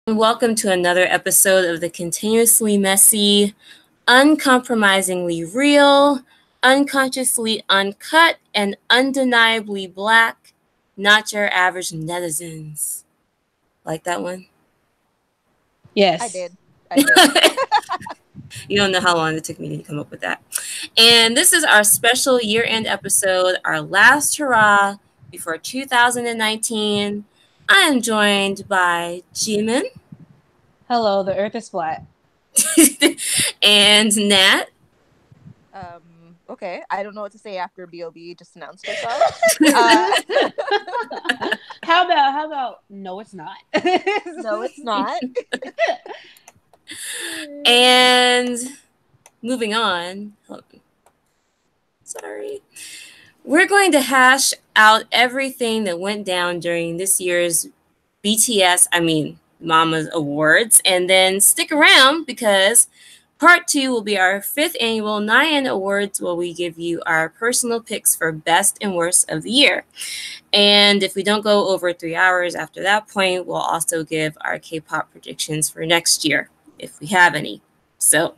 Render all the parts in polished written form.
Welcome to another episode of the continuously messy, uncompromisingly real, unconsciously uncut, and undeniably black, not your average netizens. Like that one? Yes. I did. I did. You don't know how long it took me to come up with that. And this is our special year-end episode, our last hurrah before 2019. I am joined by Jimin. Hello, the earth is flat. And Nat. Okay. I don't know what to say after B.O.B. just announced herself. How about no, it's not. No, it's not. And moving on. Sorry. We're going to hash out everything that went down during this year's Mama's Awards, and then stick around because part 2 will be our 5th annual NYAN Awards, where we give you our personal picks for best and worst of the year. And if we don't go over 3 hours after that point, we'll also give our K-pop predictions for next year, if we have any. So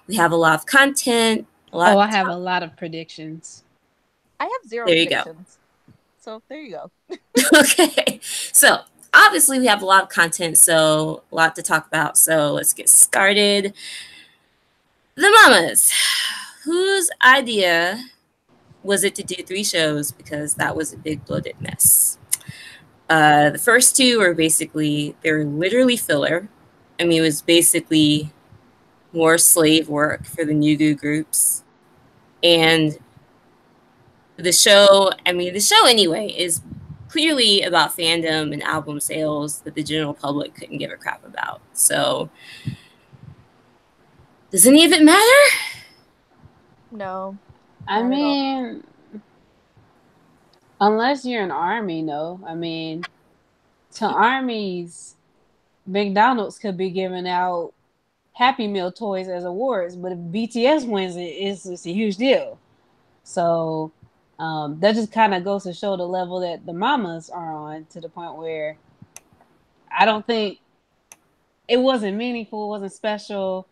we have a lot of content. I have a lot of predictions. I have 0 there you predictions. Go. So there you go. Okay. So obviously we have a lot of content, so a lot to talk about. So let's get started. The Mamas. Whose idea was it to do 3 shows? Because that was a big bloated mess. The first 2 were they were literally filler. I mean, it was basically more slave work for the Nugu groups. And the show anyway is clearly about fandom and album sales that the general public couldn't give a crap about. So does any of it matter? No. I mean, unless you're an army, no. I mean, to armies, McDonald's could be giving out Happy Meal toys as awards, but if BTS wins it's a huge deal. So that just kind of goes to show the level that the Mamas are on, to the point where I don't think it wasn't meaningful, it wasn't special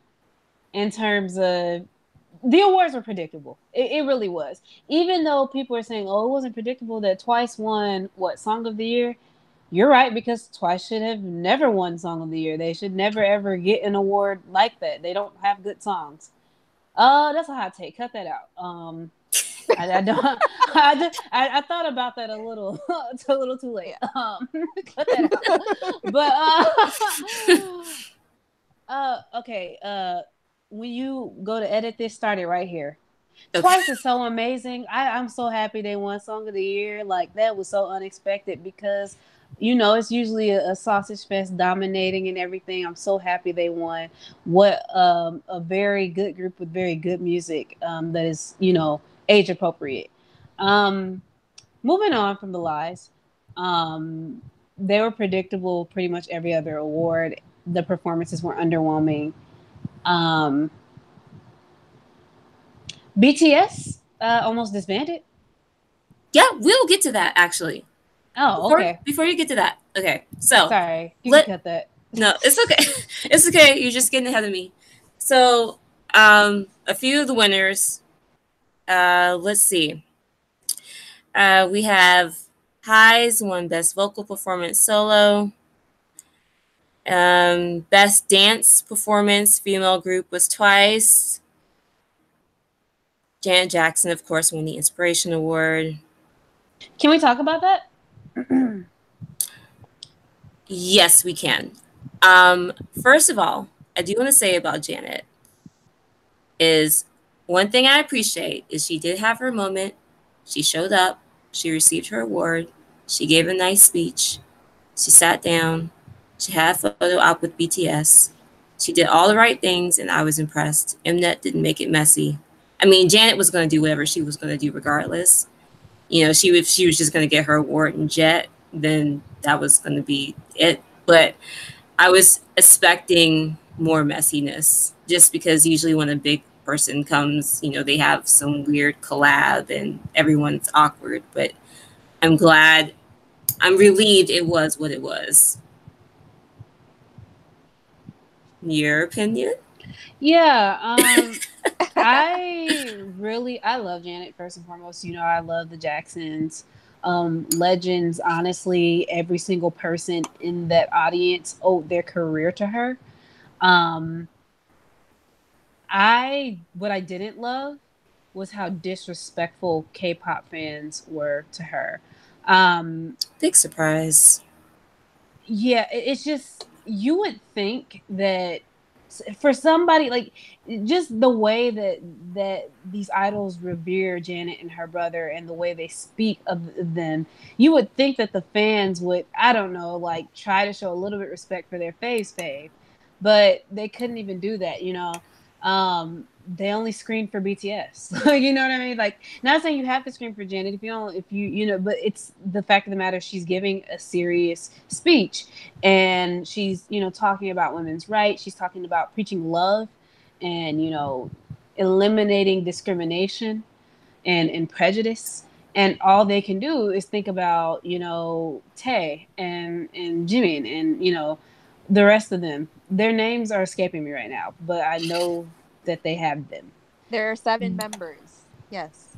in terms of the awards were predictable. It really was. Even though people are saying, oh, it wasn't predictable that Twice won Song of the Year. You're right, because Twice should have never won Song of the Year. They should never ever get an award like that. They don't have good songs. That's a hot take. Cut that out. I thought about that a little. It's a little too late. Cut that out. But okay. When you go to edit this, start it right here. Okay. Twice is so amazing. I'm so happy they won Song of the Year. Like, that was so unexpected because, it's usually a sausage fest dominating and everything. I'm so happy they won. What a very good group with very good music that is, age appropriate. Moving on from the lies. They were predictable pretty much every other award. The performances were underwhelming. BTS almost disbanded. Yeah, we'll get to that actually. Okay. Before you get to that, okay. So sorry, you can cut that. No, it's okay. It's okay. You're just getting ahead of me. So, a few of the winners. Let's see. We have Highs won Best Vocal Performance Solo. Best Dance Performance Female Group was Twice. Janet Jackson, of course, won the Inspiration Award. Can we talk about that? Yes, we can. First of all, I do want to say about Janet is one thing I appreciate is she did have her moment. She showed up. She received her award. She gave a nice speech. She sat down. She had a photo op with BTS. She did all the right things, and I was impressed. Mnet didn't make it messy. I mean, Janet was going to do whatever she was going to do regardless. She was just going to get her award and jet, then that was going to be it. But I was expecting more messiness, just because usually when a big person comes, they have some weird collab and everyone's awkward. But I'm relieved it was what it was. Your opinion? Yeah, I love Janet first and foremost. You know, I love the Jacksons. Legends, honestly, every single person in that audience owed their career to her. Um, what I didn't love was how disrespectful K-pop fans were to her. Big surprise. Yeah, it's just you would think that for somebody like just the way that these idols revere Janet and her brother and the way they speak of them, you would think that the fans would, I don't know, like try to show a little bit respect for their fave, but they couldn't even do that, you know. They only screened for BTS. You know what I mean? Like, not saying you have to scream for Janet if you don't, if you know, but it's the fact of the matter. She's giving a serious speech, and she's, you know, talking about women's rights. She's talking about preaching love, and, you know, eliminating discrimination and prejudice. And all they can do is think about, you know, Tae and Jimin and, you know, the rest of them. Their names are escaping me right now, but I know that they have them. There are 7 members. Yes.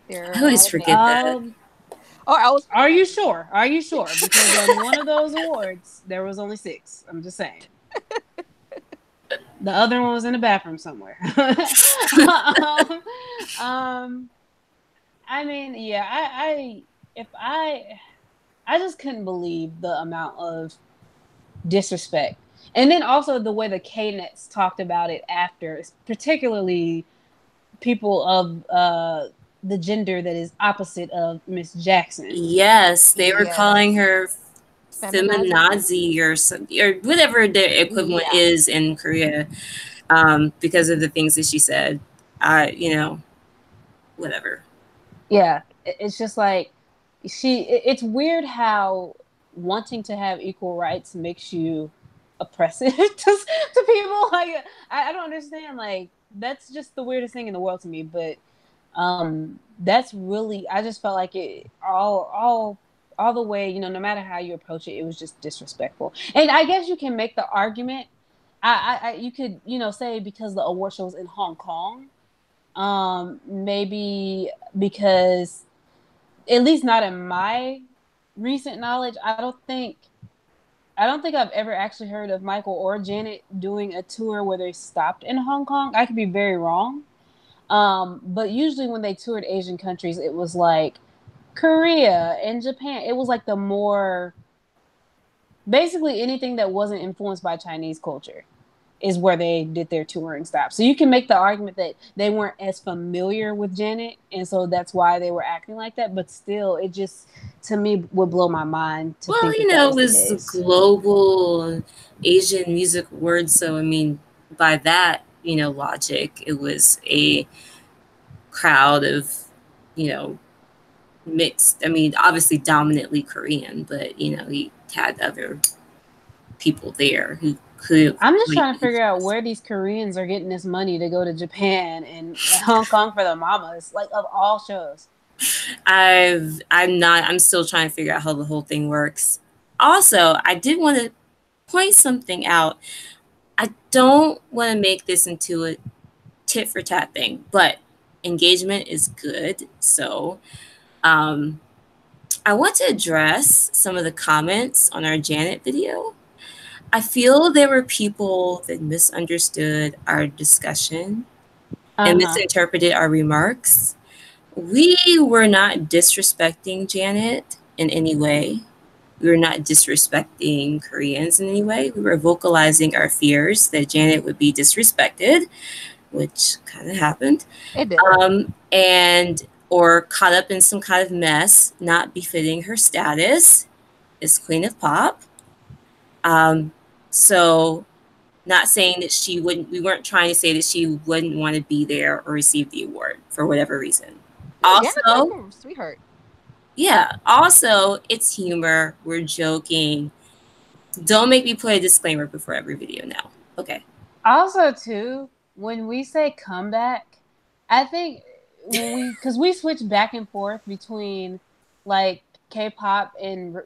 There I are a always lot of forget names. that. Oh, I always forget Are that you too. sure? Are you sure? Because on one of those awards, there was only 6. I'm just saying. The other one was in the bathroom somewhere. um, um, I mean, yeah, if I just couldn't believe the amount of disrespect, and then also the way the K-nets talked about it after, particularly people of the gender that is opposite of Miss Jackson. Yes, they were calling Yes. her Feminazi? feminazi or something, or whatever the equivalent Yeah. is in Korea, because of the things that she said. You know, whatever. Yeah, it's just like it's weird how wanting to have equal rights makes you oppressive to people. Like, I don't understand. Like, that's just the weirdest thing in the world to me. But that's really, I just felt like it all the way, you know, no matter how you approach it, it was just disrespectful. And I guess you can make the argument. You could, you know, say because the award show was in Hong Kong, maybe because, at least not in my recent knowledge, I don't think I've ever actually heard of Michael or Janet doing a tour where they stopped in Hong Kong. I could be very wrong. But usually when they toured Asian countries, it was like Korea and Japan. It was like the more, basically anything that wasn't influenced by Chinese culture is where they did their touring stop. So you can make the argument that they weren't as familiar with Janet, and so that's why they were acting like that. But still, it just, to me, would blow my mind to Well, think you that that know, it was the was a case. global Asian music award, so I mean, by that, you know, logic, it was a crowd of, you know, mixed. I mean, obviously dominantly Korean, but you know, he had other people there who could. I'm just Like, trying to figure out where these Koreans are getting this money to go to Japan and Hong Kong for the mamas, like of all shows. I'm still trying to figure out how the whole thing works. Also, I did want to point something out. I don't want to make this into a tit for tat thing, but engagement is good. So, um, I want to address some of the comments on our Janet video. I feel there were people that misunderstood our discussion Uh and huh. misinterpreted our remarks. We were not disrespecting Janet in any way. We were not disrespecting Koreans in any way. We were vocalizing our fears that Janet would be disrespected, which kind of happened, It did. and or caught up in some kind of mess not befitting her status as Queen of Pop. Um, so, not saying that she wouldn't. We weren't trying to say that she wouldn't want to be there or receive the award for whatever reason. No, Janet's like Also, a sweetheart. yeah. Also, it's humor. We're joking. Don't make me put a disclaimer before every video now. Okay. Also, too, when we say comeback, I think when we, because we switch back and forth between like K-pop and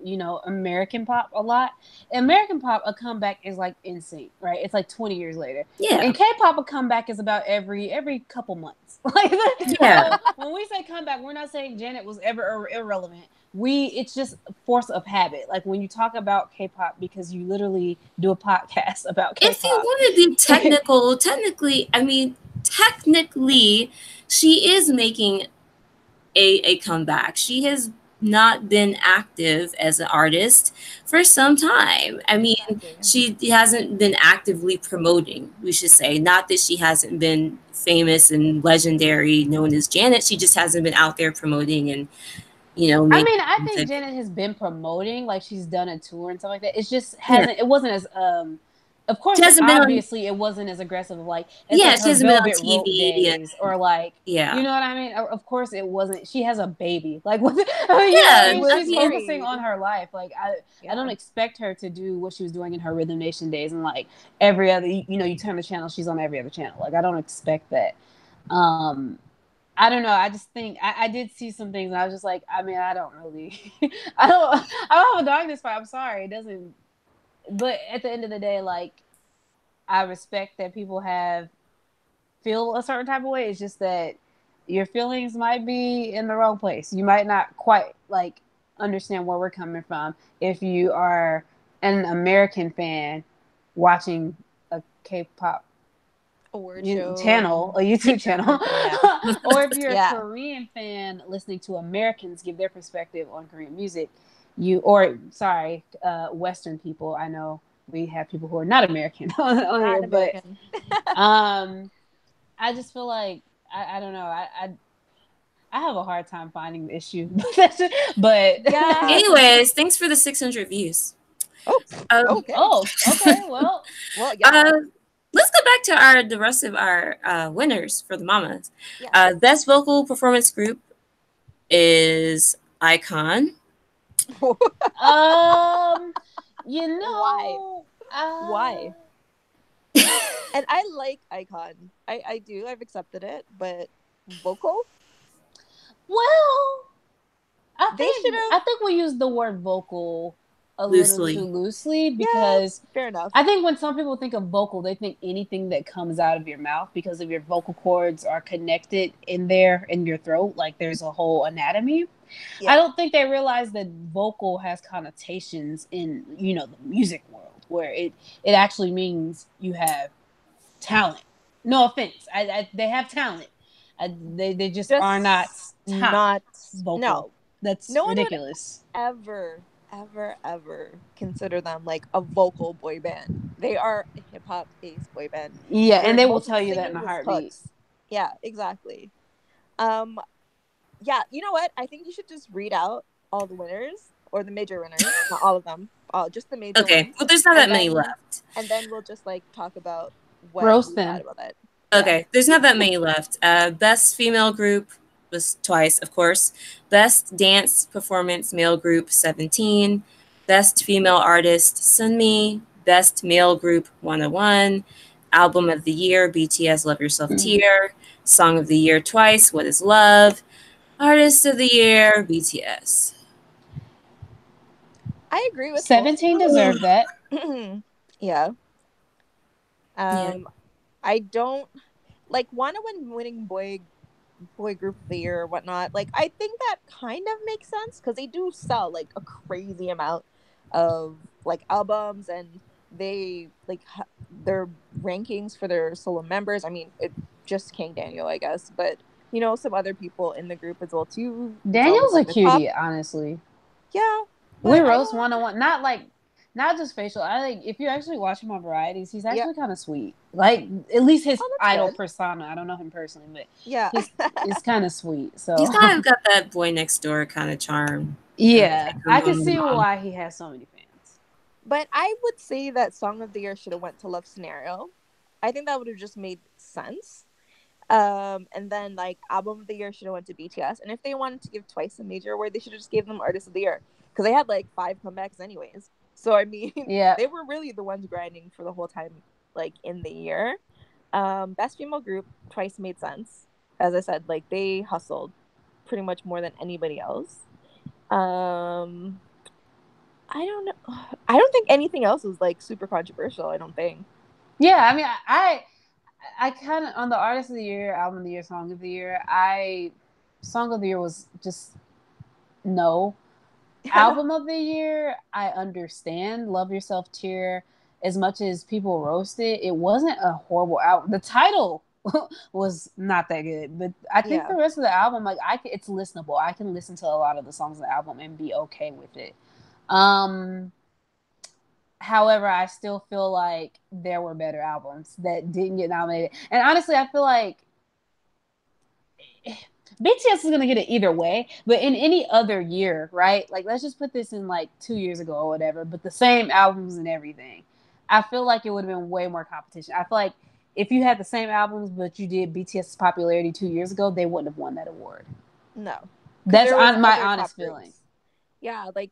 American pop a lot. American pop, a comeback is like NSYNC, right? It's like 20 years later. Yeah. And K-pop, a comeback is about every couple months. Like, Yeah. so when we say comeback, we're not saying Janet was ever irrelevant. It's just force of habit. Like when you talk about K-pop, because you literally do a podcast about K-pop. If you want to be technical, technically, she is making a comeback. She has not been active as an artist for some time. I mean, Exactly. she hasn't been actively promoting, we should say. Not that she hasn't been famous and legendary, known as Janet. She just hasn't been out there promoting and, I making mean, I think music. Janet has been promoting, like she's done a tour and stuff like that. It's just Yeah. hasn't. It wasn't as Of course, She hasn't been on, obviously, it wasn't as aggressive. Like it's yeah, like she her hasn't been on Velvet Rope TV and, days, or like yeah. you know what I mean. Of course, it wasn't. She has a baby. Like what? You know what I Yeah, mean? Was I She's mean, focusing married. on her life. Like I don't Yeah. expect her to do what she was doing in her Rhythm Nation days and like every other. You turn the channel, she's on every other channel. Like I don't expect that. Um, I don't know. I just think I did see some things, and I was just like, I mean, I don't really, I don't have a dog in this fight. I'm sorry, it doesn't. But at the end of the day, like, I respect that people feel a certain type of way. It's just that your feelings might be in the wrong place. You might not quite like understand where we're coming from if you are an American fan watching a K-pop Award show. channel, a YouTube channel, Yeah. or if you're a Yeah. Korean fan listening to Americans give their perspective on Korean music, Western people. I know we have people who are not American on Not here, an but American. I just feel like I don't know. I have a hard time finding the issue, but Yeah. anyways, thanks for the 600 views. Oh, okay. Okay, well, Well, yeah. Let's go back to the rest of our winners for the mamas. Yes. Best vocal performance group is Icon. um, Why? uh, Why? And I like Icon. I do. I've accepted it, but vocal? well, They should I have. think we use the word vocal a little too Loosely. loosely Yeah, because fair enough. I think when some people think of vocal, they think anything that comes out of your mouth because of your vocal cords are connected in your throat. Like there's a whole anatomy. Yeah. I don't think they realize that vocal has connotations in the music world where it actually means you have talent. No offense, they have talent. They just are not Just top not. vocal. No. That's No one would ridiculous. ever, ever, ever consider them like a vocal boy band. They are a hip hop based boy band. Yeah, and They're they will mostly tell you that in singing a with heartbeat. hooks. Yeah, exactly. Um, yeah, you know what? I think you should just read out all the winners or the major winners, not all of them, just the major Okay, ones, well, there's not and that many then left. we'll just like talk about what Roast we thought them. about it. Yeah. Okay, there's not that many left. Best female group was twice, of course. Best dance performance male group 17. Best female artist Sunmi. Best male group 101. Album of the year BTS Love Yourself Tear. Song of the year twice What Is Love. Artist of the year BTS. I agree with most 17 deserved that. of them. Yeah. Yeah. I don't like Wanna winning boy group of the year or whatnot. Like I think that kind of makes sense because they do sell like a crazy amount of like albums, and they like their rankings for their solo members. I mean, it just King Daniel, I guess, but some other people in the group as well too. It's always Daniel's like a the top. cutie, honestly. Yeah, We but I roast don't. 101, not just facial. I like if you actually watch him on varieties, he's Yeah. actually kind of sweet. Like at least his Oh, that's idol good. persona. I don't know him personally, but Yeah. it's kind of sweet. He's So kind of got that boy next door kind of charm. yeah, Like I can Ramon see Mom. why he has so many fans. But I would say that Song of the Year should have went to Love Scenario. I think that would have just made sense. And then like Album of the Year should have went to BTS. And if they wanted to give twice a major award, they should have just gave them Artist of the Year because they had like 5 comebacks anyways. So I mean, Yeah, they were really the ones grinding for the whole time, like in the year. Best female group twice made sense. As I said, like they hustled pretty much more than anybody else. Um, I don't know. I don't think anything else was like super controversial. I don't think. Yeah, I mean, I kind of on the artist of the year, album of the year, song of the year. Song of the year was just no. Album of the year, I understand. Love Yourself Tear. As much as people roast it, it wasn't a horrible album. The title was not that good, but I think Yeah. the rest of the album, like it's listenable. I can listen to a lot of the songs on the album and be okay with it. However, I still feel like there were better albums that didn't get nominated. And honestly, I feel like BTS is gonna get it either way, but in any other year, right? Like let's just put this in like 2 years ago or whatever, but the same albums and everything. I feel like it would have been way more competition. I feel like if you had the same albums but you did BTS's popularity 2 years ago, they wouldn't have won that award. No, That's there was my other honest top feeling. groups. Yeah, like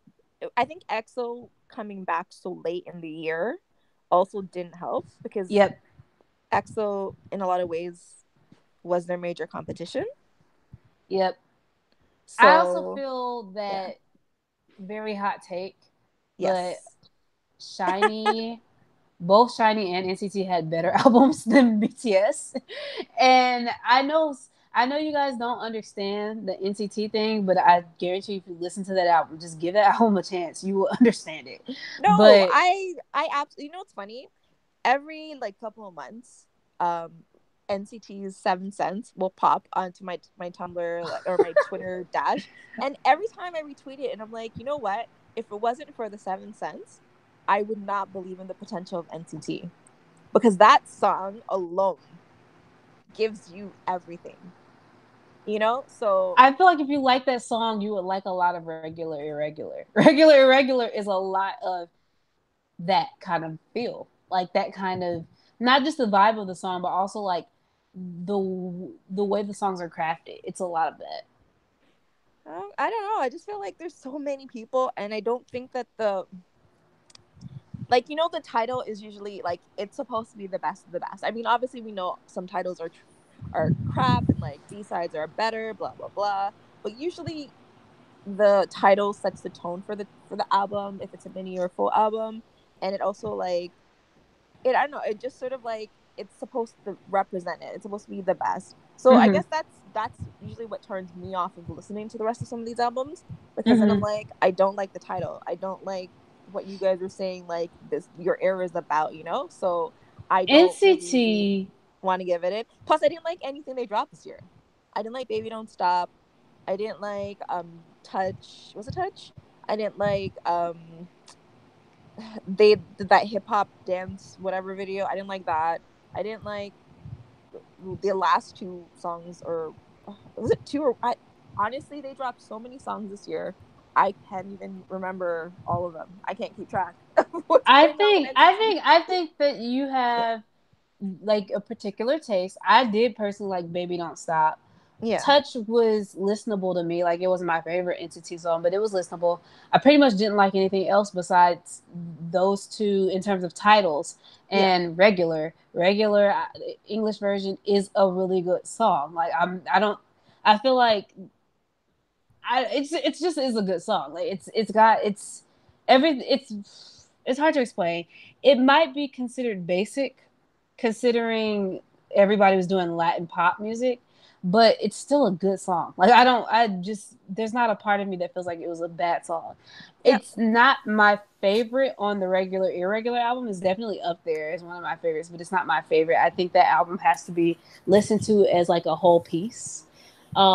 I think EXO coming back so late in the year also didn't help because Yep. EXO in a lot of ways was their major competition. Yep. So I also feel that yeah. very hot take, but Yes. Shiny, both Shiny and NCT had better albums than BTS. And I know you guys don't understand the NCT thing, but I guarantee if you listen to that album, just give that album a chance, you will understand it. No, But I absolutely, you know what's funny? Every like couple of months, NCT's 7 Cents will pop onto my Tumblr or my Twitter dash, and every time I retweet it, and I'm like, you know what? If it wasn't for the 7 Cents, I would not believe in the potential of NCT because that song alone gives you everything. You know, so I feel like if you like that song, you would like a lot of Regular Irregular. Regular Irregular is a lot of that kind of feel, like that kind of not just the vibe of the song, but also like the way the songs are crafted. It's a lot of that. I don't know. I just feel like there's so many people, and I don't think that the like the title is usually like it's supposed to be the best of the best. I mean, obviously we know some titles are crap and like B-sides are better, blah blah blah. But usually the title sets the tone for the album if it's a mini or full album, and it also like it I don't know, it just sort of like it's supposed to represent it. It's supposed to be the best. So I Mm-hmm. guess that's usually what turns me off of listening to the rest of some of these albums because then I'm Mm-hmm. like I don't like the title. I don't like what you guys are saying like this your era is about, So I don't really NCT. want to give it. Plus I didn't like anything they dropped this year. I didn't like Baby Don't Stop. I didn't like Touch. Was it Touch? I didn't like they did that hip hop dance whatever video. I didn't like that. I didn't like the last two songs or was it two or honestly they dropped so many songs this year. I can't even remember all of them. I can't keep track of what's I going on with think I NCT. think I think that you Yeah. have like a particular taste. I did personally like Baby Don't Stop. Yeah. Touch was listenable to me. Like it wasn't my favorite Entity song, but it was listenable. I pretty much didn't like anything else besides those two in terms of titles. Yeah. And regular English version is a really good song. Like I don't. I feel like it's just is a good song. Like it's got it's hard to explain. It might be considered basic, considering everybody was doing Latin pop music, but it's still a good song. Like I just there's not a part of me that feels like it was a bad song. Yep. It's not my favorite on the regular irregular album. It's definitely up there as one of my favorites, but it's not my favorite. I think that album has to be listened to as like a whole piece.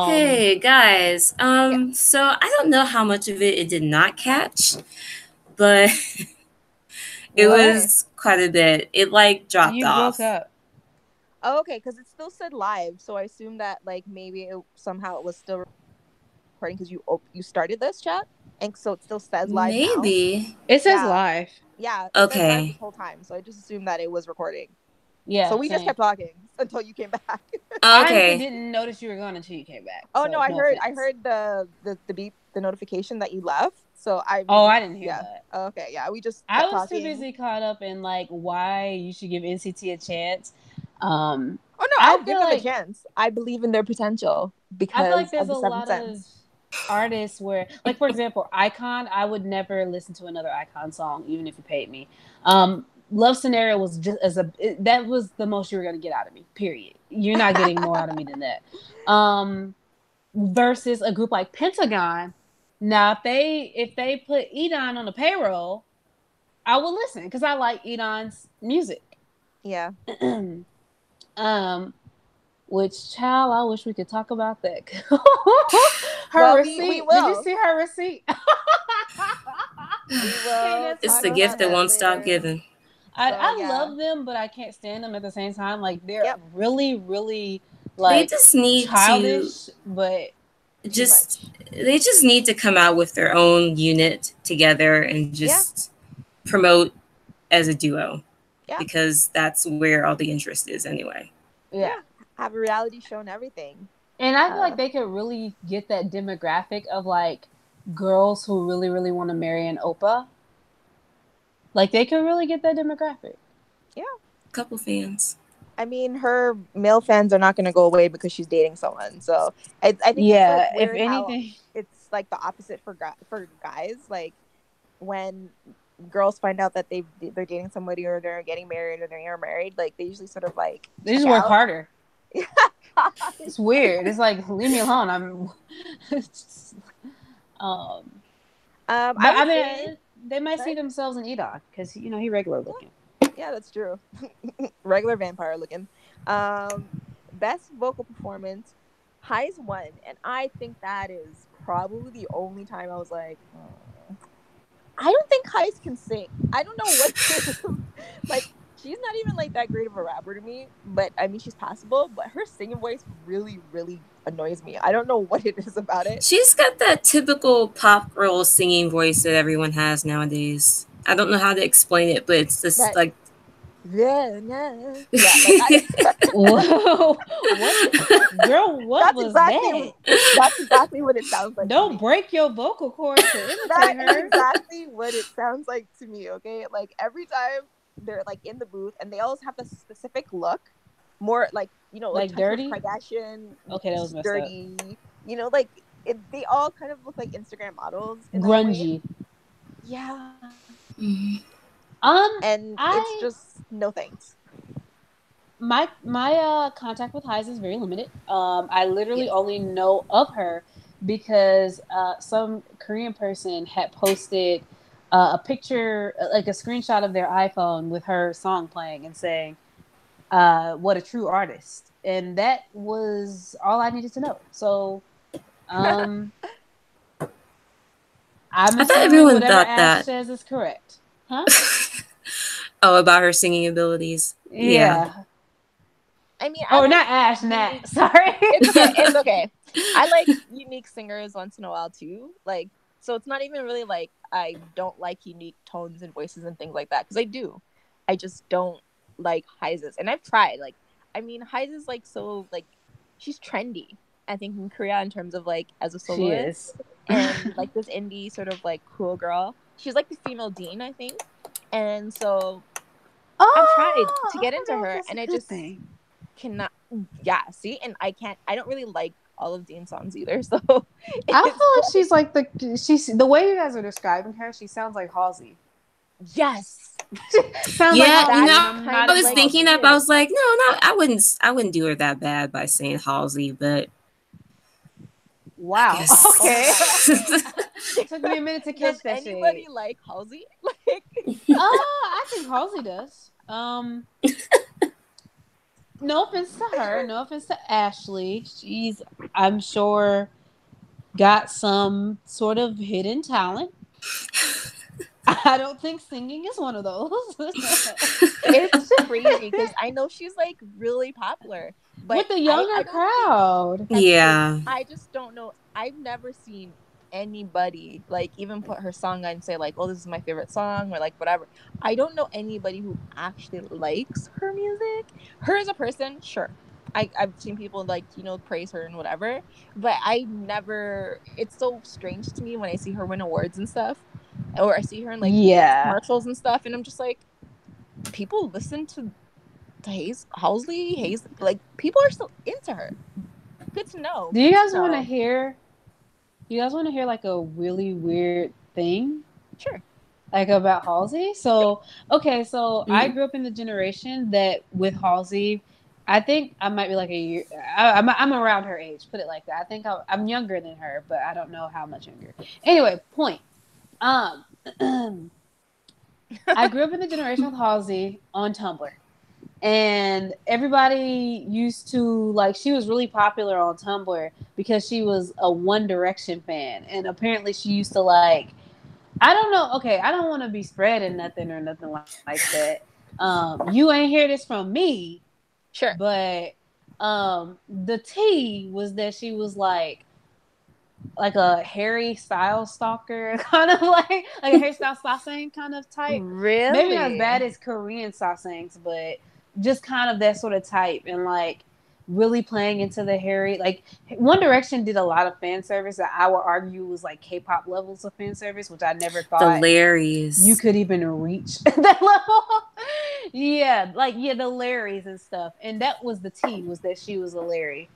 Hey guys, Yeah. so I don't know how much of it did not catch, but it What? was quite a bit. It like dropped You broke off. up. Oh, okay, because it still said live, so I assume that like maybe somehow it was still recording because you started this chat, and so it still says live now. Maybe. It says Yeah, live. yeah, it says live this Okay. whole time, so I just assumed that it was recording. So Yeah, we just same. kept talking until you came back. I honestly Okay. didn't notice you were gone until you came back. Oh no, So I no heard offense. the beep, the notification that you left. So Oh, I didn't hear yeah. that. Okay, yeah, we just I kept was too talking. busy caught up in like why you should give NCT a chance. Oh no, I I'll give feel them a like chance. I believe in their potential I feel like because there's of a the seven lot of cents. artists where, like, for example, Icon, I would never listen to another Icon song, even if you paid me. Love Scenario was just that was the most you were gonna get out of me. Period. You're not getting more out of me than that. Versus a group like Pentagon. Now, if they put Edon on the payroll, I will listen because I like Edon's music. Yeah. Which, child, I wish we could talk about that. Her Well, receipt. we Did you will. see her receipt? We will It's talk the gift about that that won't stop later. giving. I Yeah. love them, but I can't stand them at the same time. Like, they're Yep. really, really, They like, just need to childish, but Too just much. they just need to come out with their own unit together and Yeah. just promote as a duo. Yeah. Because that's where all the interest is anyway. yeah. Have a reality show and everything. And I feel like they could really get that demographic of, like, girls who really, really want to marry an Opa. Like, they could really get that demographic. Yeah. Couple fans. I mean, her male fans are not going to go away because she's dating someone. So I think it's like if weird how anything, it's like the opposite for guys. Like when girls find out that they're dating somebody or they're getting married or they're married, like they usually sort of like they just check work out. harder. It's weird. It's like, leave me alone. I'm. But I mean, they might see themselves in Edon because he regular looking. Yeah, that's true. Regular vampire looking. Best vocal performance, Highs won, and I think that is probably the only time I was like, I don't think Highs can sing. I don't know what it is. Like, she's not even like that great of a rapper to me, but I mean she's passable. But her singing voice really, really annoys me. I don't know what it is about it. She's got that typical pop girl singing voice that everyone has nowadays. I don't know how to explain it, but it's just like yeah, Whoa, what, girl? What was that? That's exactly what it sounds like. Don't break your vocal cords to imitate that her. Is exactly what it sounds like to me. Okay, like every time they're like in the booth and they always have the specific look, more like like dirty Kardashian. Okay, that was messed dirty. Up. Like they all kind of look like Instagram models. Grungy. Yeah. Mm-hmm. And it's just no thanks. My contact with Highs is very limited. I literally only know of her because some Korean person had posted a picture, like a screenshot of their iPhone with her song playing and saying, "What a true artist," and that was all I needed to know. So, I'm I thought everyone whatever thought Ash that says is correct, huh? Oh, about her singing abilities. Yeah. I mean, not Ash, Nat. Sorry. It's okay. I like unique singers once in a while too. Like, so it's not even really like I don't like unique tones and voices and things like that because I do. I just don't like Highs, and I've tried. Like, I mean, Highs is like so like she's trendy. I think in Korea in terms of like as a soloist and like this indie sort of like cool girl. She's like the female Dean, I think, and so I've tried to get into her, and I just cannot. Yeah, see, and I can't. I don't really like all of Dean's songs either. So I feel like she's like the way you guys are describing her. She sounds like Halsey. Yes. Sounds like I was thinking that, but I was like, no, I wouldn't do her that bad by saying Halsey, but wow. Okay. It took me a minute to catch that. Does anybody like Halsey? Like, I think Halsey does. No offense to her. No offense to Ashley. She's, I'm sure, got some sort of hidden talent. I don't think singing is one of those. It's crazy because I know she's like really popular, but with the younger crowd. Yeah, I just don't know. I've never seen anybody like even put her song on and say like, "Oh, this is my favorite song" or like whatever. I don't know anybody who actually likes her music. Her as a person, sure. I've seen people like praise her and whatever, but I never. It's so strange to me when I see her win awards and stuff. Or I see her in like commercials and stuff, and I'm just like, people listen to Halsey, like people are still into her. Good to know. Do you guys want to hear You guys want to hear like a really weird thing? Sure. Like about Halsey? So, okay, so I Mhm. grew up in the generation that with Halsey, I think I might be like a year. I'm around her age. Put it like that. I think I'm younger than her, but I don't know how much younger. Anyway, point. Um, I grew up in the generation with Halsey on Tumblr, and everybody used to like. She was really popular on Tumblr because she was a One Direction fan, and apparently she used to like. I don't know. Okay, I don't want to be spreading nothing or nothing like that. You ain't hear this from me, Sure. but the tea was that she was like a Harry Styles stalker, kind of like a Harry Styles Sasang kind of type. Maybe not as Really? bad as Korean Sasangs, but just kind of that sort of type, and like really playing into the Harry. Like One Direction did a lot of fan service that I would argue was like K-pop levels of fan service, which I never The thought you Larrys. could even reach that level. Yeah, like yeah, the Larrys and stuff, and that was the tea was that she was a Larry.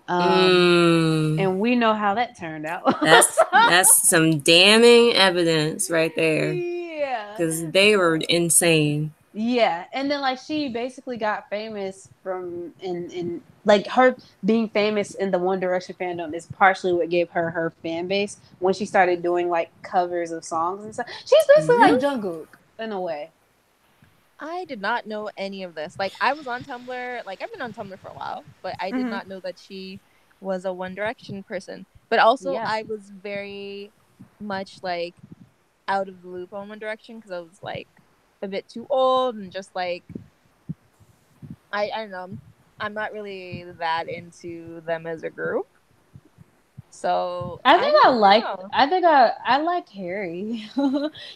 Um, Mm. and we know how that turned out. That's some damning evidence right there. Yeah. Because they were insane. Yeah, and then like she basically got famous from in like her being famous in the One Direction fandom is partially what gave her her fan base when she started doing like covers of songs and stuff. She's basically like Really? Jungkook in a way. I did not know any of this. Like, I was on Tumblr. Like, I've been on Tumblr for a while, but I did Mm-hmm. not know that she was a One Direction person. But also, Yeah. I was very much like out of the loop on One Direction because I was like a bit too old and just like I don't know. I'm not really that into them as a group. So I I think I don't like. know. I think I like Harry.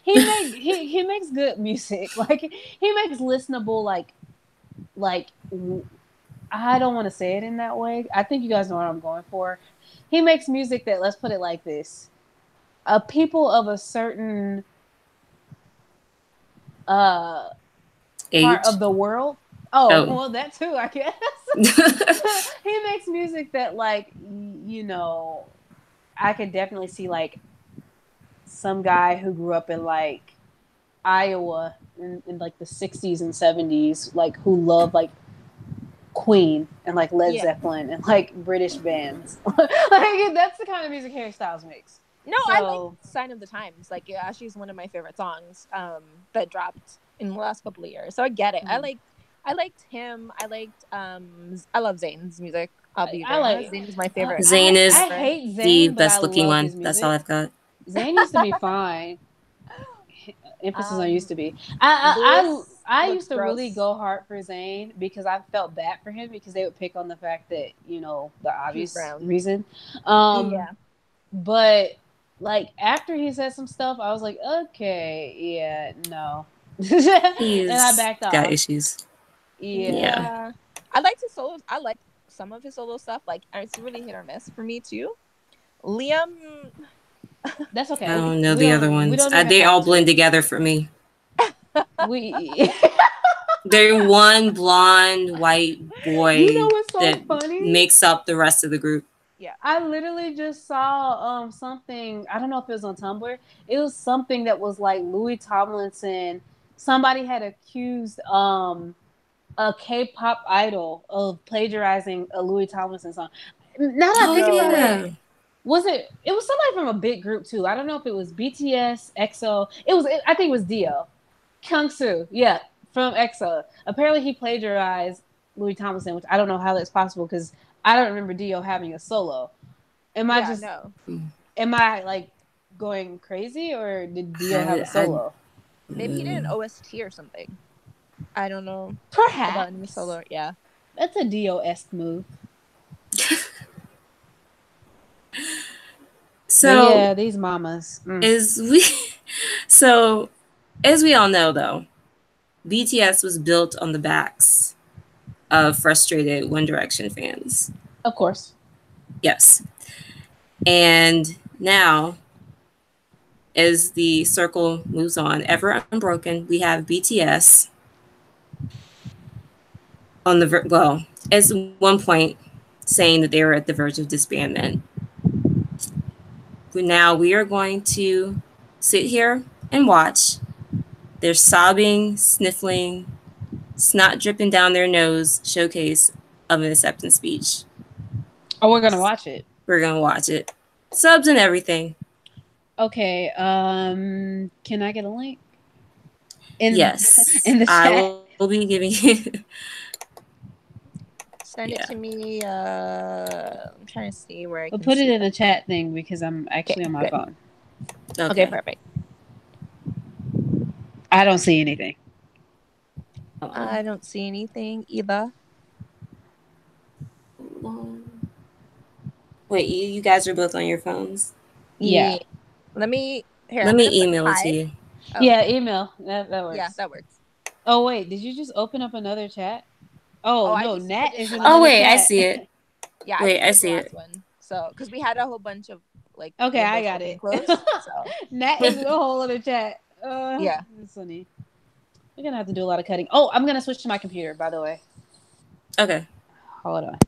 He makes good music. Like he makes listenable like I don't want to say it in that way. I think you guys know what I'm going for. He makes music that, let's put it like this: people of a certain uh part Age. of the world. Oh, Oh. well, that too, I guess. He makes music that, like, you know, I could definitely see like some guy who grew up in like Iowa in like the 60s and 70s, like who loved like Queen and like Led Yeah. Zeppelin and like British bands. Like that's the kind of music Harry Styles makes. No, I like So Sign of the Times. Like, yeah, she's one of my favorite songs that dropped in the last couple of years. So I get it. I liked him. I love Zayn's music. I'll be I very like honest. Zayn is my favorite Zayn artist is I ever. hate the Zayn, but I best looking love one. his That's all music. I've got. Zayn used to be fine. Emphasis on used Um to be. Lewis I looks used to really gross. go hard for Zayn because I felt bad for him because they would pick on the fact that the He's obvious brown. reason. Um, Yeah. but like after he said some stuff, I was like, okay, yeah, no, and I He's backed got off. issues. Yeah, Yeah. Yeah. I liked his solos. I liked some of his solo stuff. Like, it's really hit or miss for me too. Liam. that's I okay. don't know the other We ones. don't even They have all to. blend together for me. We, They're one blonde white you know boy what's so that funny? makes up the rest of the group. Yeah. I literally just saw something. I don't know if it was on Tumblr. It was something that was like Louis Tomlinson. Somebody had accused a K-pop idol of plagiarizing a Louis Tomlinson song. Now that I Oh think No about it, yeah. way. was it? It was somebody from a big group too. I don't know if it was BTS, EXO. I think it was Dio, Kyungsoo. Yeah, from EXO. Apparently, he plagiarized Louis Tomlinson, which I don't know how that's possible because I don't remember Dio having a solo. Am I Yeah, just no. am I like going crazy or did Dio have a I solo? Maybe he did an OST or something. I don't know about any Perhaps. solo. Yeah. That's a Dio-esque move. But so yeah, these mamas. is we so as we all know though, BTS was built on the backs of frustrated One Direction fans. Of course. Yes. And now as the circle moves on, ever unbroken, we have BTS on the at one point saying that they were at the verge of disbandment. Now we are going to sit here and watch. Their sobbing, sniffling, snot dripping down their nose showcase of an acceptance speech. Oh, we're gonna watch it. We're gonna watch it. Subs and everything. Okay. Can I get a link? Yes. In the chat. I will be giving you. Send it to me. I'm trying to see where I We'll can put it see in the chat thing because I'm actually on my good. phone. Okay, perfect. I don't see anything. I don't see anything either. Wait, you guys are both on your phones? Yeah. Let me email it to you. Oh. Yeah, email. That works. Yeah, that works. Oh wait, did you just open up another chat? Oh no, Nat is in Oh another wait, chat. I see it. Yeah, wait, I see it. One. So, because we had a whole bunch of like. Okay, I got it. Closed, so. Nat is in a whole other chat. Yeah, that's funny. We're gonna have to do a lot of cutting. Oh, I'm gonna switch to my computer. By the way. Okay. Hold on.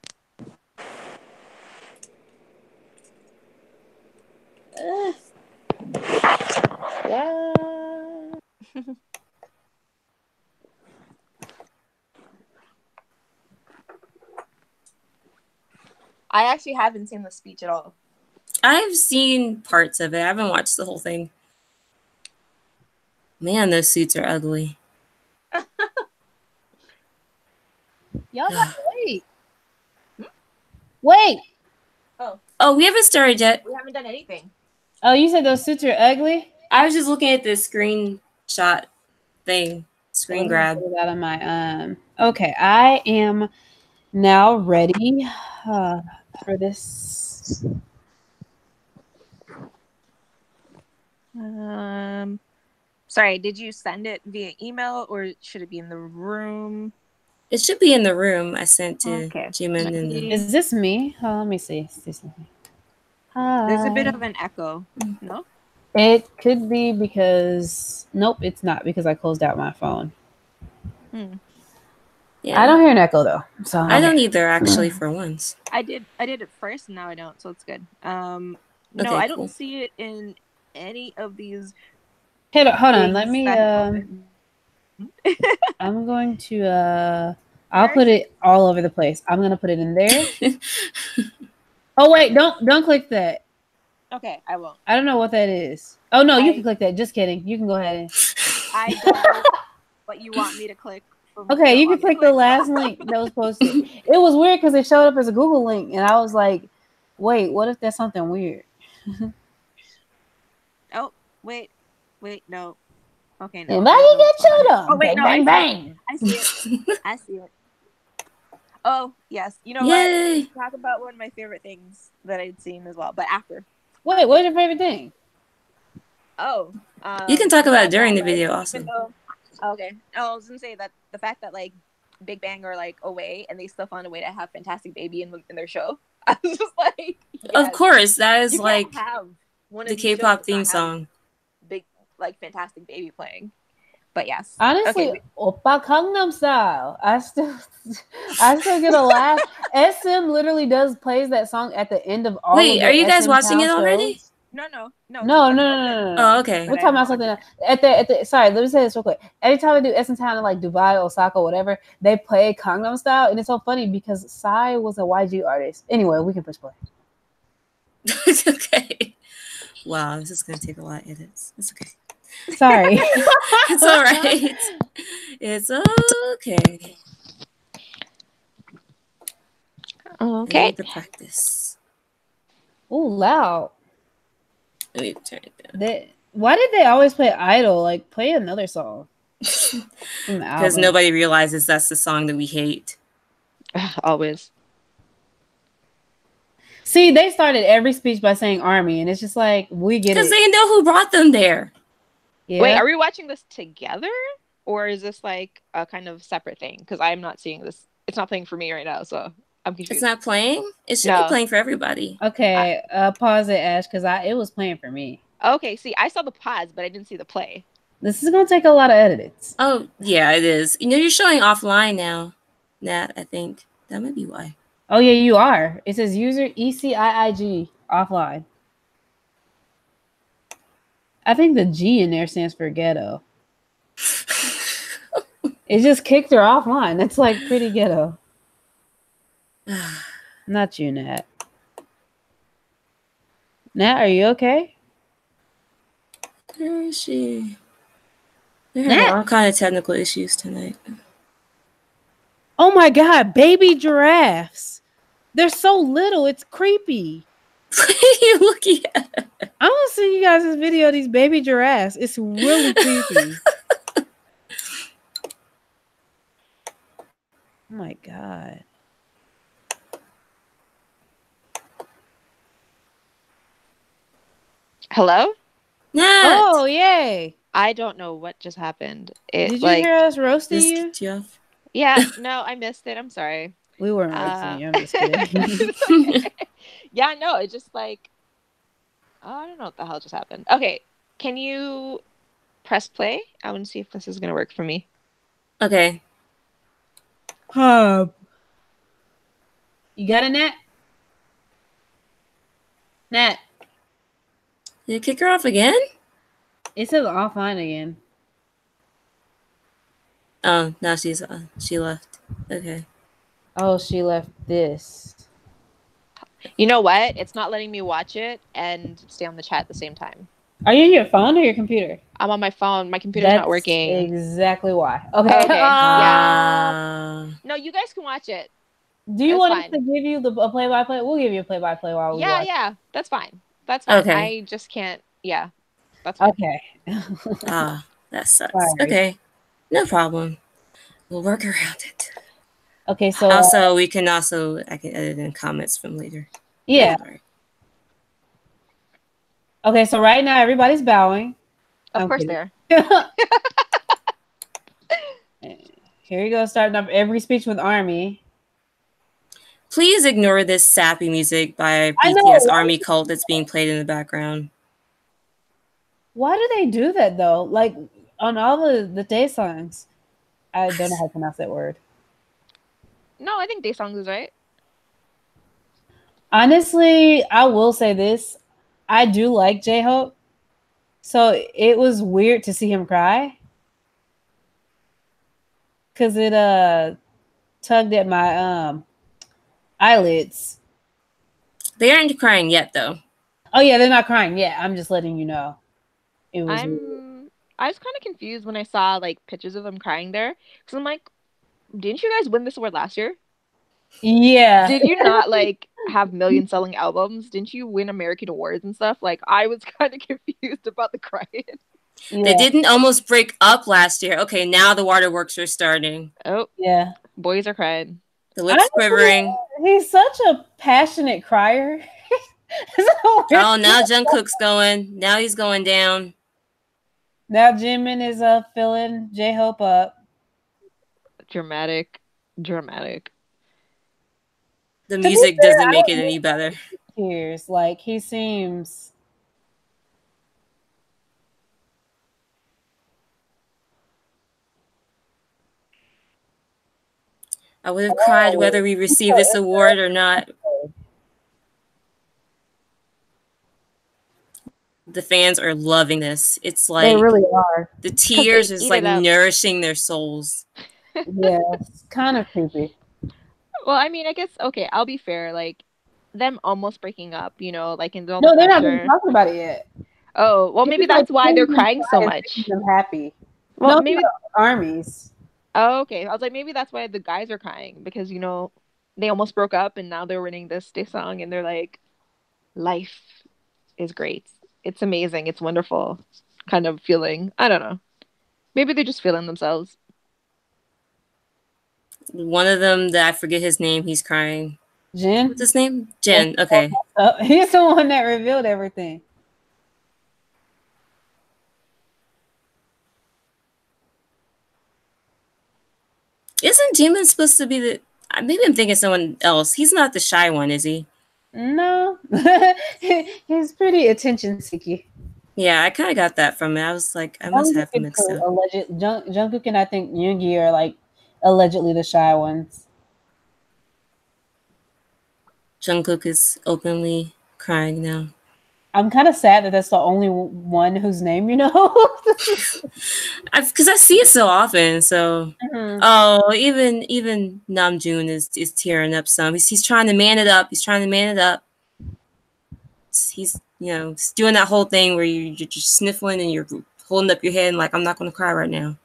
I actually haven't seen the speech at all. I've seen parts of it. I haven't watched the whole thing. Man, those suits are ugly. Y'all gotta wait. Wait. Oh, we haven't started yet. We haven't done anything. Oh, you said those suits are ugly? I was just looking at this screenshot thing. Screen grab. Put it out of my Okay, I am now ready for this. Sorry, did you send it via email or should it be in the room? It should be in the room. I sent to Jimin. And is this me? Oh, let me see. Hi. There's a bit of an echo. No? It could be because nope, it's not because I closed out my phone. Yeah. I don't hear an echo though. So I don't either actually for once. I did it first, now I don't, so it's good. No, I don't see it in any of these. Hold on, let me I'm going to I'll put it all over the place. I'm gonna put it in there. Oh wait, don't click that. Okay, I won't. I don't know what that is. Oh no, you can click that. Just kidding. You can go ahead. I don't know what you want me to click. Okay, you can click the last link that was posted. It was weird because it showed up as a Google link, and I was like, "Wait, what if that's something weird?" Oh, wait, no. Okay, no. Everybody get showed up. Oh wait, bang, no, bang. I see it. I see it. Oh yes, you know Yay. what? Talk about one of my favorite things that I'd seen as well, but after. Wait, what's your favorite thing? Oh, you can talk about it during the video also. Okay. I was gonna say that the fact that like Big Bang are like away and they still found a way to have Fantastic Baby in their show. I was just like, yes, of course, that is like have one the K-pop theme song. Big like Fantastic Baby playing, but yes. Honestly, Oppa Gangnam Style. I still get a laugh. SM literally plays that song at the end of all. Wait, of are you guys watching it shows. already? No. No. Oh, okay. We're talking about something at the. Sorry, let me say this real quick. Every time I do SM Town in like Dubai, Osaka, whatever, they play Gangnam Style, and it's so funny because Psy was a YG artist. Anyway, we can push play. It's okay. Wow, this is gonna take a lot of edits. It's okay. Sorry. It's all right. It's okay. Okay. The practice. Oh, loud. Let me turn it down. Why did they always play Idol? Like, play another song. Because nobody realizes that's the song that we hate. Always. See, they started every speech by saying Army, and it's just like, we get it. Because they know who brought them there. Yeah. Wait, are we watching this together? Or is this like a kind of separate thing? Because I'm not seeing this. It's not playing for me right now, so I'm confused. It's not playing? It should be playing for everybody. Okay, pause it, Ash, because it was playing for me. Okay, see, I saw the pause, but I didn't see the play. This is going to take a lot of edits. Oh, yeah, it is. You know, you're showing offline now, Nat, I think. That might be why. Oh, yeah, you are. It says user ECIIG offline. I think the G in there stands for ghetto. It just kicked her offline. That's like pretty ghetto. Not you, Nat. Nat, are you okay? Where is she? They're having all kind of technical issues tonight. Oh my god, baby giraffes. They're so little, it's creepy. What are you looking at? I'm gonna send you guys this video of these baby giraffes. It's really creepy. Oh my god. Hello? Nat! Oh, yay. I don't know what just happened. Did you hear us roasting This you? kicked you off? Yeah, no, I missed it. I'm sorry. We weren't roasting you. I'm just kidding. Yeah, no, it just like, oh, I don't know what the hell just happened. Okay, can you press play? I want to see if this is gonna work for me. Okay. Hub. You got it, Nat? Nat. Did it kick her off again? It says offline again. Oh, now she left. Okay. Oh, she left this. You know what? It's not letting me watch it and stay on the chat at the same time. Are you on your phone or your computer? I'm on my phone. My computer's not working. Exactly why. Okay. Yeah. No, you guys can watch it. Do you want us to give you a play-by-play? We'll give you a play-by-play while we watch. Yeah, that's fine. That's fine. Okay. I just can't. Yeah, that's fine. Okay. That sucks. Sorry. Okay. No problem. We'll work around it. Okay, so also I can edit in comments from later. Yeah. Okay, so right now everybody's bowing. Of course they are. Here you go, starting off every speech with Army. Please ignore this sappy music by BTS Army Cult that's being played in the background. Why do they do that though? Like on all the day songs. I don't know how to pronounce that word. No, I think day songs is right. Honestly, I will say this. I do like J-Hope. So it was weird to see him cry. Cause it tugged at my eyelids. They aren't crying yet though. Oh yeah, they're not crying yet. I'm just letting you know. It was I was kind of confused when I saw like pictures of them crying there. Cause I'm like, didn't you guys win this award last year? Yeah. Did you not like have million selling albums? Didn't you win American awards and stuff? Like I was kind of confused about the crying. Yeah. They didn't almost break up last year. Okay, now the waterworks are starting. Oh yeah, boys are crying. The lips quivering. He's such a passionate crier. Oh, now Jungkook's going. Now he's going down. Now Jimin is filling J-Hope up. Dramatic. The music doesn't make it any better. Tears, like he seems. I would have cried whether we receive this award or not. The fans are loving this. It's like they really are. The tears is like nourishing their souls. Yeah, it's kind of creepy. Well, I mean, I guess okay. I'll be fair. Like them almost breaking up, you know, like in all no, the they're not even talking about it yet. Oh, well, maybe that's why they're crying so much. I'm happy. Well, maybe Armies. Oh, okay. I was like, maybe that's why the guys are crying because you know they almost broke up and now they're winning this song and they're like, life is great. It's amazing. It's wonderful. Kind of feeling. I don't know. Maybe they're just feeling themselves. One of them that I forget his name, he's crying. Jin? What's his name? Jin. Okay. He's the one that revealed everything. Isn't Jimin supposed to be the... Maybe I'm thinking someone else. He's not the shy one, is he? No. He's pretty attention-seeking. Yeah, I kind of got that from it. I was like, I must have him mixed up. Jungkook and I think Yoongi are like allegedly the shy ones. Jungkook is openly crying now. I'm kind of sad that that's the only one whose name you know. Because I see it so often. So, oh, even Namjoon is tearing up some. He's trying to man it up. He's trying to man it up. He's he's doing that whole thing where you're just sniffling and you're holding up your head and like, I'm not going to cry right now.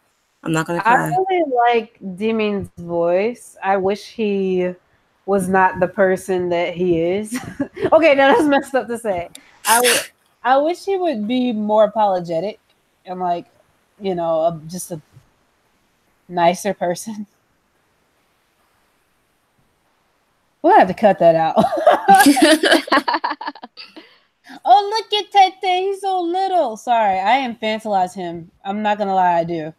I'm not going to cry. I really like Jimin's voice. I wish he was not the person that he is. Okay, now that's messed up to say. I wish he would be more apologetic and like, just a nicer person. We'll have to cut that out. Oh, look at Tete. He's so little. Sorry, I infantilize him. I'm not going to lie, I do.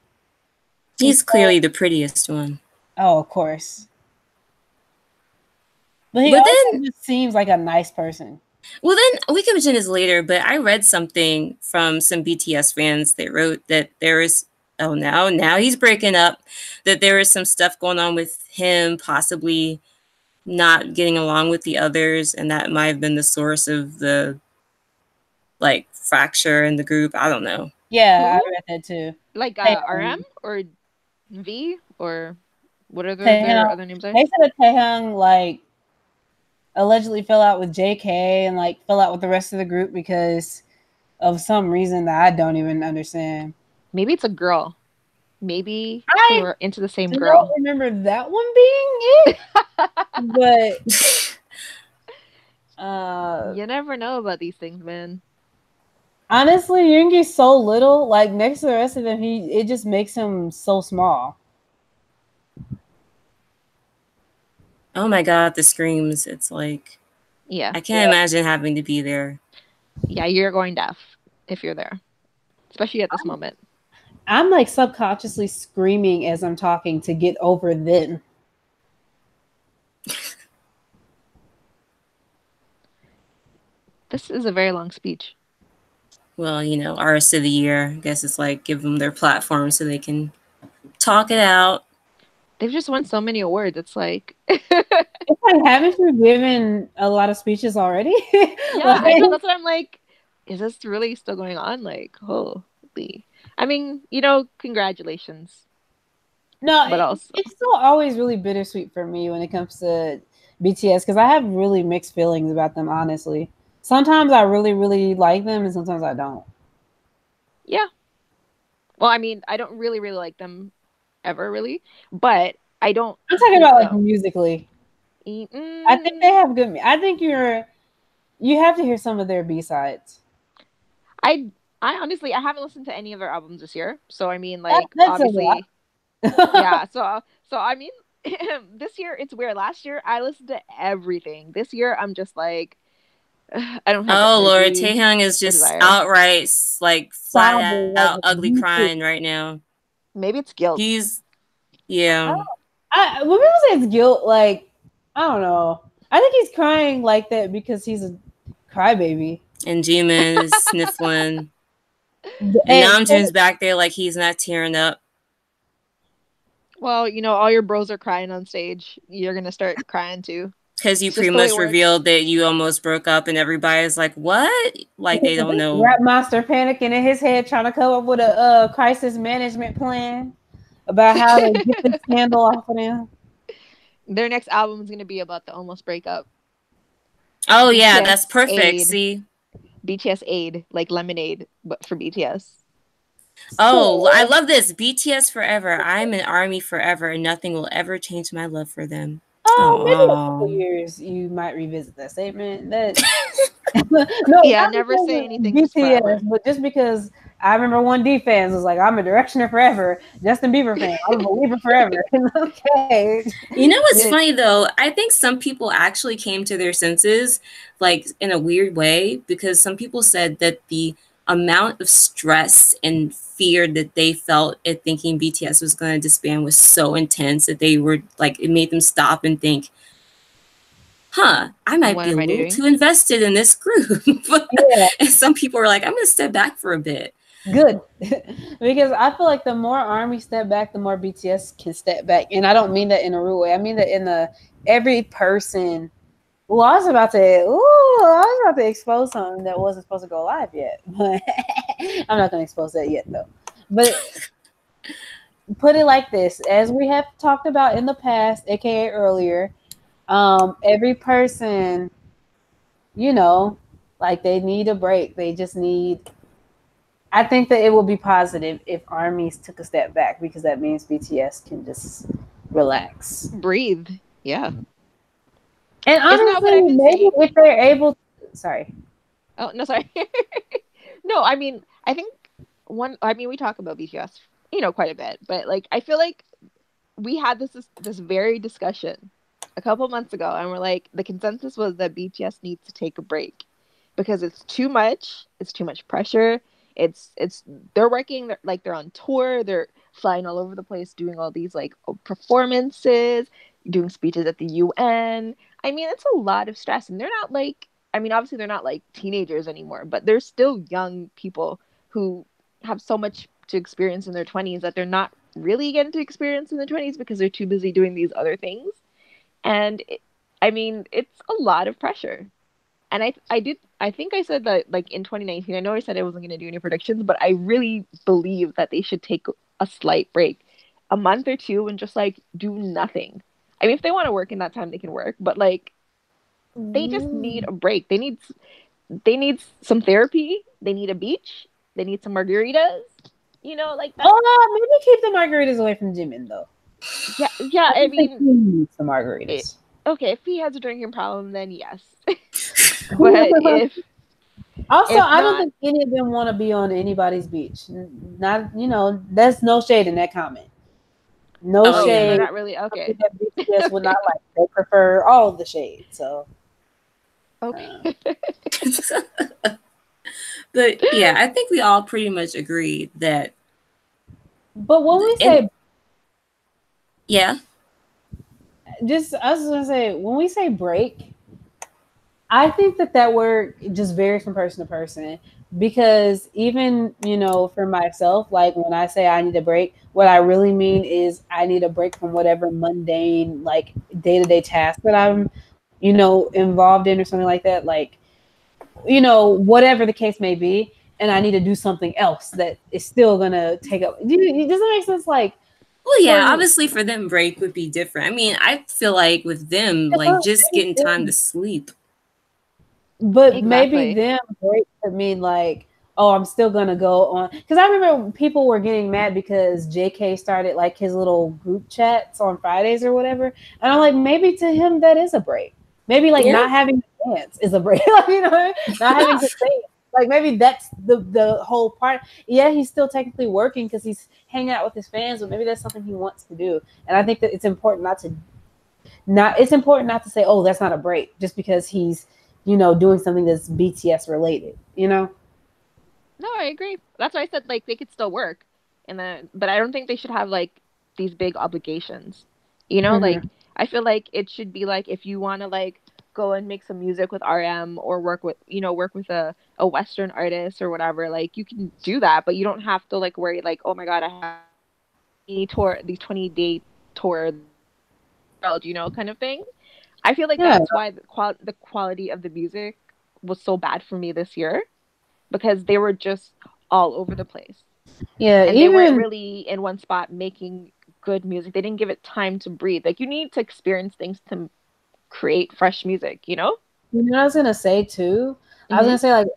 He's clearly the prettiest one. Oh, of course. But he also just seems like a nice person. Well, then we can mention this later, but I read something from some BTS fans. They wrote that there is, now he's breaking up, that there is some stuff going on with him possibly not getting along with the others, and that might have been the source of the fracture in the group. I don't know. Yeah, I read that too. Like RM or V or what are their other names? They said that Taehyung allegedly fell out with JK and fell out with the rest of the group because of some reason that I don't even understand. Maybe it's a girl. Maybe they were into the same girl. I don't remember that one being it. But you never know about these things, man. Honestly, Yoongi's so little. Next to the rest of them, it just makes him so small. Oh my god, the screams. It's like, yeah, I can't imagine having to be there. Yeah, you're going deaf if you're there, especially at this moment. I'm subconsciously screaming as I'm talking to get over them. This is a very long speech. Well, Artist of the Year. I guess it's give them their platform so they can talk it out. They've just won so many awards. It's like, haven't you given a lot of speeches already? Yeah, I know. That's what I'm like. Is this really still going on? Holy. I mean, congratulations. No, it's still always really bittersweet for me when it comes to BTS because I have really mixed feelings about them, honestly. Sometimes I really, really like them and sometimes I don't. Yeah. Well, I mean, I don't really, really like them ever, really. But I don't... I'm talking about, musically. I think they have good... I think you have to hear some of their B-sides. I honestly, I haven't listened to any of their albums this year. So, I mean, that's obviously... yeah, so I mean, this year, it's weird. Last year, I listened to everything. This year, I'm just I don't have. Oh Lord, Taehyung is just outright flat out ugly crying right now. Maybe it's guilt. Yeah. When people say it's guilt, I don't know. I think he's crying like that because he's a crybaby. And Jimin is sniffling. And Namjoon's back there he's not tearing up. Well, all your bros are crying on stage. You're gonna start crying too. Because you pretty much revealed that you almost broke up, and everybody's like, "What?" They don't know. Rap Monster panicking in his head, trying to come up with a crisis management plan about how to get the scandal off of them. Their next album is gonna be about the almost breakup. Oh yeah, that's perfect. Aid. See, BTS Aid, like Lemonade, but for BTS. Oh, I love this. BTS forever. I'm an ARMY forever, and nothing will ever change my love for them. Oh, maybe in a couple years you might revisit that statement. No, never say anything. BTS, but just because I remember 1D fans was like, "I'm a Directioner forever." Justin Bieber fan, I'm a believer forever. Okay. You know what's funny though? I think some people actually came to their senses, in a weird way, because some people said that the amount of stress and fear that they felt at thinking BTS was going to disband was so intense that they were it made them stop and think, I might be a little too invested in this group. Yeah. And some people were like, I'm going to step back for a bit. Good. Because I feel like the more ARMY step back, the more BTS can step back. And I don't mean that in a rude way. I mean that in every person Well, I was about to expose something that wasn't supposed to go live yet, but I'm not going to expose that yet, though. But put it like this: as we have talked about in the past, aka earlier, every person, you know, like they need a break. They just need. I think that it will be positive if armies took a step back because that means BTS can just relax. Breathe. Yeah. And Isn't that what honestly, I've been maybe saying? if they're able, sorry. Oh no, sorry. No, I mean, I think I mean, we talk about BTS, quite a bit, but like, I feel like we had this very discussion a couple months ago, and we're like, the consensus was that BTS needs to take a break because it's too much. It's too much pressure. It's they're working like they're on tour. They're flying all over the place, doing all these like performances, doing speeches at the UN. I mean, it's a lot of stress, and they're not like. I mean, obviously they're not like teenagers anymore, but they're still young people who have so much to experience in their 20s that they're not really getting to experience in the 20s because they're too busy doing these other things. And I mean, it's a lot of pressure. And I think I said that like in 2019. I know I said I wasn't going to do any predictions, but I really believe that they should take a slight break, a month or two, and just like do nothing. I mean, if they want to work in that time, they can work, but like they just need a break. They need some therapy. They need a beach. They need some margaritas. Like that's. Oh, maybe keep the margaritas away from Jimin though. Yeah, yeah. I I just think mean, he needs the it, margaritas. okay, if he has a drinking problem, then yes. But Also, if I don't not, think any of them want to be on anybody's beach. Not, that's no shade in that comment. No Oh oh, so yeah. they're shade. not really Something okay. that BTS would not like. They prefer all the shade. So, uh, Okay. But yeah, I think we all pretty much agree that but when we and say yeah. just, I was gonna say when we say break, I think that word just varies from person to person because even, for myself, like when I say I need a break, what I really mean is I need a break from whatever mundane, like day to day task that I'm, involved in or something like that. Like, whatever the case may be. And I need to do something else that is still going to take up. Does that make sense? Like, Well, for, yeah, obviously for them break would be different. I mean, I feel like with them, like just getting time to sleep. but maybe Exactly. them break could mean like, oh, I'm still gonna go on. Because I remember people were getting mad because JK started like his little group chats on Fridays or whatever, and I'm like, maybe to him that is a break. Maybe like Yeah. not having to dance is a break. Like, not having to sing. Like maybe that's the whole part. Yeah, he's still technically working because he's hanging out with his fans, but maybe that's something he wants to do. And I think that it's important not to say, oh, that's not a break just because he's, doing something that's BTS related. No, I agree. That's why I said like they could still work, but I don't think they should have like these big obligations. Like Mm-hmm. I feel like it should be like if you want to like go and make some music with RM or work with a Western artist or whatever, like you can do that, but you don't have to like worry like, oh my god, I have these 20-day tour world, kind of thing. I feel like Yeah. that's why the quality of the music was so bad for me this year because they were just all over the place Yeah. and they weren't Even, really in one spot making good music. They didn't give it time to breathe. Like you need to experience things to create fresh music. what I was gonna say too. I was Hmm. gonna say like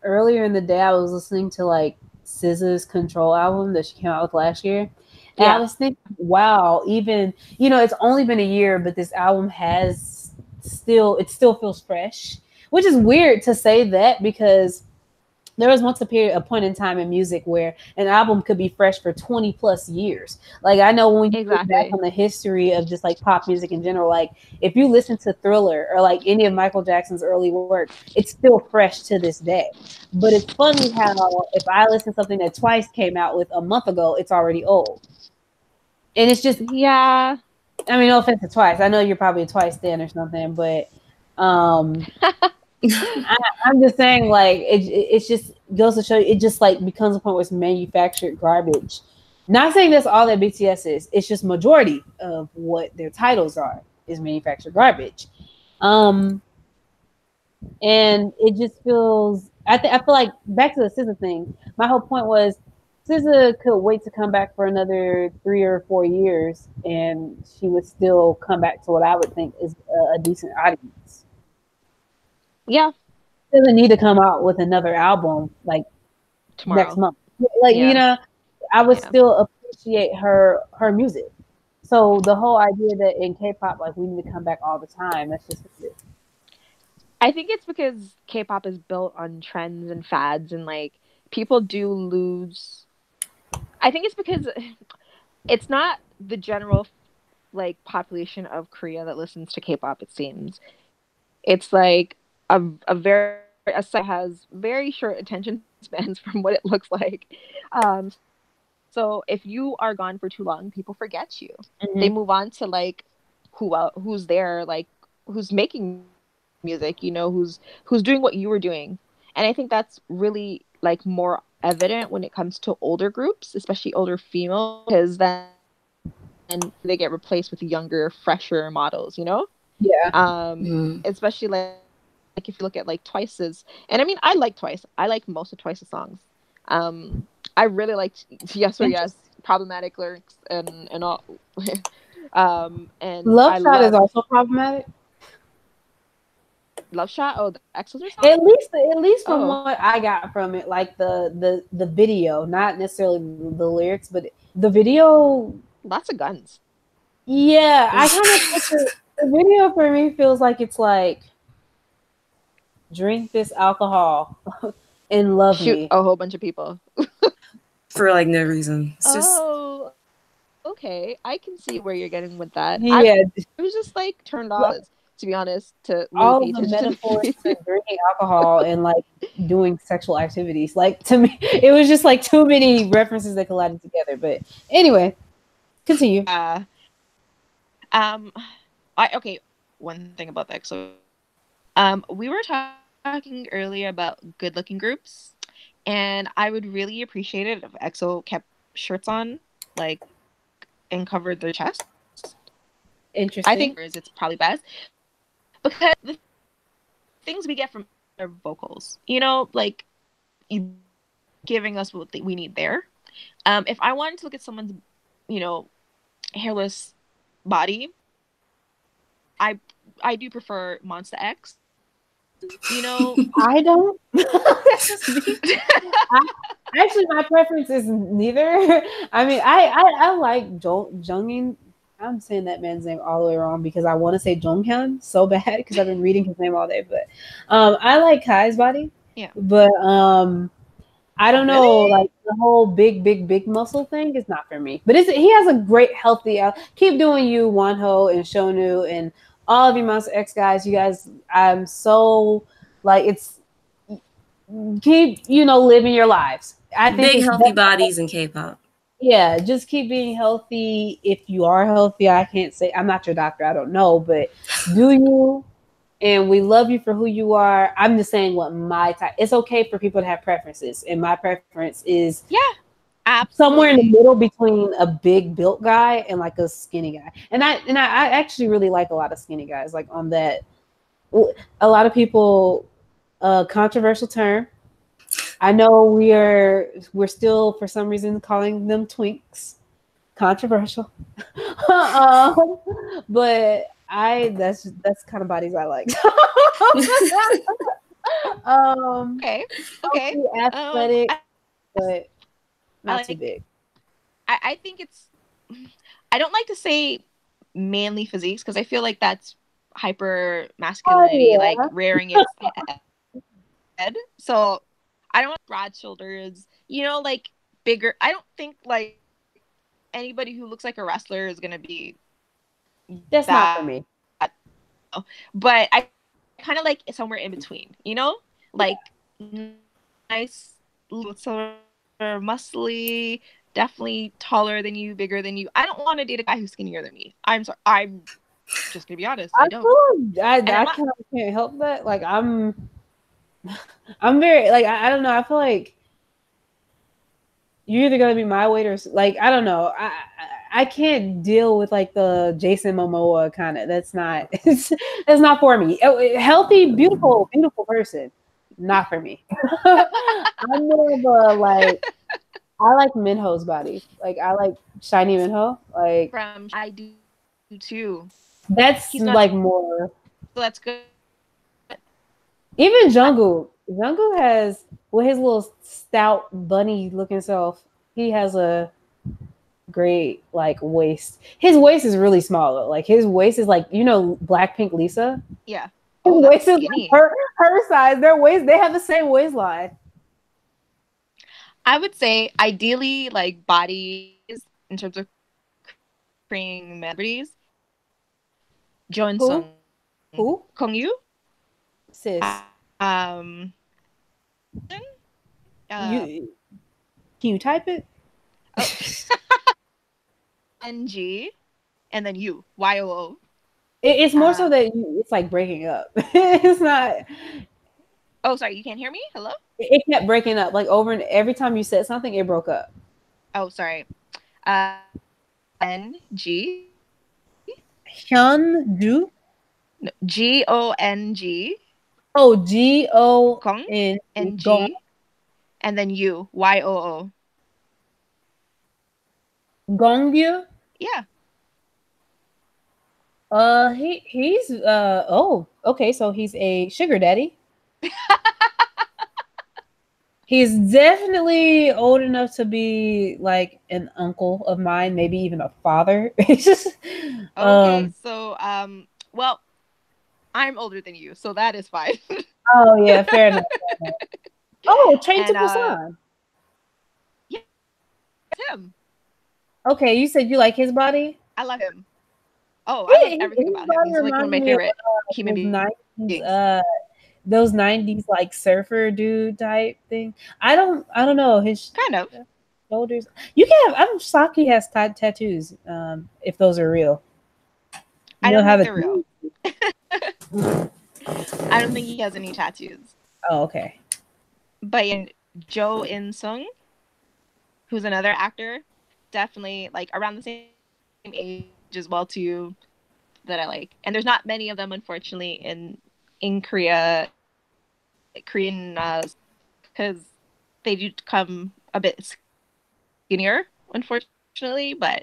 earlier in the day I was listening to like SZA's Control album that she came out with last year. And I Yeah, was thinking, wow, even it's only been a year, but this album has it still feels fresh. Which is weird to say that because there was once a point in time in music where an album could be fresh for 20 plus years. Like I know when you look back exactly. on the history of just like pop music in general, like if you listen to Thriller or like any of Michael Jackson's early work, it's still fresh to this day. But it's funny how if I listen to something that Twice came out with a month ago, it's already old. And it's just, Yeah. I mean, no offense to Twice. I know you're probably a Twice fan or something, but um I'm just saying, like it's just goes to show you, it just like becomes a point where it's manufactured garbage. Not saying that's all that BTS is. It's just majority of what their titles are is manufactured garbage. Um, and it just feels. I feel like back to the SZA thing. My whole point was SZA could wait to come back for another 3 or 4 years, and she would still come back to what I would think is a decent audience. Yeah, She doesn't need to come out with another album like next tomorrow. month. Like Yeah, I would yeah. still appreciate her music. So the whole idea that in K-pop, like we need to come back all the time, that's just weird. I think it's because K-pop is built on trends and fads, and like people do lose. I think it's because it's not the general like population of Korea that listens to K-pop. It seems it's like a very a site that has very short attention spans from what it looks like. So if you are gone for too long, people forget you. They move Mm-hmm. on to like who's there, like who's making music, who's doing what you were doing. And I think that's really like more evident when it comes to older groups, especially older female groups, because then they get replaced with younger, fresher models. Yeah. Mm. Especially like if you look at like Twice's, and I mean I like Twice. I like most of Twice's songs. I really liked Yes or Yes, Interesting. problematic lyrics and all. And I Love Shot is love also problematic. Love Shot. Oh, the EXO song. At least Oh, from what I got from it, like the video, not necessarily the lyrics, but the video. lots of guns. Yeah, I kind of picture the video for me feels like it's like drink this alcohol and love Shoot me. a whole bunch of people. For like no reason. It's just Oh, okay. I can see where you're getting with that. I was just like Yeah, turned off to be honest, to really pay attention all to of the the metaphors for drinking alcohol and like doing sexual activities. Like to me, it was just like too many references that collided together. But anyway, continue. um okay, one thing about the EXO group. We were talking earlier about good looking groups, and I would really appreciate it if EXO kept shirts on, like, and covered their chest. I think for singers it's Interesting. probably best because the things we get from EXO are vocals. Like you giving us what we need there. If I wanted to look at someone's, hairless body, I do prefer Monsta X. I don't. That's just me. I, actually, my preference is neither. I mean, I like Jungin. I'm saying that man's name all the way wrong because I want to say Jonghyun so bad because I've been reading his name all day. But I like Kai's body, Yeah. but I don't know, Really? like the whole big muscle thing is not for me. But he has a great healthy. Keep doing you, Wanho and Shonu and all of you Monster X guys. You guys, I'm so like it's keep living your lives. I think big it's healthy better. bodies in K-pop. Yeah, just keep being healthy. If you are healthy, I can't say I'm not your doctor. I don't know, but do you? And we love you for who you are. I'm just saying what my type. It's okay for people to have preferences, and my preference is Yeah, somewhere in the absolutely. middle between a big built guy and like a skinny guy. And I actually really like a lot of skinny guys. Like on that, a lot of people, controversial term. I know we're still for some reason calling them twinks. Controversial, um, but that's kind of bodies I like. um, Okay. Okay. Healthy, athletic, but I not too like. big. I think it's. I don't like to say manly physiques because I feel like that's hyper masculinity, Oh like rearing its head. So I don't want broad shoulders. Like bigger. I don't think like anybody who looks like a wrestler is gonna be that's that. not for me. But I kind of like somewhere in between. Like nice, sort of muscly, definitely taller than you, bigger than you. I don't want to date a guy who's skinnier than me. I'm sorry. I'm just gonna be honest. I don't. I feel And I'm not. I kind of can't help that. Like I'm very like I don't know. I feel like you're either gonna be my weight or like I don't know. I can't deal with like the Jason Momoa kind of. That's not that's not for me. Healthy, beautiful, beautiful person, not for me. I'm more of a like I like Minho's body. Like I like shiny Minho. Like From I do too. that's He's not like more. so that's good. Even Jungkook. Jungkook has with his little stout bunny looking self. He has a great like waist. His waist is really small though. Like his waist is like Blackpink Lisa. Yeah. His Oh, waist that's is skinny. like her size. Their waist they have the same waistline. I would say ideally like bodies in terms of creating celebrities. Jo and Who? Sung. Who? Kong Yu. Sis. Um. You can you type it? Oh. NG and then you YOO. It's more so that it's like breaking up. It's not. Oh, sorry, you can't hear me? Hello? It kept breaking up. Like over and every time you said something, it broke up. Oh, sorry. NG. Hyunju. No, GONG. Oh, GONG. Kong and G. And then you YOO. Gongyu. Yeah. He's oh, okay, so he's a sugar daddy. He's definitely old enough to be like an uncle of mine, maybe even a father. It's just okay, so well, I'm older than you, so that is fine. Oh yeah, fair enough. Oh, Train to Busan. Yeah, him. Okay, you said you like his body? I love him. Oh, I love everything about him. He's like one of my favorite human beings. Those 90s like surfer dude type thing. I don't know his kind of shoulders. You can have. I'm shocked he has tattoos. If those are real, I don't think they're real. I don't think he has any tattoos. Oh, okay. But in Jo In Sung, who's another actor, definitely like around the same age as well too, that I like. And there's not many of them, unfortunately, in Korean, because they do come a bit skinnier, unfortunately. But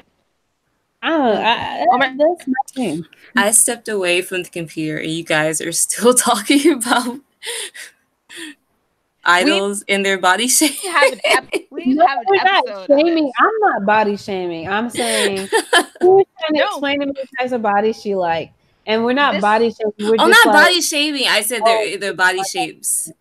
that's my thing. I stepped away from the computer, and you guys are still talking about idols in their body shape. We have an episode. Shaming. I'm not body shaming. I'm saying who's trying to explain to me the types of bodies she like. And we're not body shaming. We're just not body shaming. I said they're body shapes.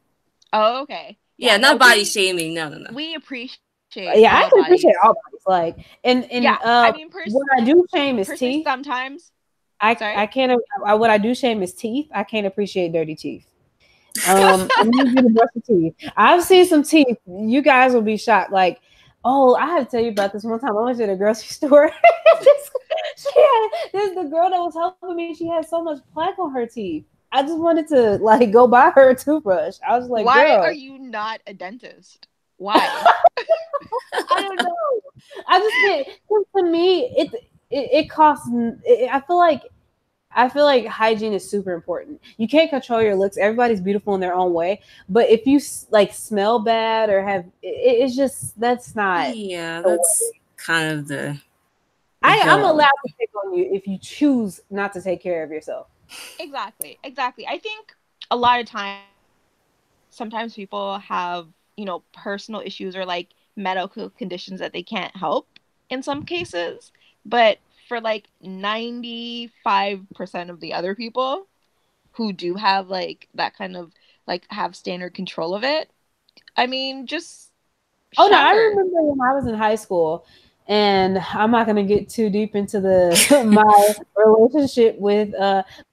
Oh, okay. Yeah, not body shaming. No. We appreciate. Yeah, I can appreciate all bodies. Like, and I mean, what I do shame is teeth. Sometimes I can't. What I do shame is teeth. I can't appreciate dirty teeth. I need you to brush your teeth. I've seen some teeth. You guys will be shocked. Like, oh, I have to tell you about this one time. I went to the grocery store. There's the girl that was helping me. She had so much plaque on her teeth. I just wanted to like go buy her a toothbrush. I was like, why girl, are you not a dentist? Why? I don't know. I just can't. To me, it costs. I feel like hygiene is super important. You can't control your looks. Everybody's beautiful in their own way. But if you like smell bad or have, it's just that's not. Yeah, that's kind of the. I'm allowed to pick on you if you choose not to take care of yourself. Exactly. I think a lot of times, sometimes people have personal issues or like medical conditions that they can't help in some cases, but for like 95% of the other people who do have like that kind of like have standard control of it, I mean, just no, I remember when I was in high school, and I'm not going to get too deep into my relationship with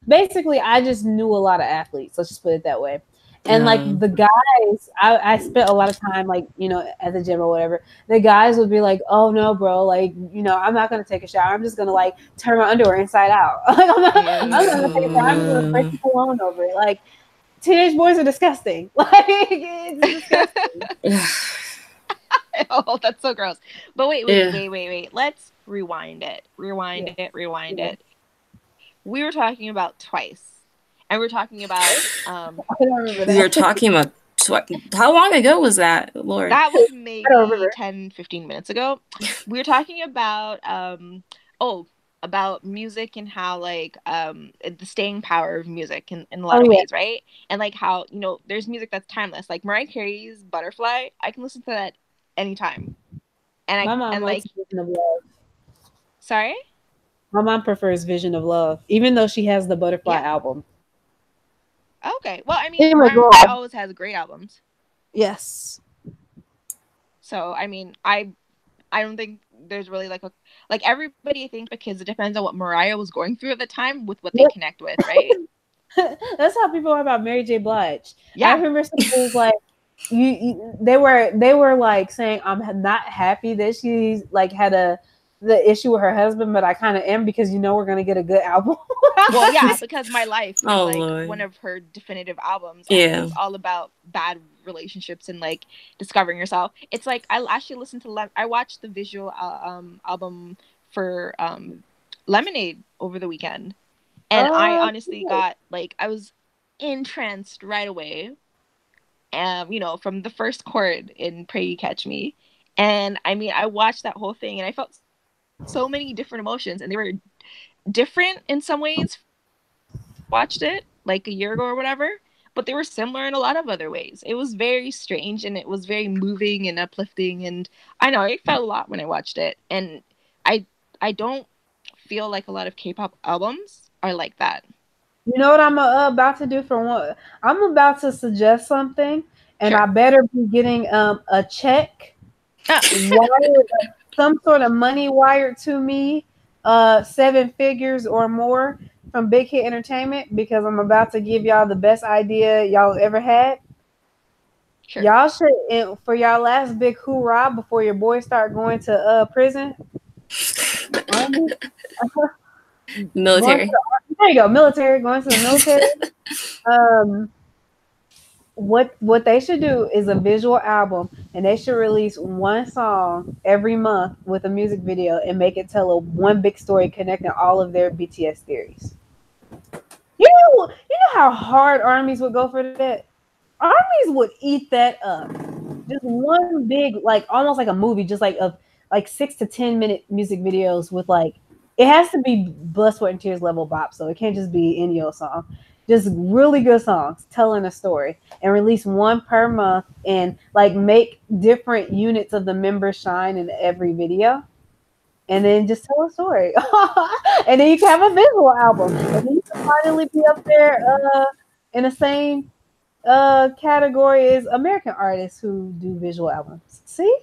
basically I just knew a lot of athletes, let's just put it that way. And like the guys, I spent a lot of time like, at the gym or whatever. The guys would be like, oh no, bro, like, I'm not going to take a shower. I'm just going to like turn my underwear inside out. Like, I'm not going to take a shower. I'm going to spray some cologne over it. Like, teenage boys are disgusting. Like, it's disgusting. Oh, that's so gross. But wait. rewind it. We were talking about Twice. And we're talking about I don't remember We were that. talking about how long ago was that? Lord. that was I don't maybe remember. 10-15 minutes ago. We were talking about about music and how like the staying power of music in a lot of ways, right? And like how, you know, there's music that's timeless. Like Mariah Carey's Butterfly, I can listen to that anytime. And My mom likes Vision of Love. Sorry? My mom prefers Vision of Love, even though she has the Butterfly album. Okay. Well, I mean, Anyway, Mariah always has great albums. Yes. So, I mean, I don't think there's really like everybody, I think, because it depends on what Mariah was going through at the time with what they connect with, right? That's how people are about Mary J. Blige. Yeah. I remember somebody was like, they were like saying, I'm not happy that she's like had the issue with her husband, but I kind of am because we're gonna get a good album. Well, yeah, because My Life was Lord. one of her definitive albums, and it was all about bad relationships and like discovering yourself. It's like I actually listened to I watched the visual album for Lemonade over the weekend, and I honestly got like I was entranced right away. From the first chord in Pray You Catch Me, and I mean I watched that whole thing and I felt so many different emotions, and they were different in some ways. Watched it like a year ago or whatever, but they were similar in a lot of other ways. It was very strange and it was very moving and uplifting, and I know I felt a lot when I watched it, and I don't feel like a lot of K-pop albums are like that. You know what I'm about to do for one? I'm about to suggest something, and I better be getting a check, wired, some sort of money wired to me, 7 figures or more from Big Hit Entertainment, because I'm about to give y'all the best idea y'all ever had. Sure. Y'all should, for y'all last big hoorah before your boys start going to prison. Military. There you go, military, going to the military. What they should do is a visual album, and they should release one song every month with a music video and make it tell one big story connecting all of their BTS theories. You know how hard armies would go for that? Armies would eat that up. Just one big, like almost like a movie, just like of like 6 to 10 minute music videos with like, it has to be blood, sweat, and tears level bop, so it can't just be any old song. Just really good songs telling a story, and release one per month, and like make different units of the members shine in every video, and then just tell a story. And then you can have a visual album, and then you can finally be up there in the same category as American artists who do visual albums. See?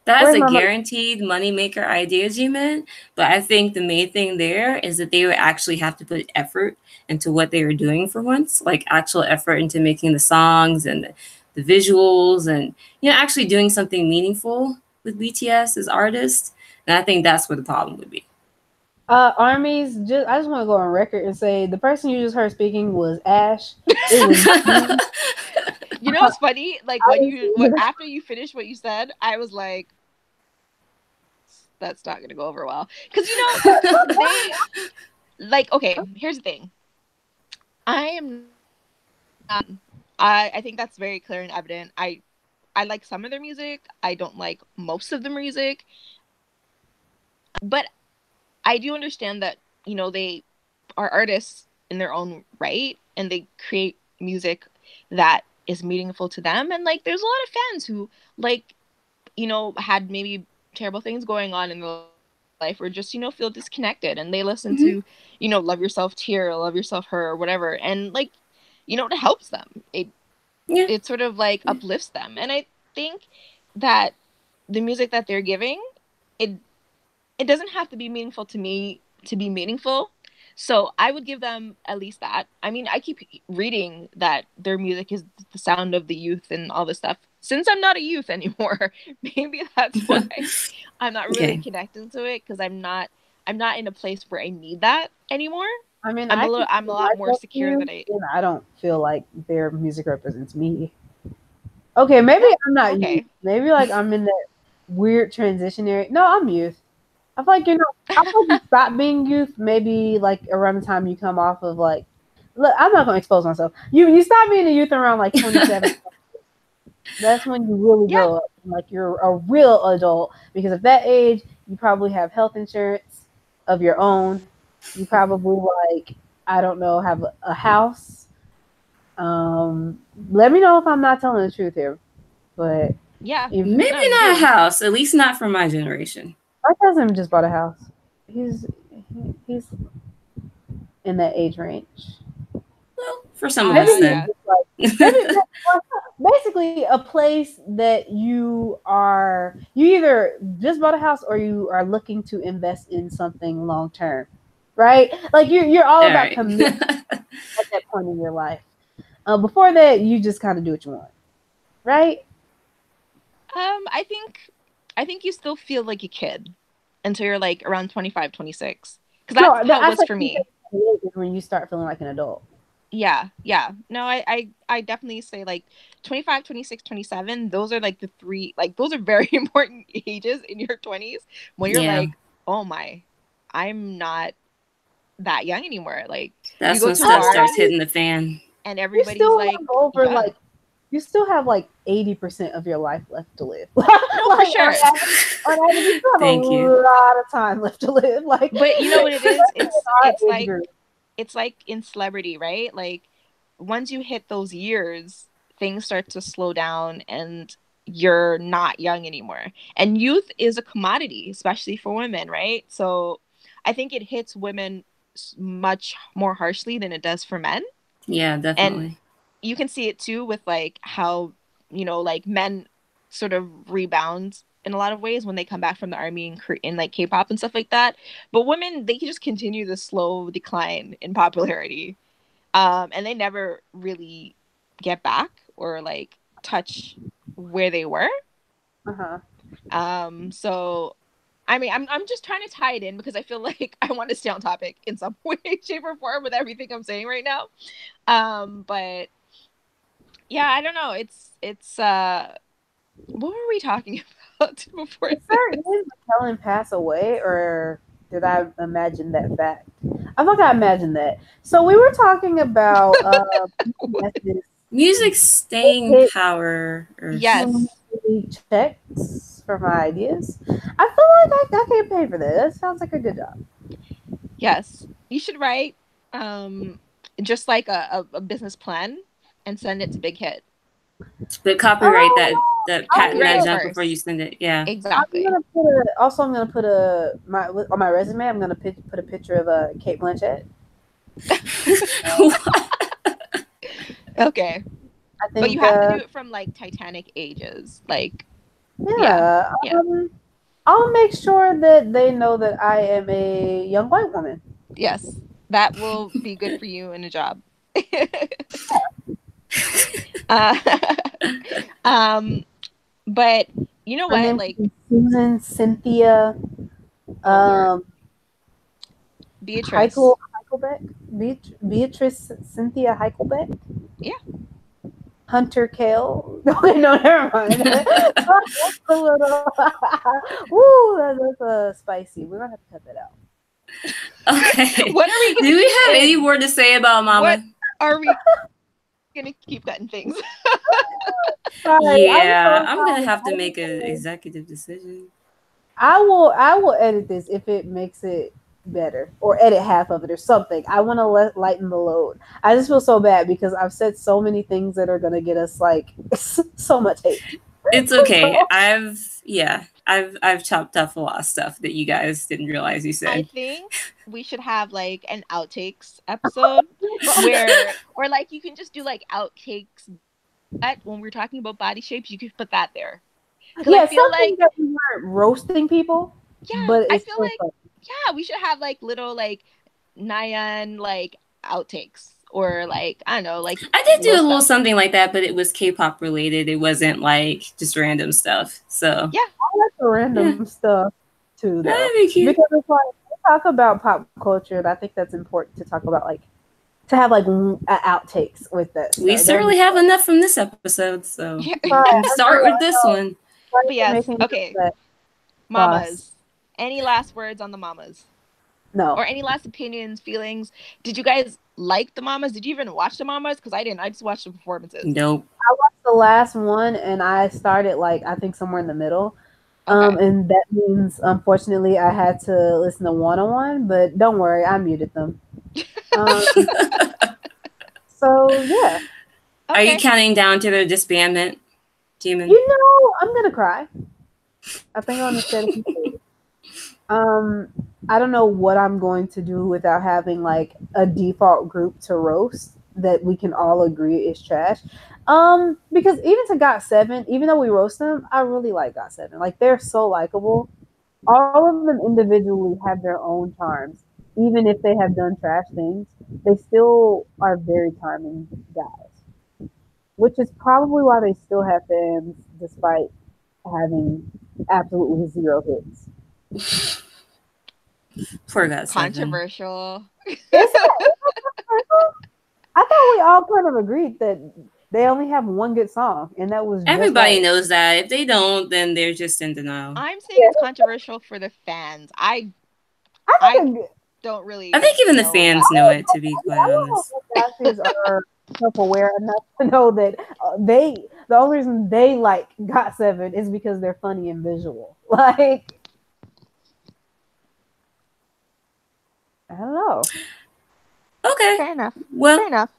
That's a guaranteed moneymaker idea, G-Man. But I think the main thing there is that they would actually have to put effort into what they were doing for once, like actual effort into making the songs and the visuals, and actually doing something meaningful with BTS as artists. And I think that's where the problem would be. Armies, I just want to go on record and say the person you just heard speaking was Ash. It was you know what's funny? Like after you finished what you said, I was like, that's not gonna go over well. Because they like, okay, here's the thing. I think that's very clear and evident. I like some of their music. I don't like most of the music. But I do understand that, they are artists in their own right, and they create music that is meaningful to them. And like, there's a lot of fans who like, had maybe terrible things going on in their life, or just, feel disconnected, and they listen to, Love Yourself Tear, or Love Yourself Her, or whatever. And like, it helps them. It sort of like uplifts them. And I think that the music that they're giving, it doesn't have to be meaningful to me to be meaningful. So I would give them at least that. I mean, I keep reading that their music is the sound of the youth and all this stuff. Since I'm not a youth anymore, maybe that's why I'm not really connected to it, because I'm not in a place where I need that anymore. I mean, I'm a lot more secure than I don't feel like their music represents me. Okay, maybe I'm not youth. Maybe like I'm in that weird transitionary. No, I'm youth. I feel like I feel like you stop being youth maybe like around the time you come off of like. Look, I'm not gonna expose myself. You stop being a youth around like 27. That's when you really grow up. Like you're a real adult because at that age you probably have health insurance of your own. You probably like I don't know have a house. Let me know if I'm not telling the truth here, but maybe not a house. At least not for my generation. My cousin just bought a house. He's in that age range. Well, for some of us, then. Basically, a place that you either just bought a house or you are looking to invest in something long term, right? Like you're all about commitment at that point in your life. Before that, you just kind of do what you want, right? I think you still feel like a kid until you're like around 25, 26. Because that's how it was for me. When you start feeling like an adult. Yeah. No, I definitely say like 25, 26, 27. Those are like the three, like those are very important ages in your 20s when you're like, oh my, I'm not that young anymore. Like that's when stuff starts hitting the fan. And everybody's like over like you still have like 80% of your life left to live. No, for sure. You still have a lot of time left to live. Like, but you know what it is? It's like in celebrity, right? Like once you hit those years, things start to slow down and you're not young anymore. And youth is a commodity, especially for women, right? So I think it hits women much more harshly than it does for men. Yeah, definitely. And you can see it too with like how, like men sort of rebound in a lot of ways when they come back from the army in like K-pop and stuff like that. But women, they just continue the slow decline in popularity. And they never really get back or like touch where they were. So I mean, I'm just trying to tie it in because I feel like I want to stay on topic in some way, shape, or form with everything I'm saying right now. But yeah, I don't know. It's what were we talking about before? Did Helen pass away, or did I imagine that fact? I thought I imagined that. So we were talking about music staying power. Yes. Checks for my ideas. I feel like I can't pay for that. That sounds like a good job. Yes, you should write just like a business plan and send it to Big Hit. But copyright that patent that junk before you send it. Yeah, exactly. I'm gonna put on my resume. I'm gonna put a picture of Kate Blanchett. Okay, but you have to do it from like Titanic ages, like. Yeah. I'll make sure that they know that I am a young white woman. Yes, that will be good for you in a job. But you know what? Like Susan, Cynthia, Beatrice. Beatrice Cynthia Heichelbeck. Yeah. Hunter Kale. No, never mind. Woo, that's spicy. We're gonna have to cut that out. Okay. What are we gonna do we have any more to say about Mama? What are we gonna keep cutting things? Yeah, I'm gonna have to make an executive decision. I will edit this if it makes it better, or edit half of it or something. I want to lighten the load. I just feel so bad because I've said so many things that are gonna get us like so much hate. It's okay. I've chopped off a lot of stuff that you guys didn't realize you said. I think we should have like an outtakes episode where like you can just do like outtakes. When we're talking about body shapes, you could put that there. Yeah, I feel like that we weren't roasting people. Yeah, but I feel like we should have like little like NYAN like outtakes or like I don't know, like I did do a little something like that, but it was K-pop related. It wasn't like just random stuff. So yeah, I like the random stuff too, though. That'd be cute. Because it's like we talk about pop culture, and I think that's important to talk about, like to have like outtakes with this. We certainly have enough from this episode, so we can start with this one. But yes, making okay. that boss. Mamas. Any last words on the mamas? No. Or any last opinions, feelings? Did you guys like the mamas? Did you even watch the mamas? Because I didn't. I just watched the performances. Nope. I watched the last one and I started like I think somewhere in the middle. Okay. And that means unfortunately I had to listen to one on one, but don't worry, I muted them. Um, so yeah. Are you Okay. counting down to the disbandment, Demon? You know, I'm gonna cry. I think I'm gonna shed a few tears. Um, I don't know what I'm going to do without having like a default group to roast that we can all agree is trash. Because even to Got7, even though we roast them, I really like Got7. Like they're so likable. All of them individually have their own charms. Even if they have done trash things, they still are very charming guys. Which is probably why they still have fans despite having absolutely zero hits. Poor Got7. Controversial. Is it? I thought we all kind of agreed that they only have one good song, and that was just Everybody like knows that. If they don't, then they're just in denial. I'm saying yeah. it's controversial for the fans. I I I think don't I really think even the know fans that know much. it, to be quite I don't know honest. if the Daxies are self-aware enough to know that the only reason they like Got7 is because they're funny and visual. Like I don't know. Okay. Fair enough. Fair Well, enough.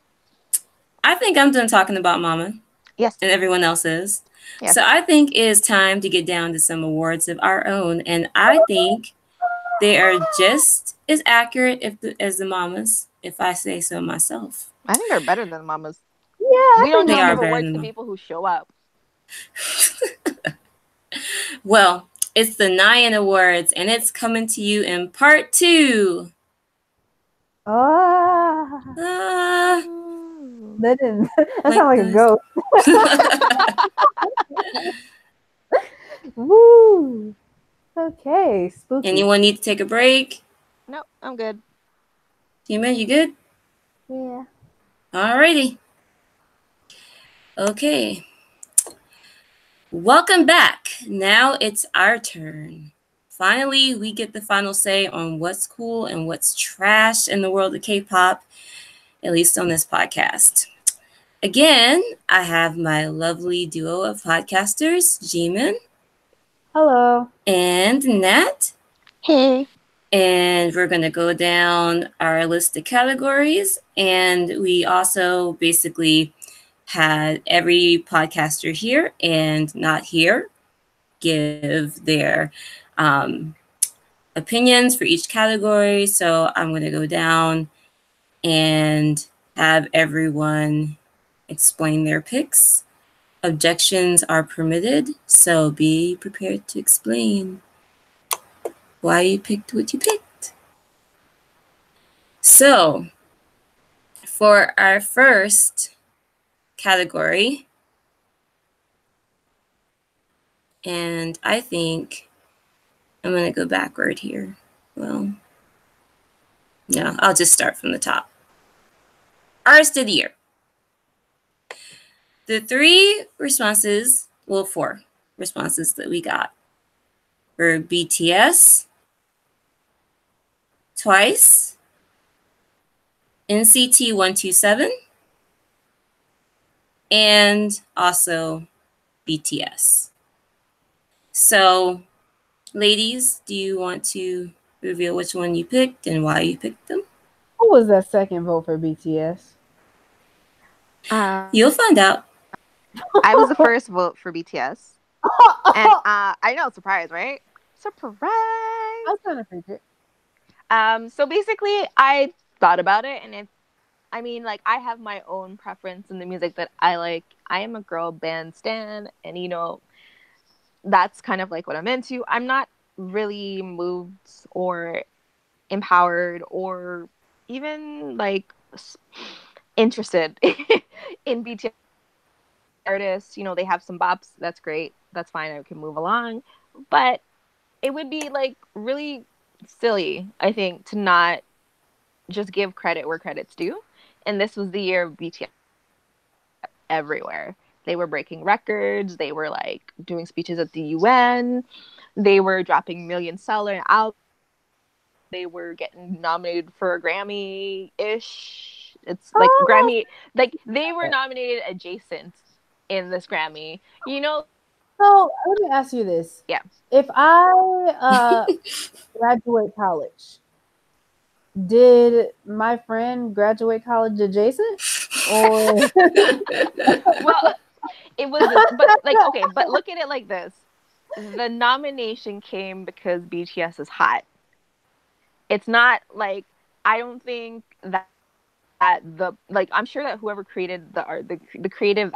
I think I'm done talking about Mama, Yes. and everyone else is. Yes. So I think it is time to get down to some awards of our own, and I think they are just as accurate as the Mamas, if I say so myself. I think they're better than the mamas. Yeah, I We don't think They just are give Mama. better awards than to them. people who show up. Well, it's the NYAN Awards, and it's coming to you in part 2. Ah, that didn't. That Like sounded like a this. ghost. Woo. Okay, spooky. Anyone need to take a break? No, I'm good. Tima, you good? Yeah. Alrighty. Okay. Welcome back. Now it's our turn. Finally, we get the final say on what's cool and what's trash in the world of K-pop, at least on this podcast. Again, I have my lovely duo of podcasters, Jimin Hello. and Nat. Hey. And we're going to go down our list of categories. And we also basically had every podcaster here and not here give their opinions for each category. So I'm going to go down and have everyone explain their picks. Objections are permitted, so be prepared to explain why you picked what you picked. So, for our first category, and I think I'm going to go backward here. Well, no, I'll just start from the top. Artist of the Year. The 4 responses that we got were BTS, Twice, NCT 127, and also BTS. So, ladies, do you want to reveal which one you picked and why you picked them? Who was that second vote for BTS? You'll find out. I was the first vote for BTS. And I know, surprise, right? Surprise. I was trying to figure. So basically I thought about it, and I mean, like, I have my own preference in the music that I like. I am a girl band stan, and that's kind of like what I'm into. I'm not really moved or empowered or even like interested in BTS artists. They have some bops. That's great. That's fine. I can move along. But it would be like really silly, I think, to not just give credit where credit's due. And this was the year of BTS everywhere. They were breaking records. They were like doing speeches at the UN. They were dropping million seller albums. They were getting nominated for a Grammy ish. It's like Oh, Grammy, like they were nominated adjacent in this Grammy. You know, so let me ask you this: yeah. if I graduate college, did my friend graduate college adjacent, or Well, it was this, but like okay, but look at it like this: the nomination came because BTS is hot. It's not like I don't think that the like I'm sure that whoever created the art, the creative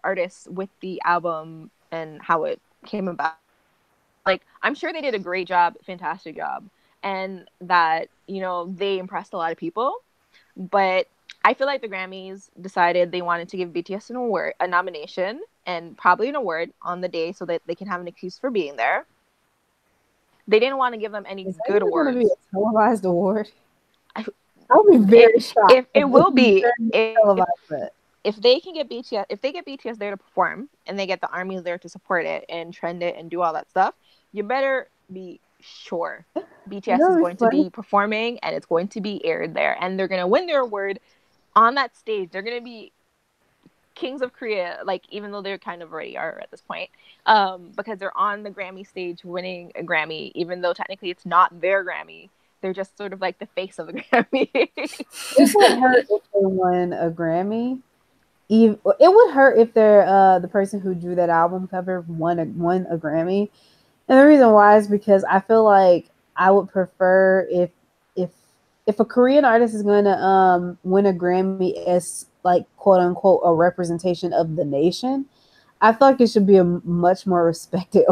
artists with the album and how it came about, like I'm sure they did a great job, fantastic job, and that they impressed a lot of people. But I feel like the Grammys decided they wanted to give BTS an award, a nomination, and probably an award on the day so that they can have an excuse for being there. They didn't want to give them any is that good even going to be awards. a televised award? I, I'll be it, very shocked if it will be, if televised that. if they can get BTS, if they get BTS there to perform and they get the armies there to support it and trend it and do all that stuff, you better be sure BTS is That'd be going to funny. be performing and it's going to be aired there and they're going to win their award on that stage. They're going to be kings of Korea, like even though they're kind of already are at this point, because they're on the Grammy stage winning a Grammy, even though technically it's not their Grammy. They're just sort of like the face of the Grammy. It would hurt if they won a Grammy. It would hurt if they're the person who drew that album cover won a Grammy. And the reason why is because I feel like I would prefer if if a Korean artist is going to win a Grammy as like quote unquote a representation of the nation, I feel like it should be a much more respected.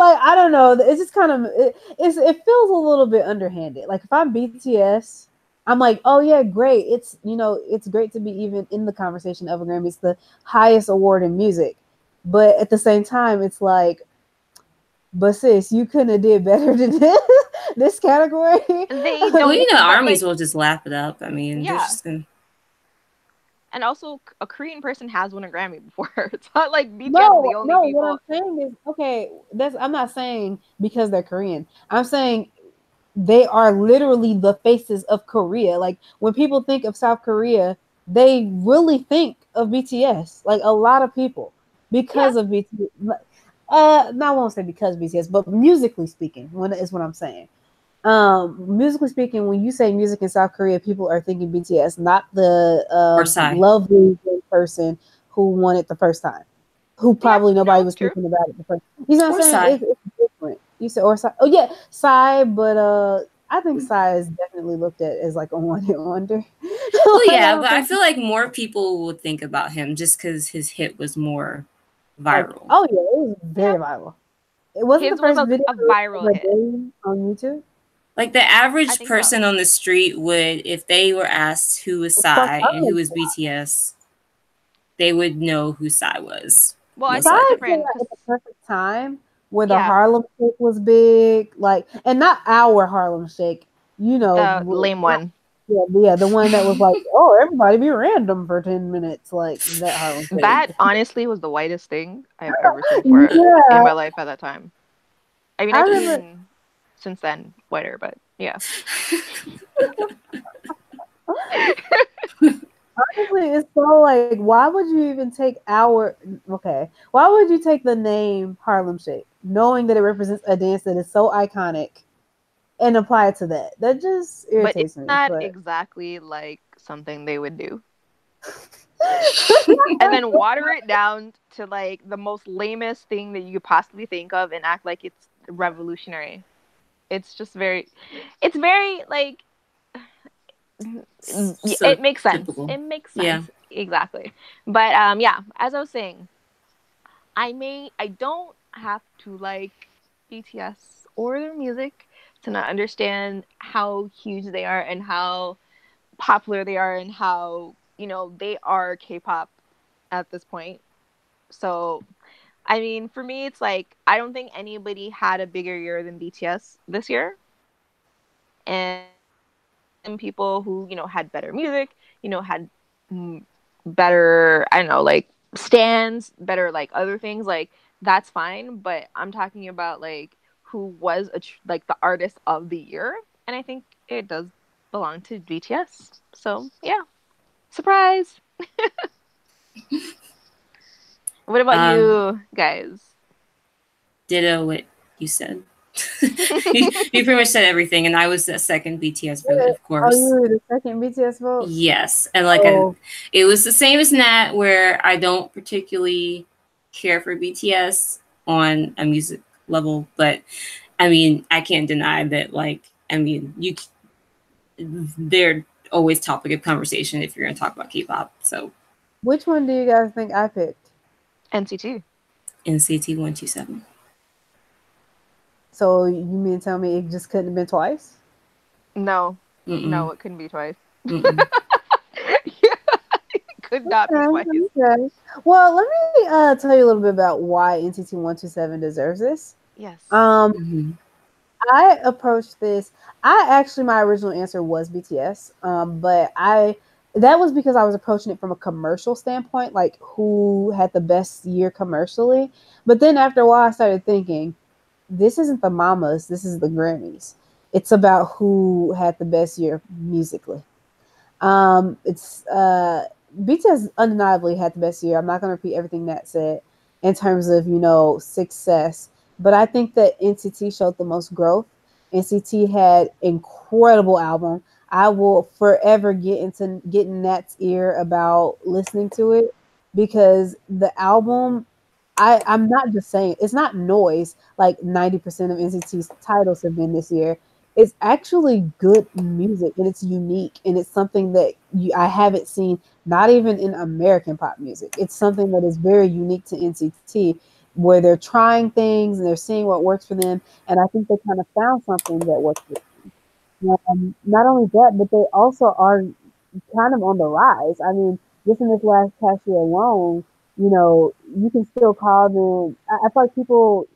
Like I don't know, it's just kind of it feels a little bit underhanded. Like if I'm BTS, I'm like, oh yeah, great. It's it's great to be even in the conversation of a Grammy. It's the highest award in music, but at the same time, it's like, but sis, you couldn't have did better than this category. They Well, don't, but armies like, will just laugh it up. I mean, they're yeah. just gonna. And also, a Korean person has won a Grammy before. It's not like BTS is the No, only no. What I'm people. saying is, okay, that's I'm not saying because they're Korean. I'm saying they are literally the faces of Korea. Like when people think of South Korea, they really think of BTS. Like a lot of people Yeah, because of BTS. No, I won't say because of BTS, but musically speaking, when is what I'm saying. Musically speaking, when you say music in South Korea, people are thinking BTS, not the Or Psy. lovely person who won it the first time, who yeah, probably nobody no, was true. thinking about it the first. You know what Or I'm saying? Psy. It's different. You said or Psy. Oh yeah, Psy, but I think Psy is definitely looked at as like a one hit wonder. Well, Like I yeah, don't but I think feel like more people would think about him just because his hit was more like viral. oh yeah, it was Yeah, very viral. It wasn't the his was first video a of viral a hit. day on YouTube. Like the I average think so. person on the street would, if they were asked who was Of course, Psy and who was BTS, they would know who Psy was, Well, I most think it's Psy likely. came different out because at the perfect time where the yeah, Harlem Shake was big, like, and not our Harlem Shake, the lame not one. yeah, the one that was like, oh, everybody be random for 10 minutes, like that Harlem Shake. That honestly was the whitest thing I've ever seen for it in Yeah, my life at that time. I mean, I I've remember. seen since then whiter, but yeah. Honestly, it's so like, why would you even take our okay? Why would you take the name Harlem Shake, knowing that it represents a dance that is so iconic, and apply it to that? That just But it's irritates me. not But exactly like something they would do. And then water it down to like the most lamest thing that you could possibly think of and act like it's revolutionary. It's just it's very like So it makes sense. typical. It makes Yeah. sense. Exactly. But yeah, as I was saying, I don't have to like BTS or their music to not understand how huge they are and how popular they are and how, they are K-pop at this point. So, I mean, for me it's like I don't think anybody had a bigger year than BTS this year. And people who, had better music, had better, I don't know, like stands that are like other things, like that's fine. But I'm talking about like who was like the artist of the year, and I think it does belong to BTS. So yeah, surprise. What about Um, you guys? Ditto what you said. You pretty much said everything, and I was the second BTS vote, of Oh, you course. were the second BTS vote? Yes, and like Oh, it was the same as Nat, where I don't particularly care for BTS on a music level, but I mean, I can't deny that. Like, I mean, they're always topic of conversation if you're going to talk about K-pop. So which one do you guys think I picked? NCT. NCT 127. So you mean to tell me it just couldn't have been twice? No, Mm-mm. no, it couldn't be twice. Mm-mm. It could not be twice. Okay. Well, let me tell you a little bit about why NCT 127 deserves this. Yes. Mm-hmm. I approached this. I actually, my original answer was BTS, but that was because I was approaching it from a commercial standpoint, like who had the best year commercially. But then after a while, I started thinking, this isn't the Mamas, this is the Grammys. It's about who had the best year musically. It's BTS undeniably had the best year. I'm not going to repeat everything that said in terms of success, but I think that NCT showed the most growth. NCT had incredible album. I will forever get in Nat's ear about listening to it because the album. I'm not just saying it's not noise like 90% of NCT's titles have been this year. It's actually good music and it's unique and it's something that I haven't seen not even in American pop music. It's something that is very unique to NCT where they're trying things and they're seeing what works for them, and I think they kind of found something that works for them. Not only that, but they also are kind of on the rise. I mean, just in this last past year alone, you can still call them. I feel like people,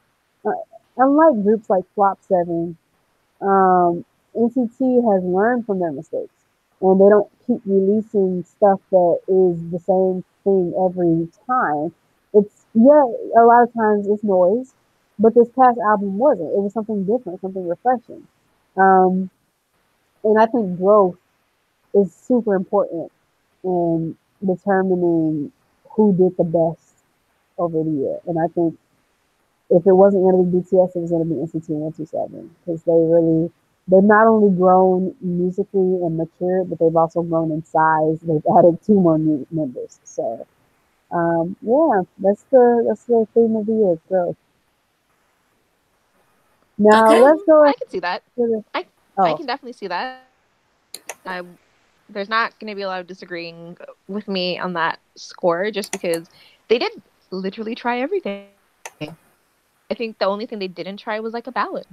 uh, unlike groups like Flop Seven, NCT has learned from their mistakes, and they don't keep releasing stuff that is the same thing every time. It's yeah, a lot of times it's noise, but this past album wasn't. It was something different, something refreshing, um, and I think growth is super important in determining who did the best over the year. And I think if it wasn't going to be BTS, it was going to be NCT 127 because they've not only grown musically and matured, but they've also grown in size. They've added two more new members. So yeah, that's the theme of the year, growth. Now Okay. let's go I ahead can see that. to the I oh can definitely see that. I There's not going to be a lot of disagreeing with me on that score just because they did literally try everything. I think the only thing they didn't try was like a ballad.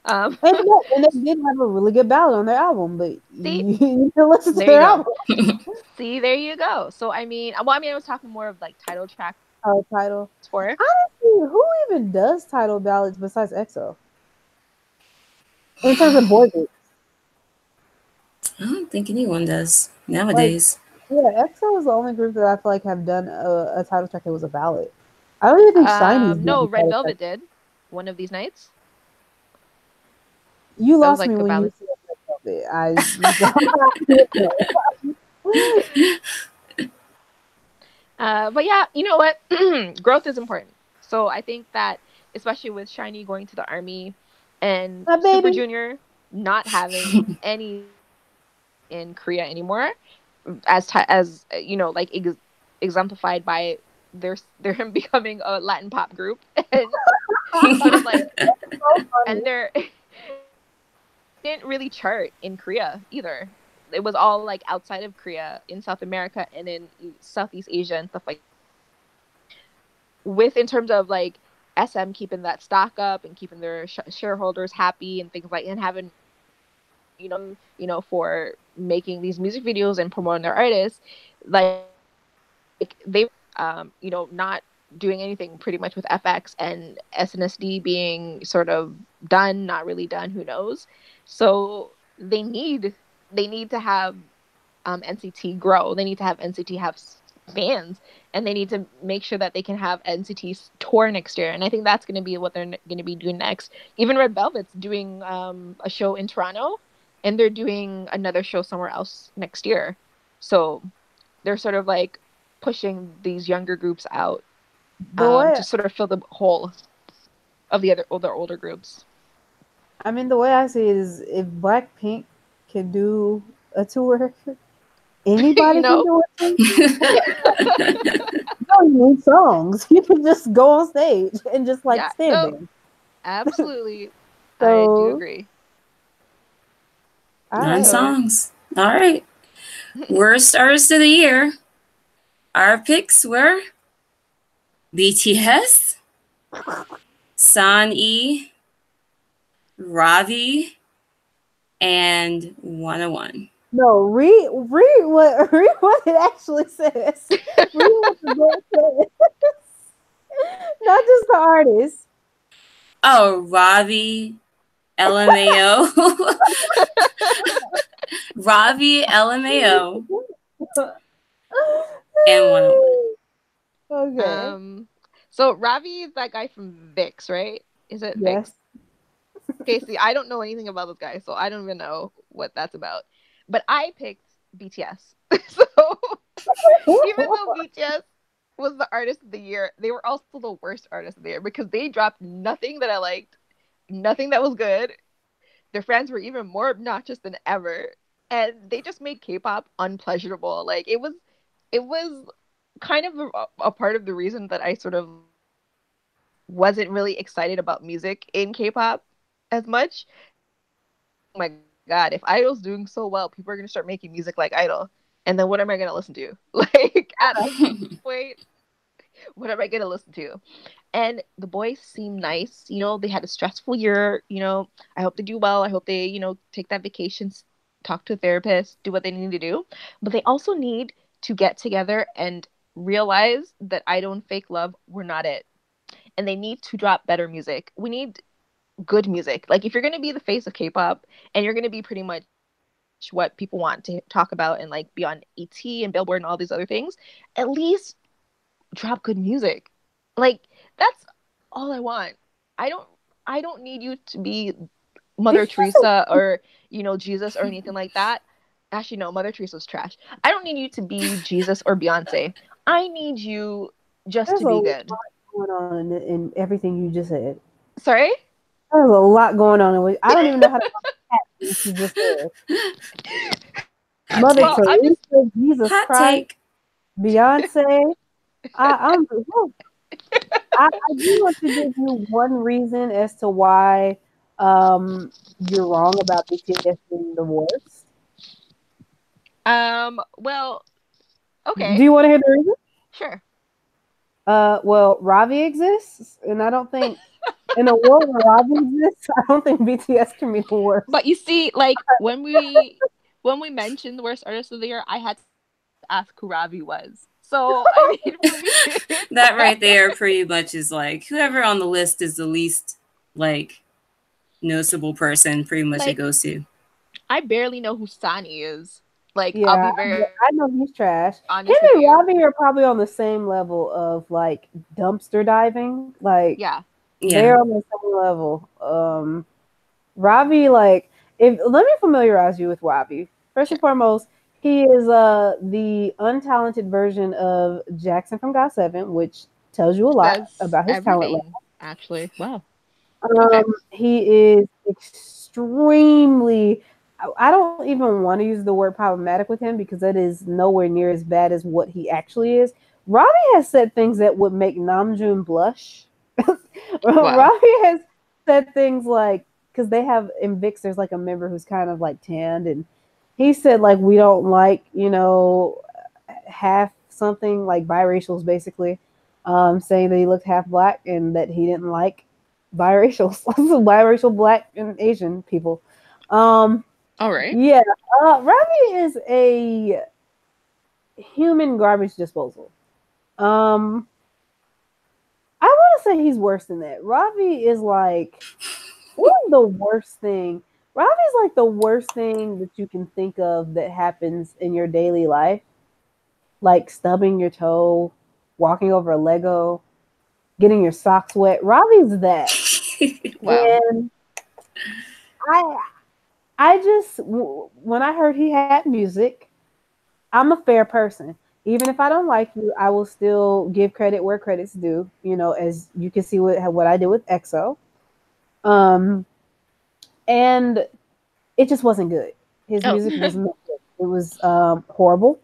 Um, and they did have a really good ballad on their album, but see, you need to listen to there you their go. album. See, there you go. So I was talking more of like title track Title. for. Honestly, who even does title ballads besides EXO? In terms of boy groups, I don't think anyone does like nowadays. yeah, EXO is the only group that I feel like have done a title track that was a ballad. I don't even think Shiny's done No, a Red title track. Velvet did one of these nights. You That was lost me like a when you ballad. said that. I But yeah, you know what? Growth is important. So I think that especially with Shiny going to the army and my Super baby. Junior not having any in Korea anymore, as like exemplified by their him becoming a Latin pop group and sort of like So funny. and they're didn't really chart in Korea either. It was all like outside of Korea in South America and in Southeast Asia and stuff like with in terms of like SM keeping that stock up and keeping their shareholders happy and things like and having for making these music videos and promoting their artists like they not doing anything pretty much with FX and SNSD being sort of done, not really done, who knows. So they need to have NCT grow. They need to have NCT have fans, and they need to make sure that they can have NCT's tour next year. And I think that's going to be what they're going to be doing next. Even Red Velvet's doing a show in Toronto, and they're doing another show somewhere else next year. So they're sort of like pushing these younger groups out to sort of fill the hole of the older groups. I mean, the way I see it is, if Blackpink can do a tour, anybody You know? can do a tour. You don't need songs. You can just go on stage and just like stand there. Absolutely. So, I do agree. 9 songs. All right. Worst artist of the year. Our picks were BTS, Sun-E, Ravi, and 101. No, read what it actually says. Read what the book says. Not just the artist. Oh, Ravi, LMAO. Ravi, LMAO, and 101. Okay. So Ravi is that guy from VIX, right? Is it Yes. VIX? Okay, see, I don't know anything about this guy, so I don't even know what that's about. But I picked BTS. So even though BTS was the artist of the year, they were also the worst artist of the year because they dropped nothing that I liked, nothing that was good. Their fans were even more obnoxious than ever, and they just made K-pop unpleasurable. Like it was kind of a part of the reason that I sort of wasn't really excited about music in K-pop as much. Oh my god, if Idol's doing so well, people are gonna start making music like Idol, and then what am I gonna listen to? Like at this point, what am I gonna listen to? And the boys seem nice. You know, they had a stressful year. You know, I hope they do well. I hope they, take that vacation, talk to a therapist, do what they need to do. But they also need to get together and realize that Idol and Fake Love were not it. And they need to drop better music. We need good music. Like if you're gonna be the face of K-pop and you're gonna be pretty much what people want to talk about and like be on ET and Billboard and all these other things, at least drop good music. Like that's all I want. I don't need you to be Mother Teresa or Jesus or anything like that. Actually, no, Mother Teresa's trash. I don't need you to be Jesus or Beyonce. I need you just to be good. There's a lot going on in everything you just said. Sorry? There's a lot going on. I don't even know how to what you just said. Mother Teresa, Jesus Hot Christ, take. Beyonce. I do want to give you one reason as to why you're wrong about BTS being the worst. Well, okay. Do you want to hear the reason? Sure. Well, Ravi exists, and I don't think in a world where Ravi exists, I don't think BTS can be the worst. But you see, like when we mentioned the worst artist of the year, I had to ask who Ravi was. So I mean, for me, that right there pretty much is like whoever on the list is the least like noticeable person. Pretty much it goes to. I barely know who Sunny is. Like, yeah, I'll be very. I know he's trash. Him and Ravi are probably on the same level of like dumpster diving. Like, they're on the same level. Ravi, like, let me familiarize you with Ravi. First and foremost, he is the untalented version of Jackson from GOT7, which tells you a lot about his talent level. Actually, wow. He is extremely. I don't even want to use the word problematic with him because that is nowhere near as bad as what he actually is. Ravi has said things that would make Namjoon blush. Ravi has said things like, because they have in VIX, there's like a member who's kind of like tanned, and he said like, we don't like, half something, like biracials basically, saying that he looked half black and that he didn't like biracials, biracial black and Asian people. All right. Yeah, Ravi is a human garbage disposal. I want to say he's worse than that. Ravi is like, what is the worst thing? Ravi is like the worst thing that you can think of that happens in your daily life. like stubbing your toe, walking over a Lego, getting your socks wet. Ravi's that. Wow. And I when I heard he had music, I'm a fair person. Even if I don't like you, I will still give credit where credit's due. You know, as you can see what I did with EXO. And it just wasn't good. His Oh. music was not good. It was horrible.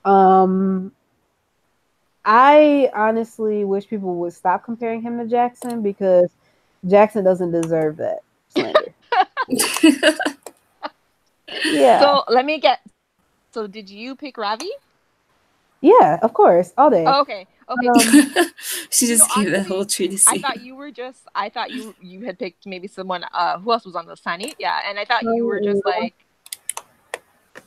Um, I honestly wish people would stop comparing him to Jackson because Jackson doesn't deserve that slander. Yeah, So let me get. So did you pick Ravi? yeah, of course, all day. Oh, okay. Okay. Um, She You know, just gave the honestly, whole treatise. I thought you were just. I thought you had picked maybe someone. Who else was on the Sunny? Yeah, and I thought you were just like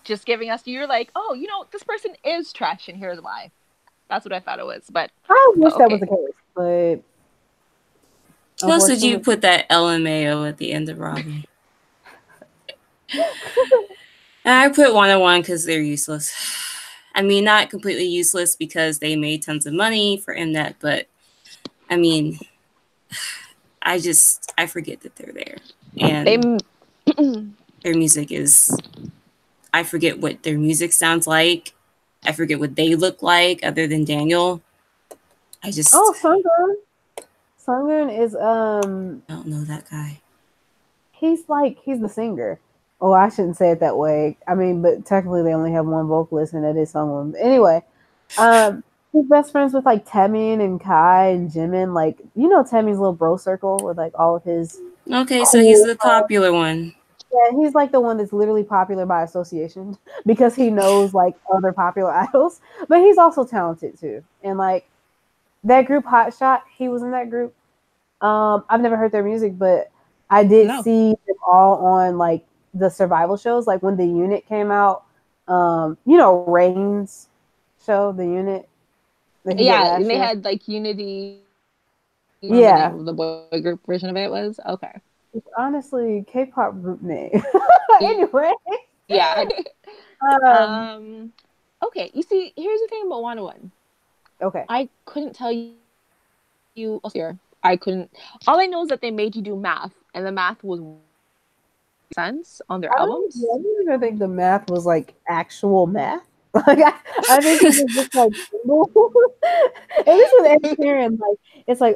just giving us. You're like, oh, you know, this person is trash, and here's why. That's what I thought it was. But I wish that was okay. the case, but Who else did you unfortunately, put that LMAO at the end of Robbie? And I put 101 because they're useless. I mean, not completely useless because they made tons of money for Mnet, but I mean, I forget that they're there. They. And their music is, I forget what their music sounds like. I forget what they look like other than Daniel. I just, Sunghoon. Sunghoon is I don't know that guy. he's the singer. Oh, I shouldn't say it that way. I mean, but technically they only have one vocalist, and that is Sunghoon. Anyway, he's best friends with like Taemin and Kai and Jimin. Like you know, Taemin's little bro circle with like all of his Okay, so he's cool. the popular one. Yeah, he's like the one that's literally popular by association because he knows like other popular idols. But he's also talented too. And like that group Hot Shot, he was in that group. I've never heard their music, but I did No. see them all on like the survival shows, like when the unit came out. You know, Rain's show, the unit that he did Yeah, and last they year. had like Unity. The name Yeah, of the boy group version of it was okay. it's honestly K-pop group name. Anyway, Yeah. um, Okay. You see, here's the thing about 101. okay. I couldn't tell you here. I couldn't. All I know is that they made you do math, and the math was sense on their Yeah, I albums. don't even think the math was like actual math. Like I think it was just like at least with engineering, like it's like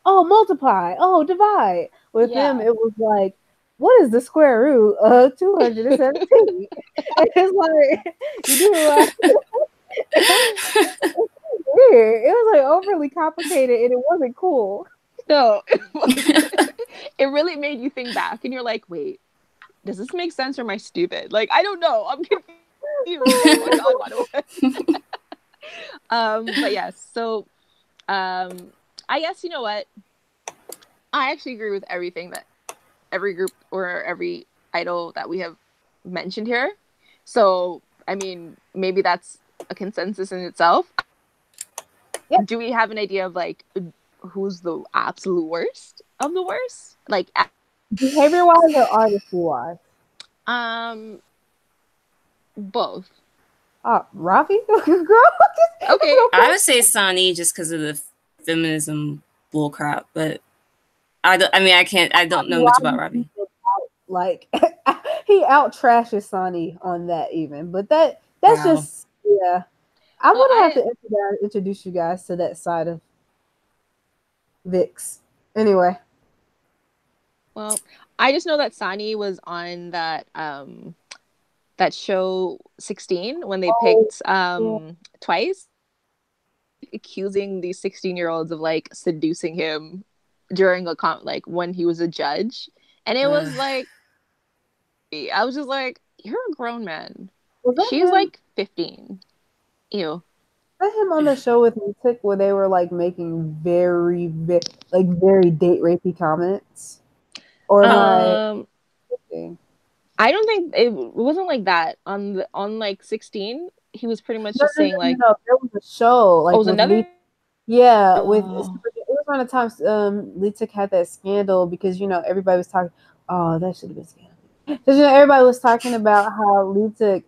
multiply, multiply. With him, Yeah. it was like, what is the square root of 217? And it's like you do it like it was weird. It was like overly complicated, and it wasn't cool. So it really made you think back, and you're like, wait, does this make sense or am I stupid? Like, I don't know. I'm confused. What's going on? But yes. So, I guess you know what? I actually agree with everything that every group or every idol that we have mentioned here. So, I mean, maybe that's a consensus in itself. Yeah. Do we have an idea of like who's the absolute worst of the worst? Like, Behavior wise or artistry wise? Both. Rafi, girl. Okay. I would say Sani just because of the feminism bullcrap, but I mean, I don't know much about Robbie. Like he out trashes Sonny on that even, but that's Wow. just yeah. I Well, would have to introduce you guys to that side of Vix. Anyway, well, I just know that Sani was on that show 16 when they picked twice, accusing these 16-year-olds of like seducing him during a like when he was a judge, and it was like I was just like, you're a grown man. She's him? like 15. Ew. Was that him on the show with Music where they were like making very date rapey comments, or am I? I don't think it wasn't like that on like 16. He was pretty much just saying like, no. There was a show like oh, it was with another. with it was around the time Litik had that scandal because everybody was talking. Oh, that should have been scandal. Because everybody was talking about how Litik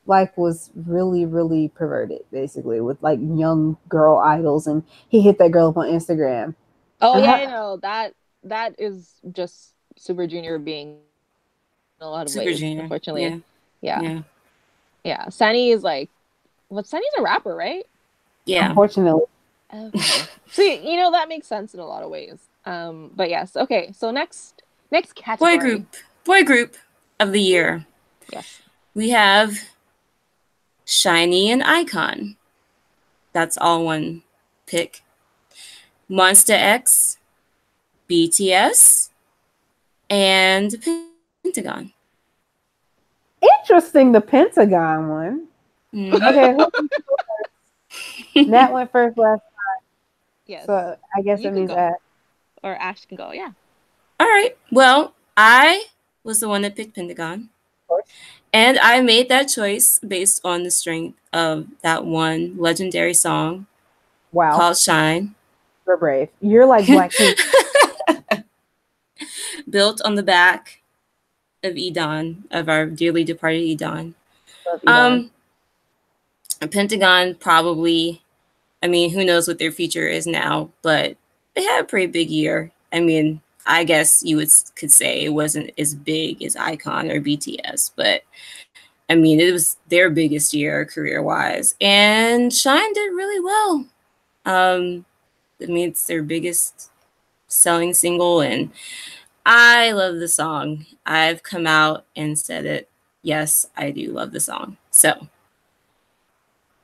life was really, really perverted, basically, with like young girl idols, and he hit that girl up on Instagram. Oh And yeah, her, I know that is just Super Junior being in a lot of ways, Super unfortunately. Junior. Yeah. Yeah, Yeah. yeah. Sunny is like, what? Sunny's a rapper, right? Yeah. unfortunately, Okay. So that makes sense in a lot of ways. But yes. Okay. So next Boy category. group. Boy group of the year. Yes. We have Shiny and Icon. That's all one pick. Monster X, BTS, and Pentagon. interesting. The Pentagon one. Mm-hmm. Okay, Nat went first last, Yes. so I guess You it can means go, that. or Ash can go. Yeah. All right. Well, I was the one that picked Pentagon. Of course. And I made that choice based on the strength of that one legendary song Wow, called Shine, you're brave. You're like Blackpink. built on the back of Edon, of our dearly departed Edon. Love Elon. Um, Pentagon probably, I mean, who knows what their future is now, but they had a pretty big year. I mean, I guess you could say it wasn't as big as Icon or BTS, but I mean, it was their biggest year career wise. And Shine did really well. I mean, it's their biggest selling single, and I love the song. I've come out and said it. Yes, I do love the song. So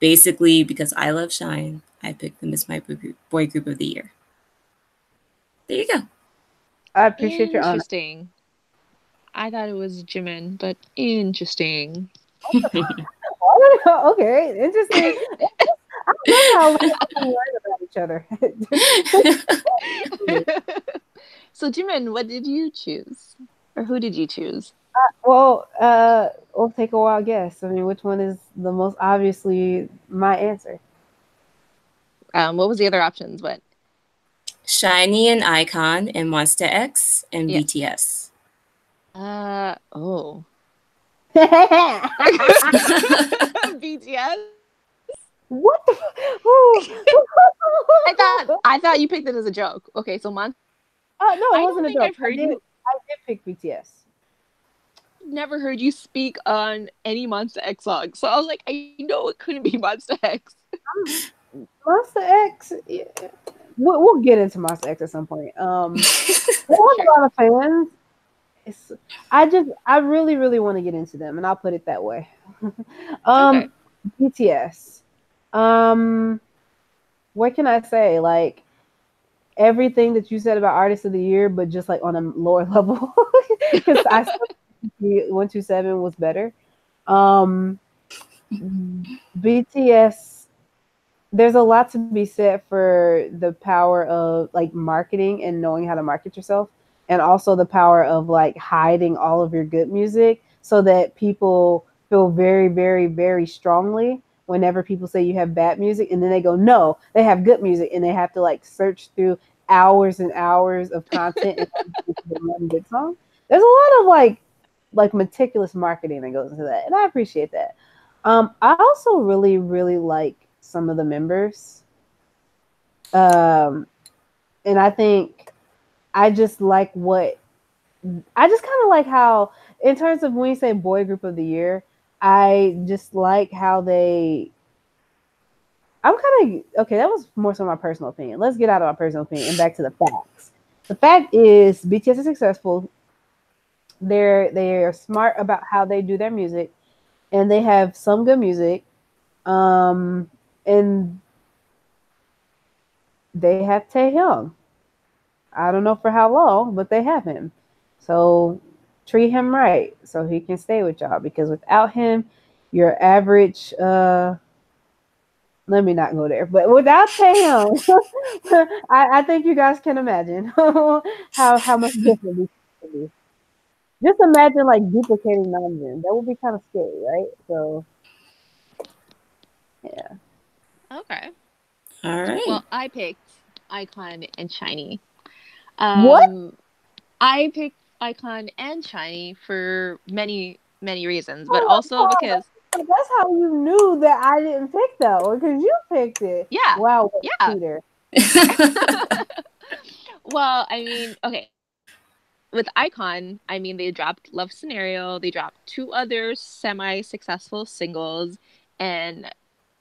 basically, because I love Shine, I picked them as my boy group of the year. There you go. I appreciate your honor. Interesting. I thought it was Jimin, but interesting. Okay, interesting. I love how we learn about each other. So Jimin, what did you choose, or who did you choose? Well, we'll take a wild guess. I mean, which one is the most obviously my answer? What was the other options? What? Shiny and Icon and Monster X and Yeah. BTS. Oh. BTS. What the? I thought you picked it as a joke. Okay, so Monster. No, it I wasn't don't a think joke. I've heard I you. did pick BTS. Never heard you speak on any Monster X song, so I was like, I know it couldn't be Monster X. Monster X. Yeah. We'll get into Monster X at some point. They have a lot of fans. I really, really want to get into them, and I'll put it that way. Okay. BTS. What can I say? Like everything that you said about Artist of the Year, but just like on a lower level, because I still think 127 was better. BTS. There's a lot to be said for the power of like marketing and knowing how to market yourself, and also the power of like hiding all of your good music so that people feel very, very, very strongly whenever people say you have bad music, and then they go, no, they have good music, and they have to like search through hours and hours of content and one good song. There's a lot of like meticulous marketing that goes into that, and I appreciate that. I also really, really like some of the members. Um, and I think I just like what I just kind of like how, in terms of when you say boy group of the year, I just like how they. I'm kind of okay. That was more so my personal opinion. Let's get out of our personal opinion and back to the facts. The fact is, BTS is successful. They're smart about how they do their music, and they have some good music. And they have Taehyung. I don't know for how long, but they have him. So treat him right so he can stay with y'all, because without him, your average let me not go there. But without Taehyung, I think you guys can imagine how much different this could be. Just imagine like duplicating Namjoon. That would be kind of scary, right? So yeah. Okay. All right. Well, I picked Icon and Shiny. What? I picked Icon and Shiny for many, many reasons, but Hold also on, because That's how you knew that I didn't pick that one because you picked it. Yeah. Wow, what Yeah. a cheater. Well, I mean, okay. With Icon, I mean, they dropped Love Scenario, they dropped two other semi-successful singles, and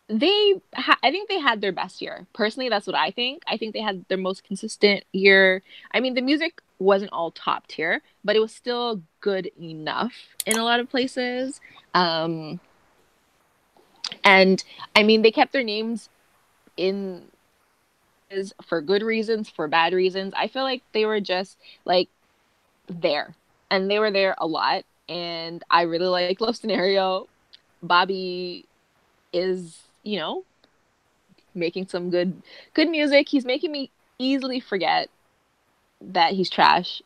I think they had their best year. Personally, that's what I think. I think they had their most consistent year. I mean, the music wasn't all top tier, but it was still good enough in a lot of places. And I mean, they kept their names in for good reasons, for bad reasons. I feel like they were just like there, and they were there a lot. And I really like Love Scenario. Bobby is, making some good music. He's making me easily forget that he's trash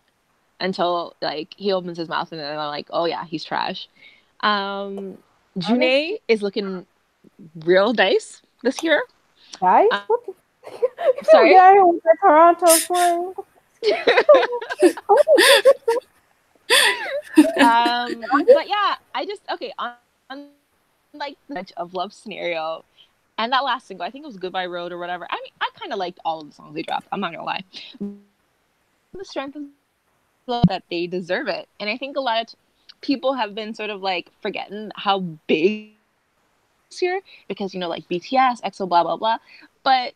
until like he opens his mouth and then I'm like, oh yeah, he's trash. June is looking real nice this year. Guys, what the Sorry? get out here with that Toronto slang. But yeah, I just on like the edge of Love Scenario and that last single, I think it was Goodbye Road or whatever. I mean, I kind of liked all of the songs they dropped. I'm not gonna lie. The strength of love that they deserve it, and I think a lot of people have been sort of like forgetting how big this year because like BTS, EXO, blah blah blah. But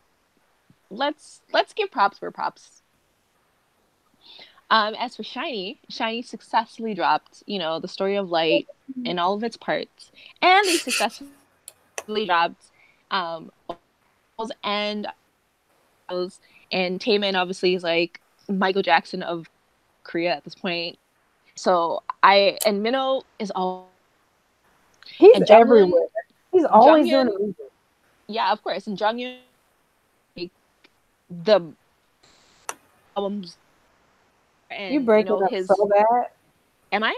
let's give props where props. As for Shiny successfully dropped, the Story of Light in all of its parts, and they successfully dropped and Taemin obviously is like Michael Jackson of Korea at this point. So and Minho is all He's and everywhere. He's always doing it. Yeah, of course. And Junghyun, like, the albums and you break it up so bad. Am I?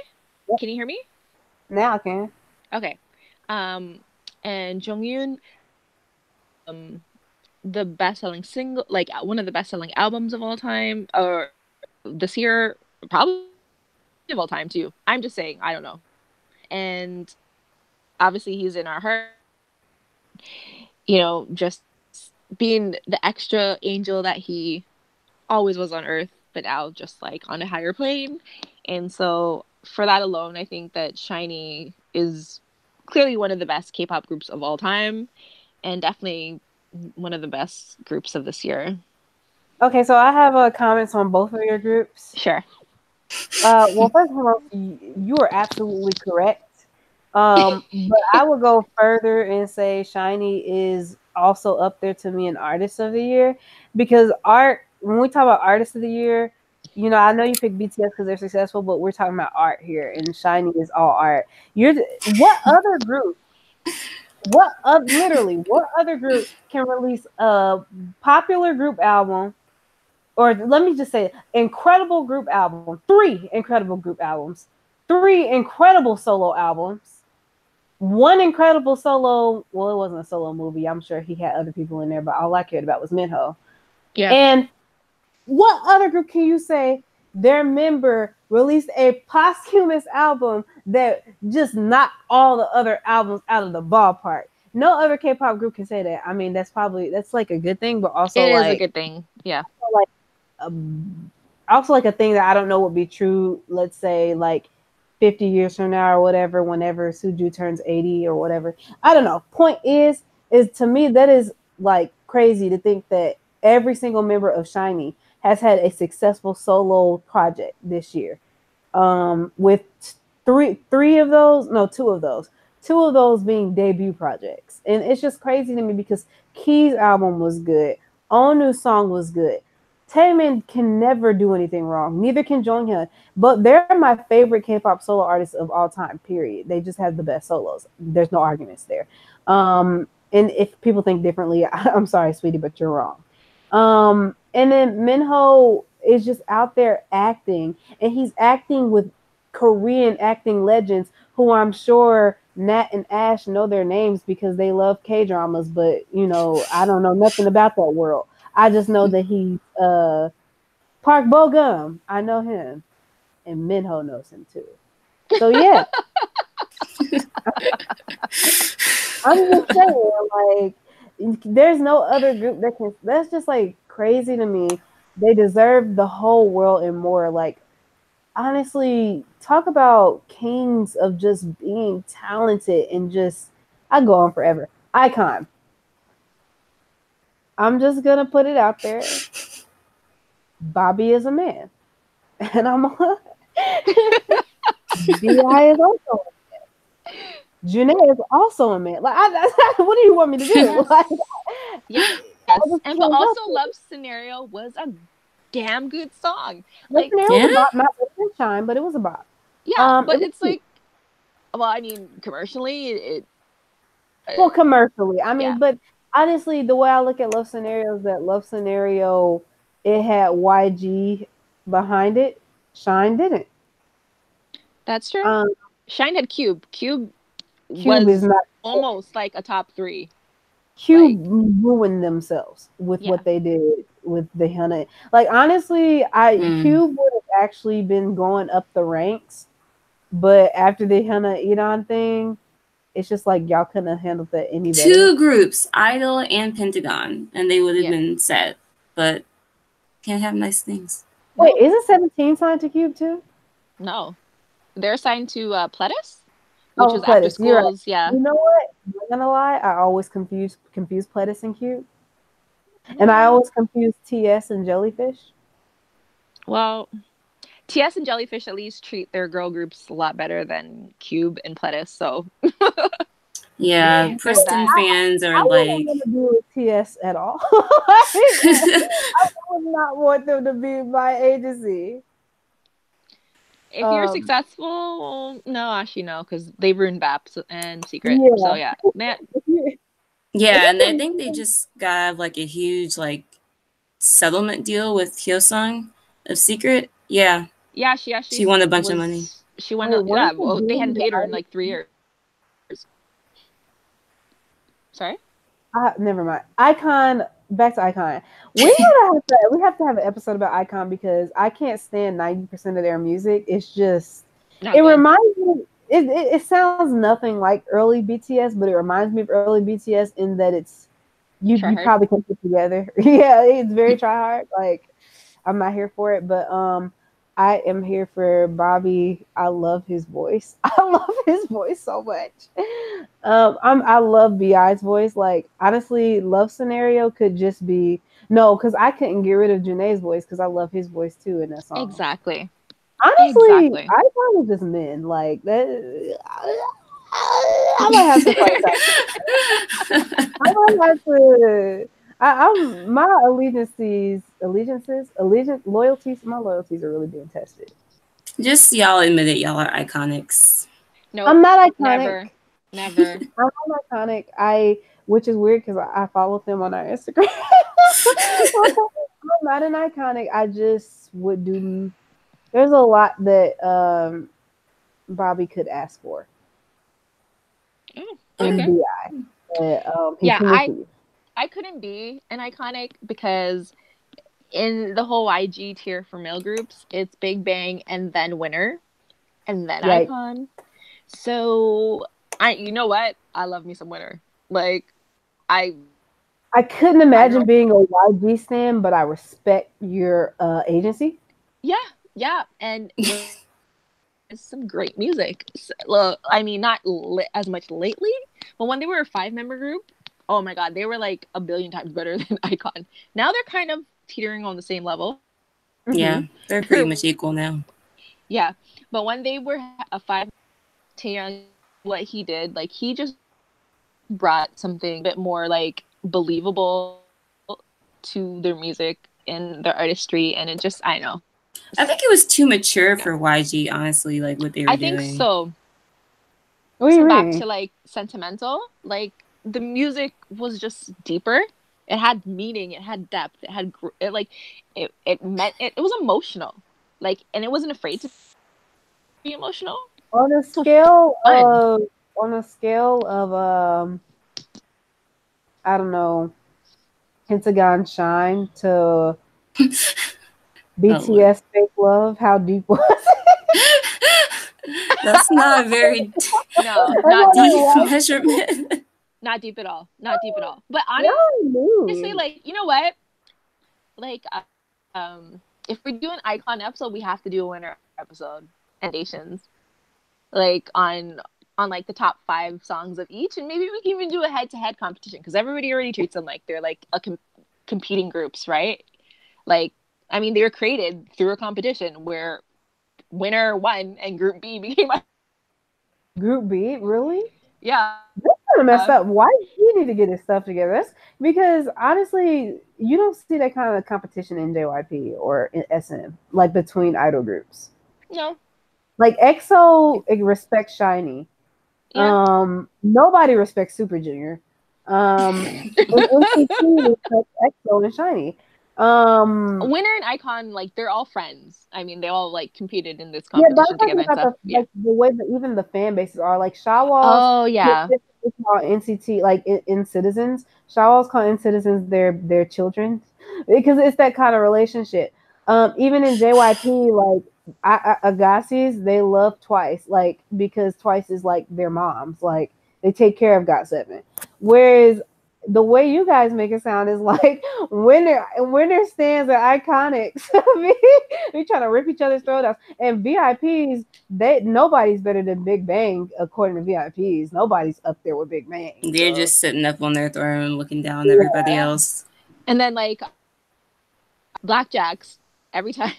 Yep. Can you hear me? Now I can. Okay. And Junghyun, the best-selling single, like one of the best-selling albums of all time, or this year, probably of all time too. I'm just saying, I don't know. And obviously, he's in our heart. Just being the extra angel that he always was on Earth, but now just like on a higher plane. And so, for that alone, I think that SHINee is clearly one of the best K-pop groups of all time, and definitely one of the best groups of this year. Okay, so I have comments on both of your groups. Sure. Well, first of all, you are absolutely correct. But I would go further and say SHINee is also up there to me an artist of the year because when we talk about artist of the year, I know you pick BTS because they're successful, but we're talking about art here, and SHINee is all art. What other group? What other group can release a popular group album, or let me just say, incredible group album, 3 incredible group albums, 3 incredible solo albums, 1 incredible solo? Well, it wasn't a solo movie. I'm sure he had other people in there, but all I cared about was Minho. Yeah. And what other group can you say their member released a posthumous album that just knocked all the other albums out of the ballpark? No other K-pop group can say that. I mean, that's like a good thing, but also it is a good thing. Yeah. Also like a thing that I don't know would be true. Let's say like 50 years from now or whatever, whenever Suju turns 80 or whatever. I don't know. Point is to me that is like crazy to think that every single member of SHINee has had a successful solo project this year. With two of those being debut projects. And it's just crazy to me because Key's album was good. Onu's song was good. Taemin can never do anything wrong. Neither can Jonghyun. But they're my favorite K-pop solo artists of all time, period. They just have the best solos. There's no arguments there. And if people think differently, I'm sorry, sweetie, but you're wrong. And then Minho is just out there acting. And he's acting with Korean acting legends who I'm sure Nat and Ash know their names because they love K-dramas. But, I don't know nothing about that world. I just know that he's Park Bo-gum. I know him. And Minho knows him too. So yeah. I'm just saying, like, there's no other group that can. That's just like crazy to me. They deserve the whole world and more. Like, honestly, talk about kings of just being talented and just. I go on forever. Icon. I'm just gonna put it out there. Bobby is a man, and I'm. Bi is also. Janae is also a man. Like, what do you want me to do? Like, yes. And but also, Love Scenario was a damn good song. Love Scenario was a bop, not better than Shine, but it was a bop. Yeah, but it's like, well, I mean, commercially, well, commercially, I mean, but honestly, the way I look at Love Scenario is that Love Scenario, it had YG behind it. Shine didn't. That's true. Shine had Cube. Cube was is not almost like a top 3. Cube ruined themselves with what they did with the Hunna. Like, honestly, Cube would have actually been going up the ranks, but after the Hunna Edon thing, it's just like y'all couldn't have handled that any better. 2 groups, Idol and Pentagon, and they would have been set, but can't have nice things. Wait, isn't 17 signed to Cube too? No, they're signed to Pledis, which is after schools. Right. You know what? I'm not gonna lie, I always confuse Pledis and Cube, and I always confuse TS and Jellyfish. Well, TS and Jellyfish at least treat their girl groups a lot better than Cube and Pledis, so. Yeah, Preston fans are like. I wouldn't do with TS at all. I would not want them to be my agency. If you're successful, no, actually no, because they ruined VAPs and Secret. So yeah, yeah, and I think they just got like a huge like settlement deal with Hyosung of Secret. Yeah. Yeah, she won a bunch of money. She won. Well, they hadn't paid her in like 3 years. Sorry. Never mind. Icon. Back to Icon. We have to have an episode about Icon because I can't stand 90% of their music. It's just reminds me. It sounds nothing like early BTS, but it reminds me of early BTS in that it's you probably can put together. Yeah, it's very try hard. Like, I'm not here for it, but I am here for Bobby. I love his voice. I love his voice so much. I love Bi's voice. Like, honestly, Love Scenario could just be because I couldn't get rid of Janae's voice because I love his voice too in that song. Exactly. Honestly, I thought it was just men like that. I might have to fight that. I might have to. My loyalties. My loyalties are really being tested. Just y'all admit it. Y'all are iconics. No, I'm not iconic. Never. I'm not iconic. Which is weird because I follow them on our Instagram. I'm not an iconic. I just would do. There's a lot that Bobby could ask for. Okay. I couldn't be an iconic because in the whole IG tier for male groups, it's Big Bang and then Winner and then Icon. So you know what? I love me some Winner. Like, I couldn't imagine being a YG stan, but I respect your agency. Yeah, and it's some great music. So, I mean, not as much lately, but when they were a 5-member group, oh my god, they were like a billion times better than Icon. Now they're kind of teetering on the same level. Yeah, they're pretty much equal now. Yeah, but when they were a 5, Taeyong, what he did, like, he just brought something a bit more like believable to their music and their artistry, and it just, I don't know. I think it was too mature for YG, honestly, like what they were doing. I think so. Back to like Sentimental, like the music was just deeper. It had meaning. It had depth. It had it meant it was emotional, like, and it wasn't afraid to be emotional. On a scale of I don't know, Pentagon Shine to BTS Fake Love, how deep was it? That's not very. No, That's not why deep. I Deep measurement. Not deep at all. Not deep at all. But y'all honestly, mean. like, you know what? Like, if we're doing icon episode, we have to do a winner episode and recommendations, like on like the top 5 songs of each, and maybe we can even do a head-to-head competition because everybody already treats them like they're like competing groups, right? Like, I mean, they were created through a competition where winner won and Group B became Group B, really? yeah. That's kind of messed up. Why you need to get his stuff together? That's because honestly, you don't see that kind of competition in JYP or in SM, like between idol groups. No. Like EXO respects Shiny. Yeah. Nobody respects Super Junior. And NCT respects EXO and Shiny. Winner and Icon, like, they're all friends. I mean, they all like competed in this Yeah, but I'm competition talking together and about stuff. the like the way that even the fan bases are. Like Shawwalls, Oh yeah. call NCT like in Citizens. Shawwalls call in Citizens their children because it's that kind of relationship. Even in JYP, like Agassiz, they love Twice, like because Twice is like their moms. Like they take care of GOT7. Whereas the way you guys make it sound is like winner stands are iconics. We trying to rip each other's throat out. And VIPs, nobody's better than Big Bang according to VIPs. Nobody's up there with Big Bang. They're So. just sitting up on their throne, looking down on everybody else. And then like Blackjacks, every time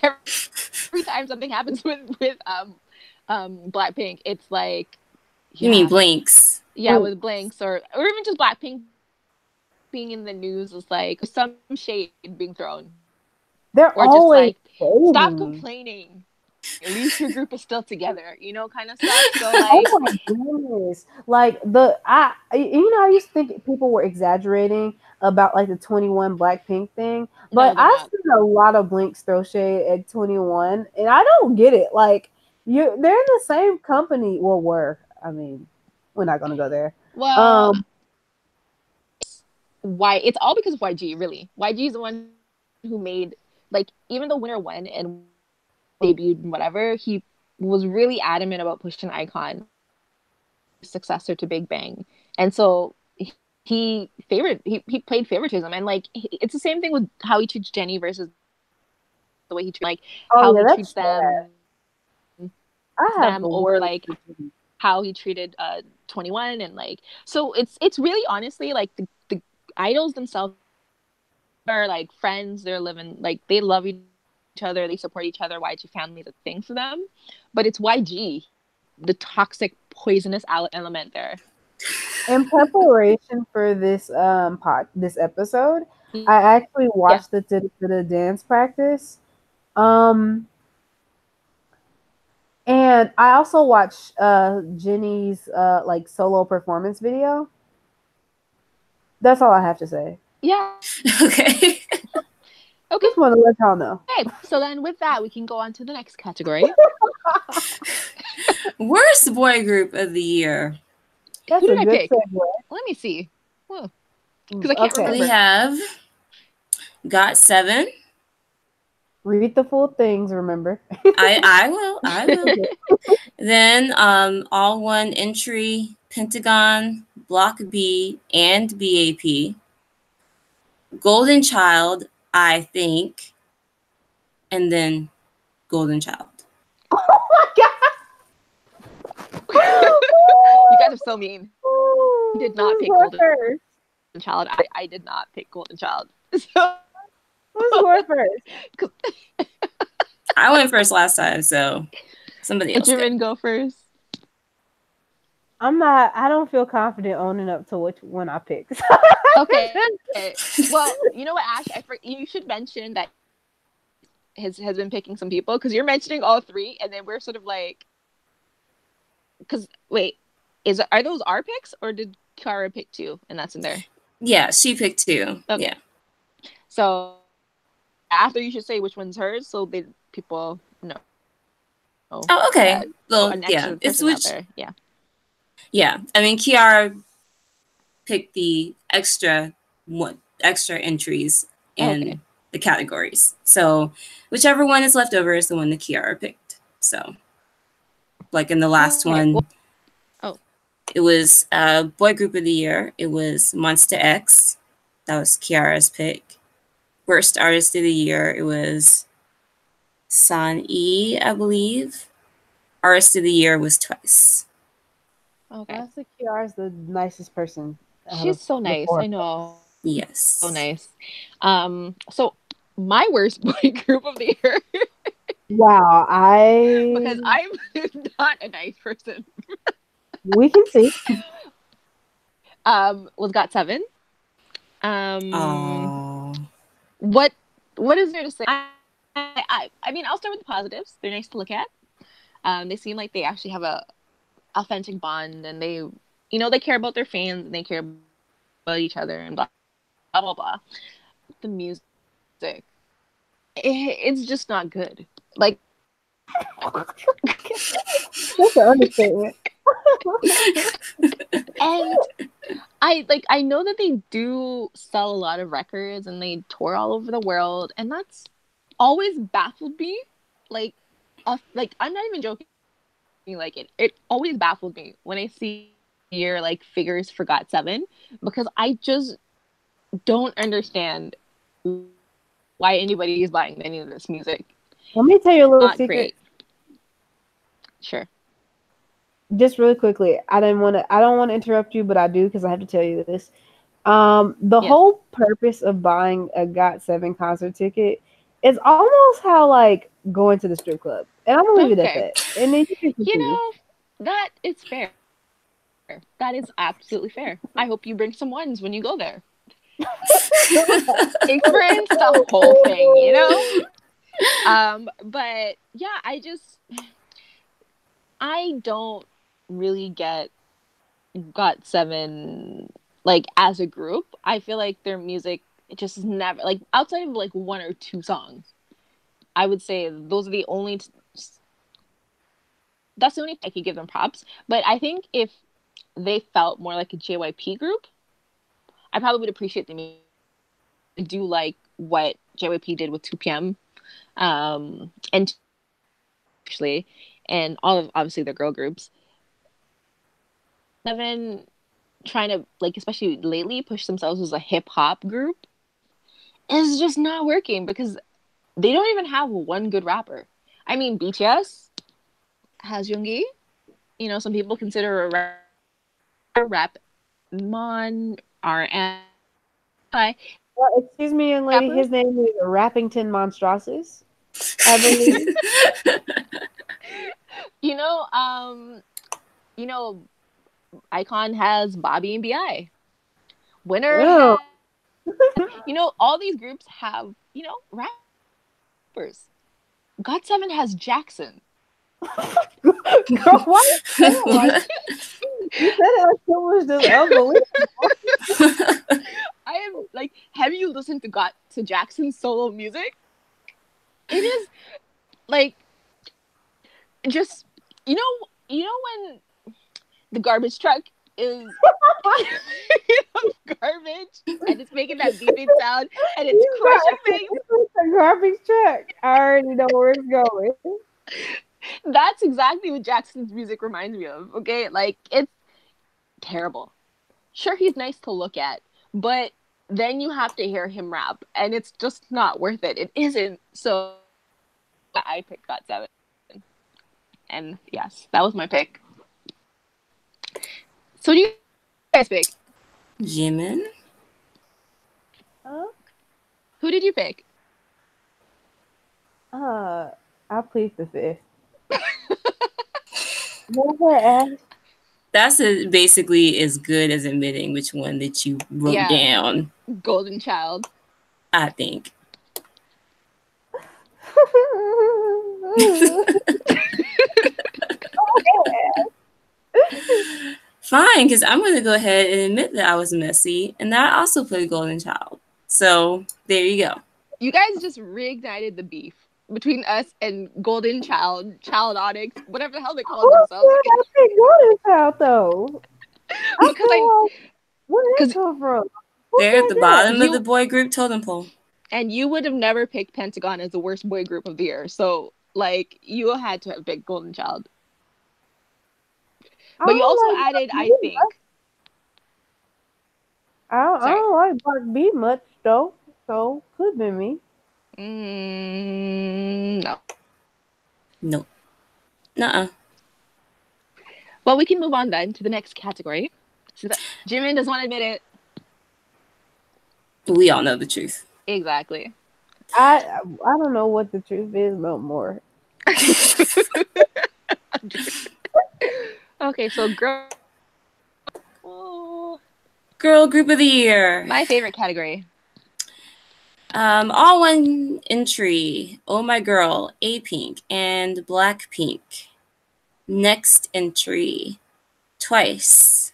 every time something happens with Blackpink, it's like You mean Blinks? Yeah, with Blinks or even just Blackpink being in the news is like some shade being thrown. They're or always just like stop complaining. At least your group is still together, you know, kind of stuff. So like, oh my goodness, like I used to think people were exaggerating about like the 21 Blackpink thing, but I've seen a lot of Blinks throw shade at 21, and I don't get it. Like they're in the same company. Well, I mean, we're not gonna go there. Well, why it's all because of YG. Really, YG is the one who made, like, even though Winner won and debuted and whatever, he was really adamant about pushing Icon, successor to Big Bang, and so he played favoritism, and like it's the same thing with how he treats Jennie versus the way he treats like how he treats them, or like how he treated 21, and like so it's really honestly like the idols themselves are like friends. They're living like they love each other, they support each other. YG family is a thing for them, but it's YG, the toxic poisonous element there. In preparation for this this episode, I actually watched the dance practice, and I also watched Jennie's like solo performance video. That's all I have to say. Yeah. Okay. Okay. Just want to let y'all know. Okay, so then with that, we can go on to the next category. Worst boy group of the year. That's Who did a I good pick? segue. Let me see. Because I can't remember. We have GOT7. Read the full things, remember. I will. Then all one entry, Pentagon, Block B, and BAP. Golden Child, I think, and then Golden Child. Oh my god! You guys are so mean. You did not pick Golden Child. I did not pick Golden Child. So who's going first? I went first last time, so somebody else. Jimin, go first. I don't feel confident owning up to which one I picked. Okay. Well, you know what, Ash? You should mention that has been picking some people, because you're mentioning all three, and then we're sort of like, because wait, are those our picks, or did Kara pick 2 and that's in there? Yeah, she picked 2. Okay. Yeah. So after, you should say which one's hers, so people know. Oh, okay. Well, yeah, it's which. Yeah. Yeah, I mean, Kiara picked the extra entries in the categories. So whichever one is left over is the one that Kiara picked. So, like in the last one, It was boy group of the year. It was Monster X. That was Kiara's pick. Worst artist of the year. It was San E, I believe. Artist of the year was Twice. Okay. Honestly, Kiara's the nicest person. She's so nice. I know. Yes. So nice. So my worst boy group of the year, Wow, because I'm not a nice person, we can see. was GOT7. Oh. What is there to say? I mean, I'll start with the positives. They're nice to look at. They seem like they actually have a authentic bond, and they, they care about their fans, and they care about each other, and blah blah blah blah. The music, it's just not good. Like, That's an understatement. and I know that they do sell a lot of records, and they tour all over the world, and that's always baffled me. Like, I'm not even joking. Like, it always baffled me when I see your like figures for GOT7, because I just don't understand why anybody is buying any of this music. Let me tell you a little Not secret. great. Sure. Just really quickly, I don't want to interrupt you, but I do because I have to tell you this. The Yes. whole purpose of buying a GOT7 concert ticket is almost how like going to the strip club, and I'm gonna leave it at Okay. that. And then you can continue. That is fair. That is absolutely fair. I hope you bring some ones when you go there. Experience the whole thing, But yeah, I don't really get GOT7 like as a group. I feel like their music, it just is never, like, outside of like one or two songs, I would say those are the only that's the only I could give them props. But I think if they felt more like a JYP group, I probably would appreciate the music. I do like what JYP did with 2PM, and actually, and all of obviously their girl groups. Seven trying to, like, especially lately, push themselves as a hip hop group is just not working, because they don't even have one good rapper. I mean, BTS has Yoongi. Some people consider a rap mon RM. Excuse me, young lady. His name is Rappington Monstrosities, I believe. Icon has Bobby and Bi. Winner Oh. all these groups have rappers. GOT7 has Jackson. Girl, why you say it like you said it like it was just unbelievable. I am like, have you listened to Jackson's solo music? It is like, just when the garbage truck is garbage and it's making that beeping sound and it's crushing things. It's a garbage truck. I already know where it's going. That's exactly what Jackson's music reminds me of. Okay, like, it's terrible. Sure, he's nice to look at, but then you have to hear him rap, and it's just not worth it. It isn't. So I picked GOT7, and yes, that was my pick. So do you guys pick? Jimin. Who did you pick? I plead the fifth. Never That's basically as good as admitting which one that you wrote down. Golden Child. I think. Fine, because I'm going to go ahead and admit that I was messy, and that I also played Golden Child. So there you go. You guys just reignited the beef between us and Golden Child, Child Onyx, whatever the hell they call themselves. I think Golden Child though. Where did it come from? They're at the bottom of the boy group totem pole. And you would have never picked Pentagon as the worst boy group of the year. So, like, you had to have picked Golden Child. I But you also don't like added, Block I B much. think. I Sorry. don't like Block B much though. So could be me. No. No. Nuh-uh. Well, we can move on then to the next category. So that Jimin doesn't want to admit it. We all know the truth. Exactly. I don't know what the truth is no more. Okay, so girl. Oh, Girl Group of the Year. my favorite category. All one entry. Oh My Girl, A Pink, and Blackpink. Next entry, Twice.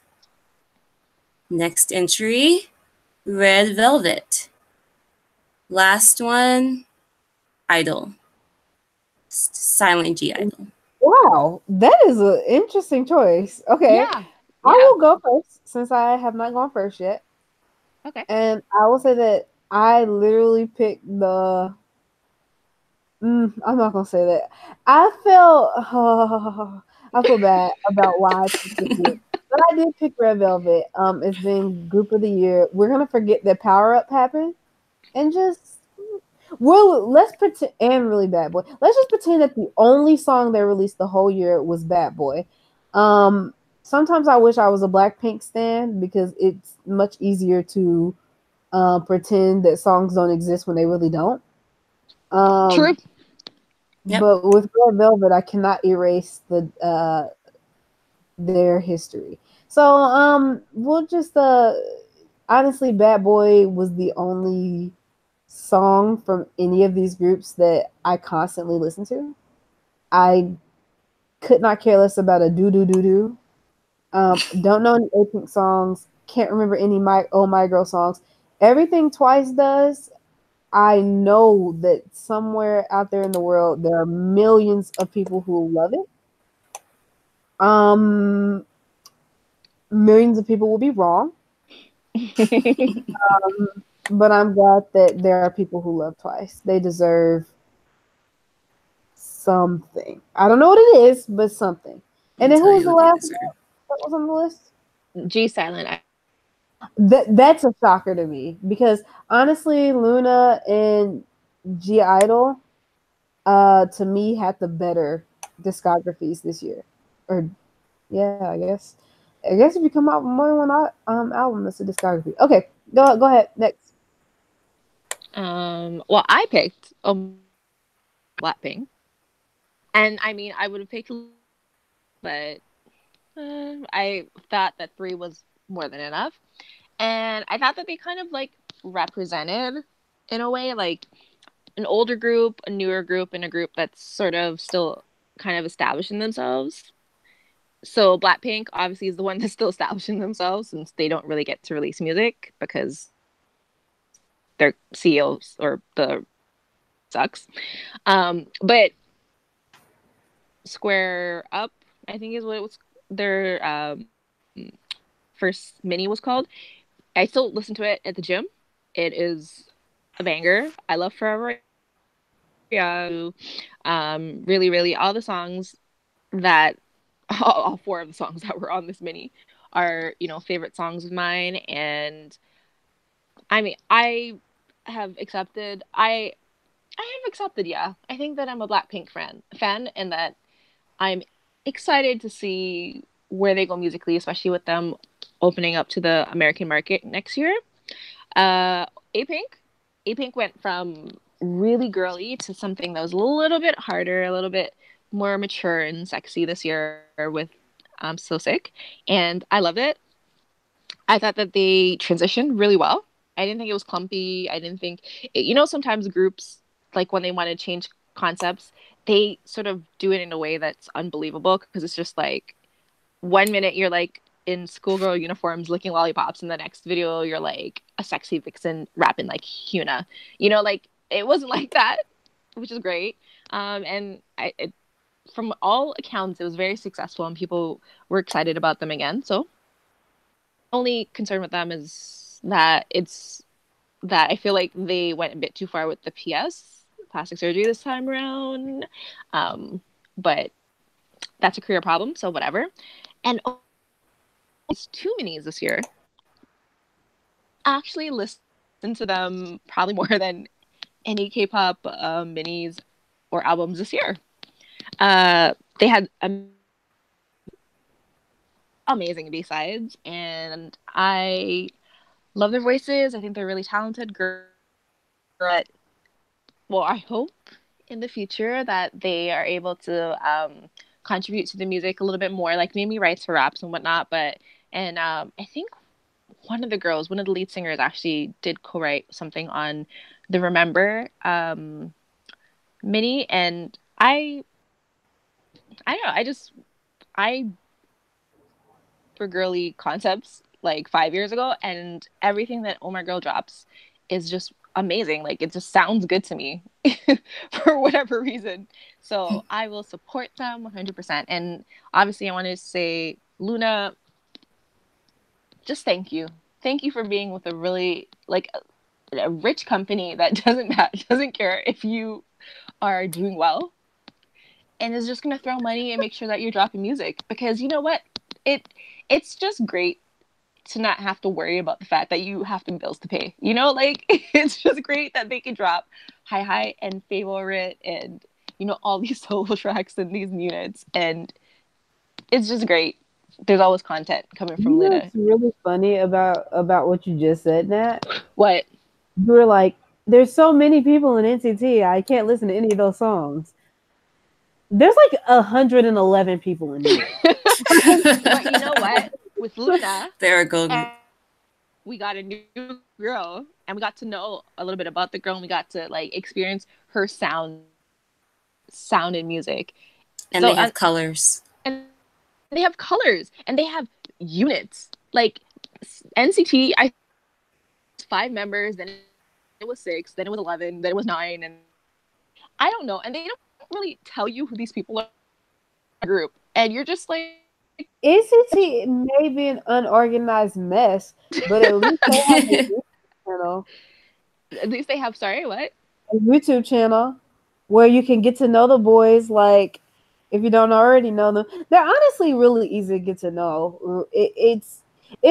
Next entry, Red Velvet. Last one, Idol. Silent G Idol. Wow, that is an interesting choice. Okay, Yeah. I Yeah. will go first since I have not gone first yet. Okay. And I will say that I literally picked the. I'm not gonna say that. I felt. I feel bad about why I picked this year, but I did pick Red Velvet. It's been Group of the Year. We're gonna forget that Power Up happened, and just well, let's pretend and really Bad Boy. Let's just pretend that the only song they released the whole year was Bad Boy. Um, Sometimes I wish I was a Blackpink stan because it's much easier to pretend that songs don't exist when they really don't. True. Um, Yep. but with Red Velvet, I cannot erase their history. So we'll just honestly, Bad Boy was the only song from any of these groups that I constantly listen to. I could not care less about a do do do do. Don't know any A-Pink songs. Can't remember any my Oh My Girl songs. Everything Twice does, I know that somewhere out there in the world there are millions of people who love it. Um, Millions of people will be wrong, but I'm glad that there are people who love Twice. They deserve something. I don't know what it is, but something. Let And me then tell who was you the what they last one deserve. that was on the list? G silent. That's a shocker to me because honestly, Luna and G Idol, to me, had the better discographies this year. Or yeah, I guess if you come out with more than one album, that's a discography. Okay, go ahead next. Well, I picked Blackpink, and I mean, I would have picked, but I thought that three was more than enough, and I thought that they kind of like represented, in a way, like an older group, a newer group, and a group that's sort of still kind of establishing themselves. So Blackpink obviously is the one that's still establishing themselves since they don't really get to release music because their CEOs or the sucks. But Square Up, I think is what it was. Their first mini was called. I still listen to it at the gym. It is a banger. I love Forever Young. Really, really, all the songs that all four of the songs that were on this mini are favorite songs of mine, and I mean have accepted I have accepted, yeah. I think that I'm a Blackpink fan, and that I'm excited to see where they go musically, especially with them opening up to the American market next year. Uh, A-Pink, A-Pink went from really girly to something that was a little bit harder, a little bit more mature and sexy this year with So Sick, and I loved it. I thought that they transitioned really well. I didn't think it was clumpy. I didn't think, sometimes groups, like when they want to change concepts, they sort of do it in a way that's unbelievable because it's just like 1 minute you're like in schoolgirl uniforms licking lollipops, and the next video you're like a sexy vixen rapping like Hyuna. Like it wasn't like that, which is great. From all accounts, it was very successful and people were excited about them again. So only concern with them is that I feel like they went a bit too far with the plastic surgery this time around. But that's a career problem, so whatever. And it's 2 minis this year. Actually listened to them probably more than any K-pop minis or albums this year. They had amazing B-sides, and I love their voices. I think they're really talented. Well, I hope in the future that they are able to contribute to the music a little bit more, like maybe writes for raps and whatnot. And I think one of the lead singers, actually did co-write something on the Remember mini, and I don't know, I for girly concepts like 5 years ago, and everything that Oh My Girl drops is just amazing. Like, it just sounds good to me for whatever reason. So I will support them 100%. And obviously, I want to say, Luna, just thank you. Thank you for being with a really like a rich company that doesn't care if you are doing well, and is just gonna throw money and make sure that you're dropping music, because you know what, it's just great to not have to worry about the fact that you have the bills to pay. You know, like, it's just great that they can drop Hi and Favorite and, you know, all these solo tracks and these units, and it's just great. There's always content coming from You know Luna. what's really funny about what you just said, Nat? What? You were like, "There's so many people in NCT, I can't listen to any of those songs." There's like 111 people in New York. But you know what? With Luna, There are golden. we got a new girl, and we got to know a little bit about the girl, and we got to like experience her sound and music. And they have colors. And they have colors, and they have units. Like, NCT, I 5 members, then it was 6, then it was 11, then it was 9, and I don't know. And they don't really tell you who these people are in the group, and you're just like, NCT may be an unorganized mess, but at least they have a YouTube channel. at least they have, sorry, what? A YouTube channel where you can get to know the boys. Like, if you don't already know them, they're honestly really easy to get to know. It's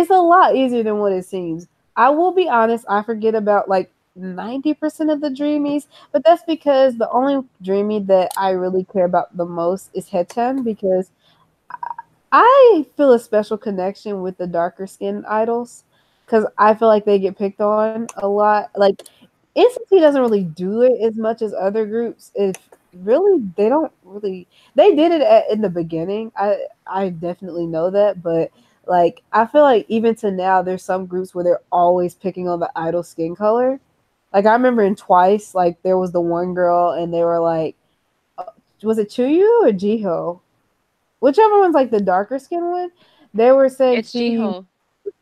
a lot easier than what it seems. I will be honest, I forget about like 90% of the dreamies, but that's because the only dreamy that I really care about the most is Haechan, because I feel a special connection with the darker skinned idols, because I feel like they get picked on a lot. Like, NCT doesn't really do it as much as other groups. If really, they don't really. They did it in the beginning. I definitely know that, but like, I feel like even to now, there's some groups where they're always picking on the idol skin color. Like, I remember in Twice, like there was the one girl, and they were like, was it Chuyu or Jiho? Whichever one's like the darker skin one. They were saying It's she Jiho.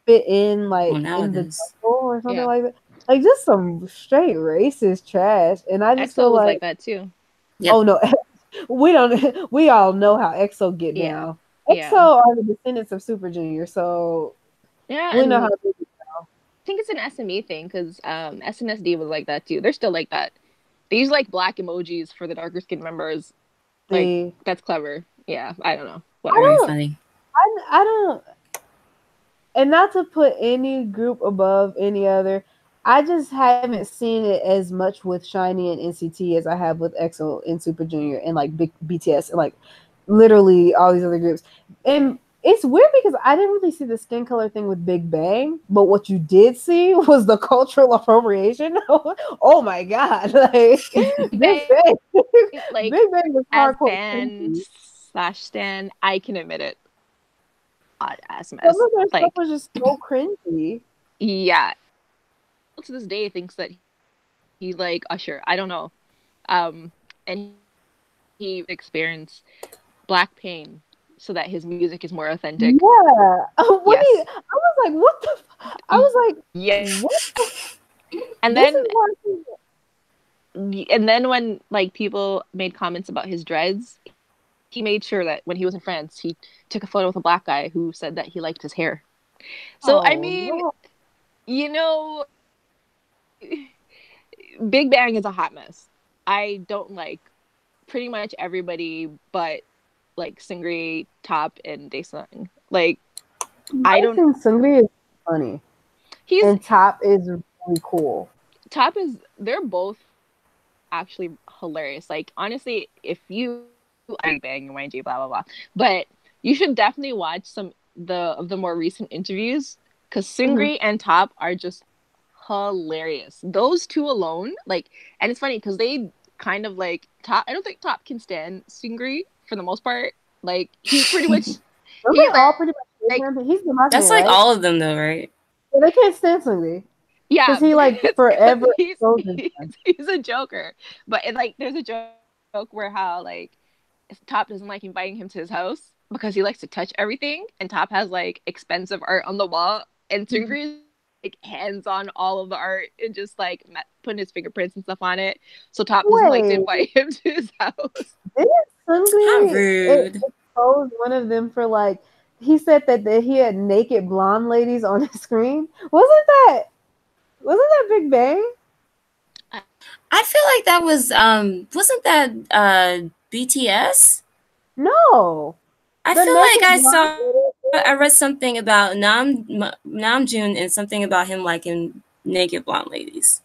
fit in like Well, now in it the is. jungle or something Yeah. like that. Like, just some straight racist trash. And I just feel EXO was like, like that too. Yep. oh no, we don't. We all know how EXO get Yeah. down. Yeah. EXO are the descendants of Super Junior, so Yeah, we know and how. I think it's an SME thing, because SNSD was like that too. They're still like that. They use like black emojis for the darker skin members. Like, See, that's clever. Yeah, I don't know. I Whatever. Very don't. funny. I don't. And not to put any group above any other, I just haven't seen it as much with Shiny and NCT as I have with EXO and Super Junior and like big BTS and like literally all these other groups. And it's weird because I didn't really see the skin color thing with Big Bang, but what you did see was the cultural appropriation. Oh my god! Like, Big Bang, Like, Big Bang was as hardcore fan crazy. slash stan, I can admit it. Odd ass Some mess. of their stuff Like, was just so cringy. yeah. To this day, thinks that he's like Usher. I don't know. And he experienced black pain so that his music is more authentic. Yeah. When Yes. I was like, what the? I was like, Yeah. what? And This then is why. when like people made comments about his dreads, he made sure that when he was in France, he took a photo with a black guy who said that he liked his hair. So I Oh mean, no. you know, Big Bang is a hot mess. I don't like pretty much everybody but like Singri, Top, and Daesung. Like, I think Seungri is funny. And Top is really cool. Top is, they're both actually hilarious. Like, honestly, if you, I bang YG, blah blah blah, but you should definitely watch some of the more recent interviews, because Seungri and Top are just hilarious. Those two alone, like, and it's funny because they kind of like Top. I don't think Top can stand Seungri for the most part. Like, he's pretty much. He's all pretty much like, he's the Maknae, that's like right? all of them though, right? Yeah, they can't stand Seungri. Yeah, because he like forever he's a joker. But it, like, there's a joke where how like Top doesn't like inviting him to his house because he likes to touch everything, and Top has like expensive art on the wall, and Seungri is like hands on all of the art and just like putting his fingerprints and stuff on it. So Top doesn't like to invite him to his house. Didn't How rude. exposed one of them for like, he said that he had naked blonde ladies on his screen. Wasn't that Big Bang? I feel like that was wasn't that BTS? No. I feel like I read something about Namjoon and something about him liking naked blonde ladies.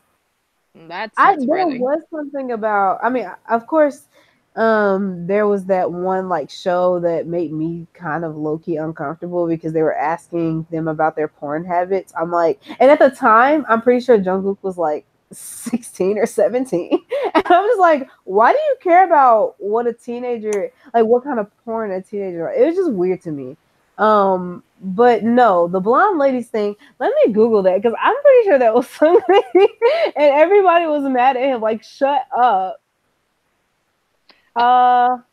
That's there was something about, I mean, of course, there was that one like show that made me kind of low-key uncomfortable because they were asking them about their porn habits. I'm like, and at the time, I'm pretty sure Jungkook was like 16 or 17. And I'm just like, why do you care about what a teenager, like what kind of porn a teenager? It was just weird to me. But no, the blonde ladies thing, let me Google that because I'm pretty sure that was something and everybody was mad at him, like, shut up. While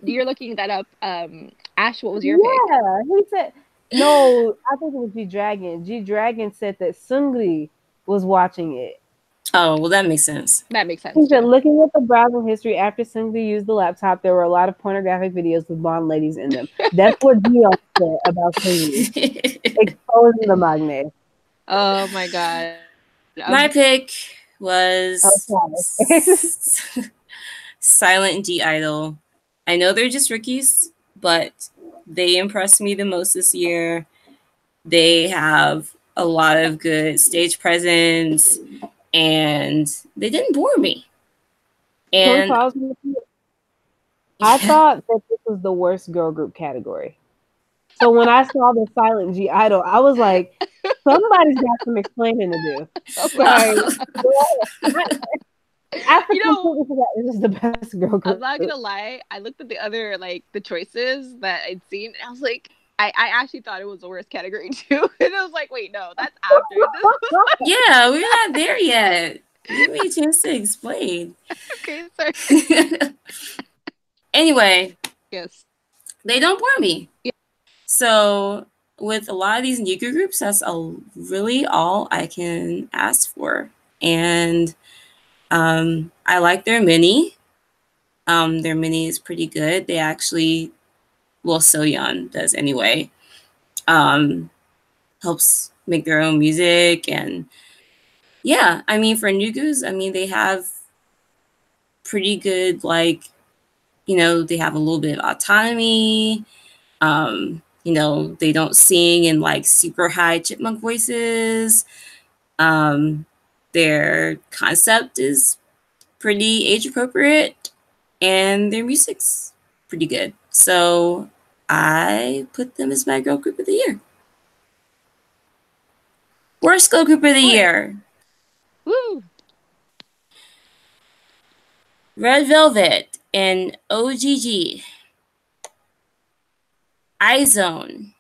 you're looking that up, Ash, what was your pick? Yeah, he said, no, I think it was G-Dragon. G-Dragon said that Seungri was watching it. Oh, well, that makes sense. That makes sense. He said, looking at the browsing history after Seungri used the laptop, there were a lot of pornographic videos with blonde ladies in them. That's what Dion said about Seungri. Exposing the Maknae. Oh my god. My pick was Silent G Idol. I know they're just rookies, but they impressed me the most this year. They have a lot of good stage presence, and they didn't bore me. And I thought that this was the worst girl group category. So when I saw the Silent G Idol, I was like, somebody's got some explaining to do. Sorry. This is the best girl group. I'm not gonna lie. I looked at the other, like, the choices that I'd seen, and I was like, I actually thought it was the worst category too. And I was like, wait, no, that's after this. Yeah, we're not there yet. Give me a chance to explain. Okay, sorry. Anyway. Yes. They don't bore me. Yeah. So with a lot of these new groups, that's really all I can ask for. And I like their mini. Their mini is pretty good. They actually, well, Soyeon does anyway. Helps make their own music. And yeah, I mean, for Nugus, I mean, they have pretty good, like, you know, they have a little bit of autonomy. You know, they don't sing in like super high chipmunk voices. Their concept is pretty age appropriate, and their music's pretty good. So I put them as my girl group of the year. Worst girl group of the year. Woo! Red Velvet and OGG. iZone.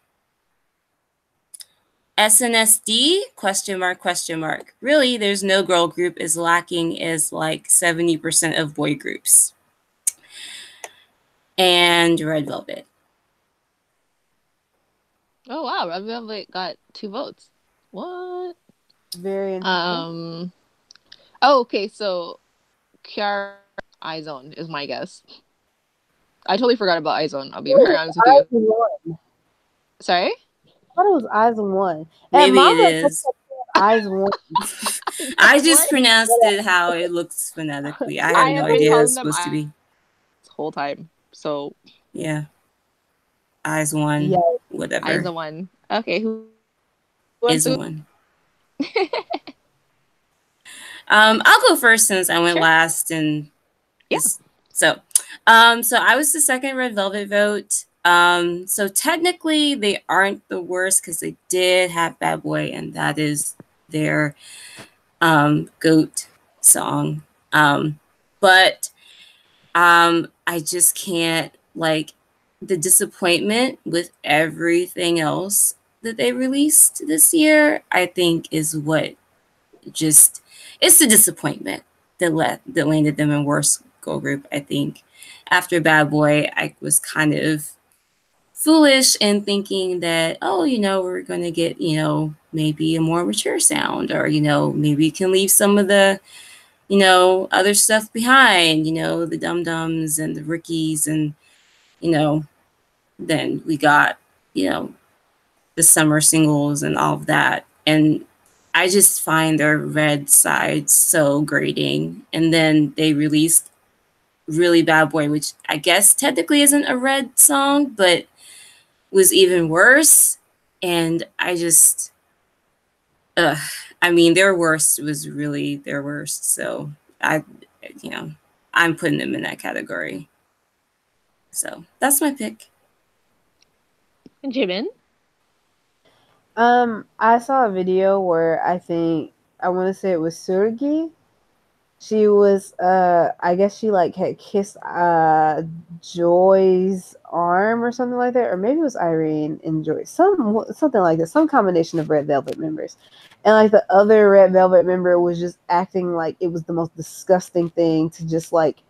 SNSD, question mark, question mark. Really, there's no girl group as lacking as like 70% of boy groups. And Red Velvet. Oh, wow. Red Velvet got 2 votes. What? Very interesting. Oh, okay. So, Kiara iZone is my guess. I totally forgot about iZone. I'll be very honest with you. Sorry? I thought it was iZone. Maybe it is. iZone. I just pronounced it how it looks phonetically. I have no idea how it's supposed to be. This whole time. So yeah, iZone. whatever the one. Okay, who wants is to? one. I'll go first since I went Sure. last and Yeah. just so. So I was the second Red Velvet vote. So technically they aren't the worst because they did have Bad Boy, and that is their goat song. But I just can't like the disappointment with everything else that they released this year. I think is what just it's the disappointment that landed them in worst girl group. I think after Bad Boy, I was kind of foolish in thinking that we're going to get maybe a more mature sound, or maybe you can leave some of the other stuff behind, the Dum Dums and the Rickies, and you know then we got you know the summer singles and all of that. And I just find their red side so grating. And then they released Really Bad Boy, which I guess technically isn't a red song, but was even worse. And I just, ugh. I mean, their worst was really their worst. So I, you know, I'm putting them in that category. So that's my pick. Jimin. I saw a video where I want to say it was Surgi. She was I guess she like had kissed Joy's arm or something like that, or maybe it was Irene and Joy, something like that, some combination of Red Velvet members. And like the other Red Velvet member was just acting like it was the most disgusting thing to just like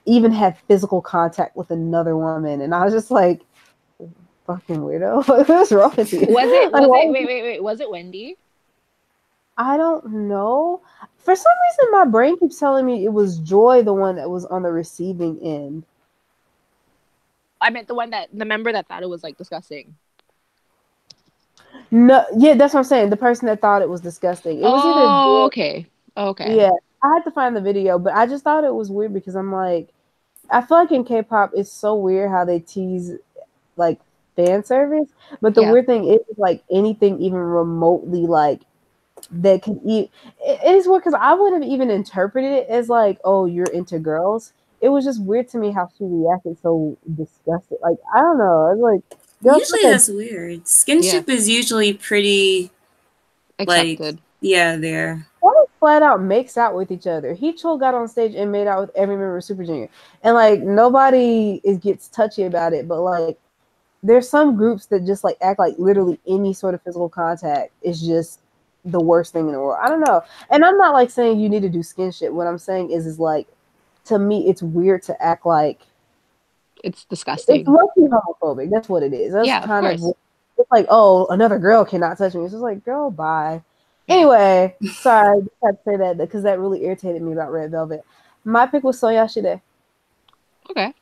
even have physical contact with another woman. And I was just like, fucking weirdo. What's wrong with you? Was it? Like, Was it? Wait. Was it Wendy? I don't know. For some reason, my brain keeps telling me it was Joy, the one that was on the receiving end. I meant the member that thought it was like disgusting. No, yeah, that's what I'm saying. The person that thought it was disgusting. It was either Oh, Joy. okay. Okay. Yeah, I had to find the video, but I just thought it was weird because I'm like, I feel like in K-pop, it's so weird how they tease like fan service. But the Yeah. weird thing is, like anything even remotely like that could eat. It is weird because I would have even interpreted it as like, oh, you're into girls. It was just weird to me how she reacted so disgusted. Like I don't know. It's like girls look Usually at that's weird. Yeah. Skinship is usually pretty like, Accepted. yeah, there. boys flat out makes out with each other. He Chol got on stage and made out with every member of Super Junior, and like nobody gets touchy about it. But like, there's some groups that just like act like literally any sort of physical contact is just the worst thing in the world. I don't know, and I'm not like saying you need to do skin shit. What I'm saying is like, to me, it's weird to act like It's it's disgusting. mostly homophobic. That's what it is. That's Yeah, of kind of course. it's like, oh, another girl cannot touch me. It's just like, girl, bye. Yeah. Anyway, sorry, I just had to say that because that really irritated me about Red Velvet. My pick was Soyashide. Okay.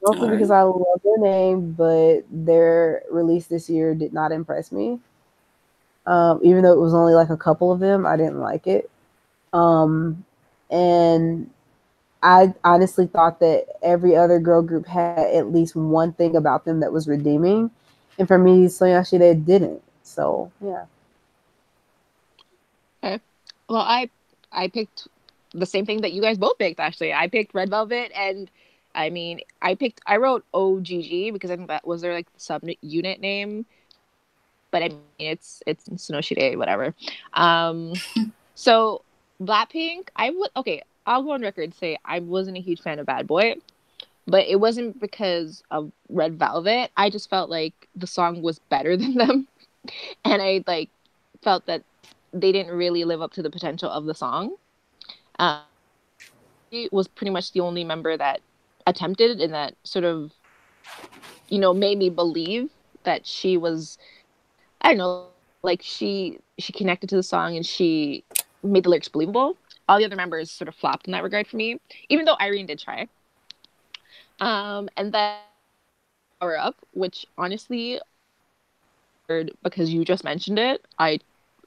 Mostly All because right. I love their name, but their release this year did not impress me. Even though it was only like a couple of them, I didn't like it. Um, and I honestly thought that every other girl group had at least one thing about them that was redeeming. And for me, Soyashide didn't. So, yeah. Okay. Well, I picked the same thing that you guys both picked. Actually, I picked Red Velvet, and I mean, I wrote OGG because I think that was their like sub unit name. But I mean, it's Sonoshide, whatever. So Blackpink, I would okay. I'll go on record and say I wasn't a huge fan of Bad Boy, but it wasn't because of Red Velvet. I just felt like the song was better than them, and I like felt that they didn't really live up to the potential of the song. He was pretty much the only member that attempted and that sort of made me believe that she was, I don't know, like she connected to the song and she made the lyrics believable. All the other members sort of flopped in that regard for me, even though Irene did try. And then Power Up, which honestly, because you just mentioned it, I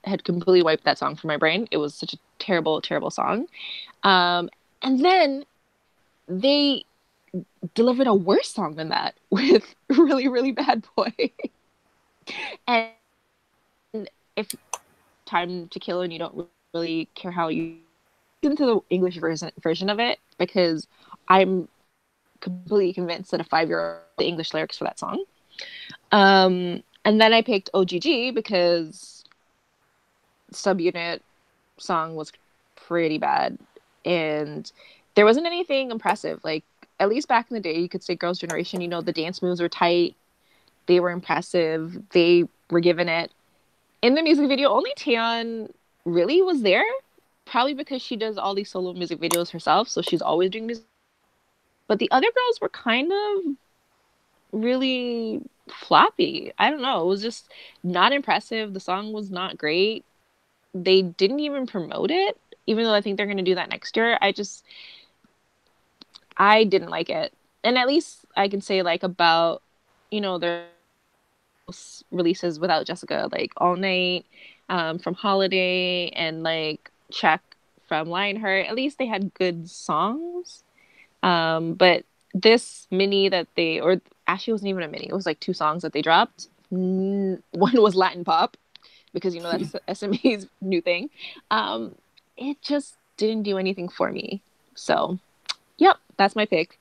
had completely wiped that song from my brain. It was such a terrible, terrible song. And then they delivered a worse song than that with Really, Really Bad Boy. And if Time to Kill and you don't really care how you listen to the English version of it, because I'm completely convinced that a 5-year-old the English lyrics for that song. And then I picked OGG because Subunit song was pretty bad, and there wasn't anything impressive. Like, at least back in the day, you could say Girls' Generation, you know, the dance moves were tight, they were impressive, they were given it. In the music video, only Taeyeon really was there, probably because she does all these solo music videos herself, so she's always doing music. But the other girls were kind of really floppy. I don't know, it was just not impressive. The song was not great. They didn't even promote it, even though I think they're going to do that next year. I didn't like it. And at least I can say, like, about, you know, their releases without Jessica, like All Night from Holiday, and like Check from Lionheart. At least they had good songs. But this mini that they, or actually it wasn't even a mini, it was like 2 songs that they dropped. One was Latin pop, because, you know, that's SME's new thing. It just didn't do anything for me. So, yep, that's my pick.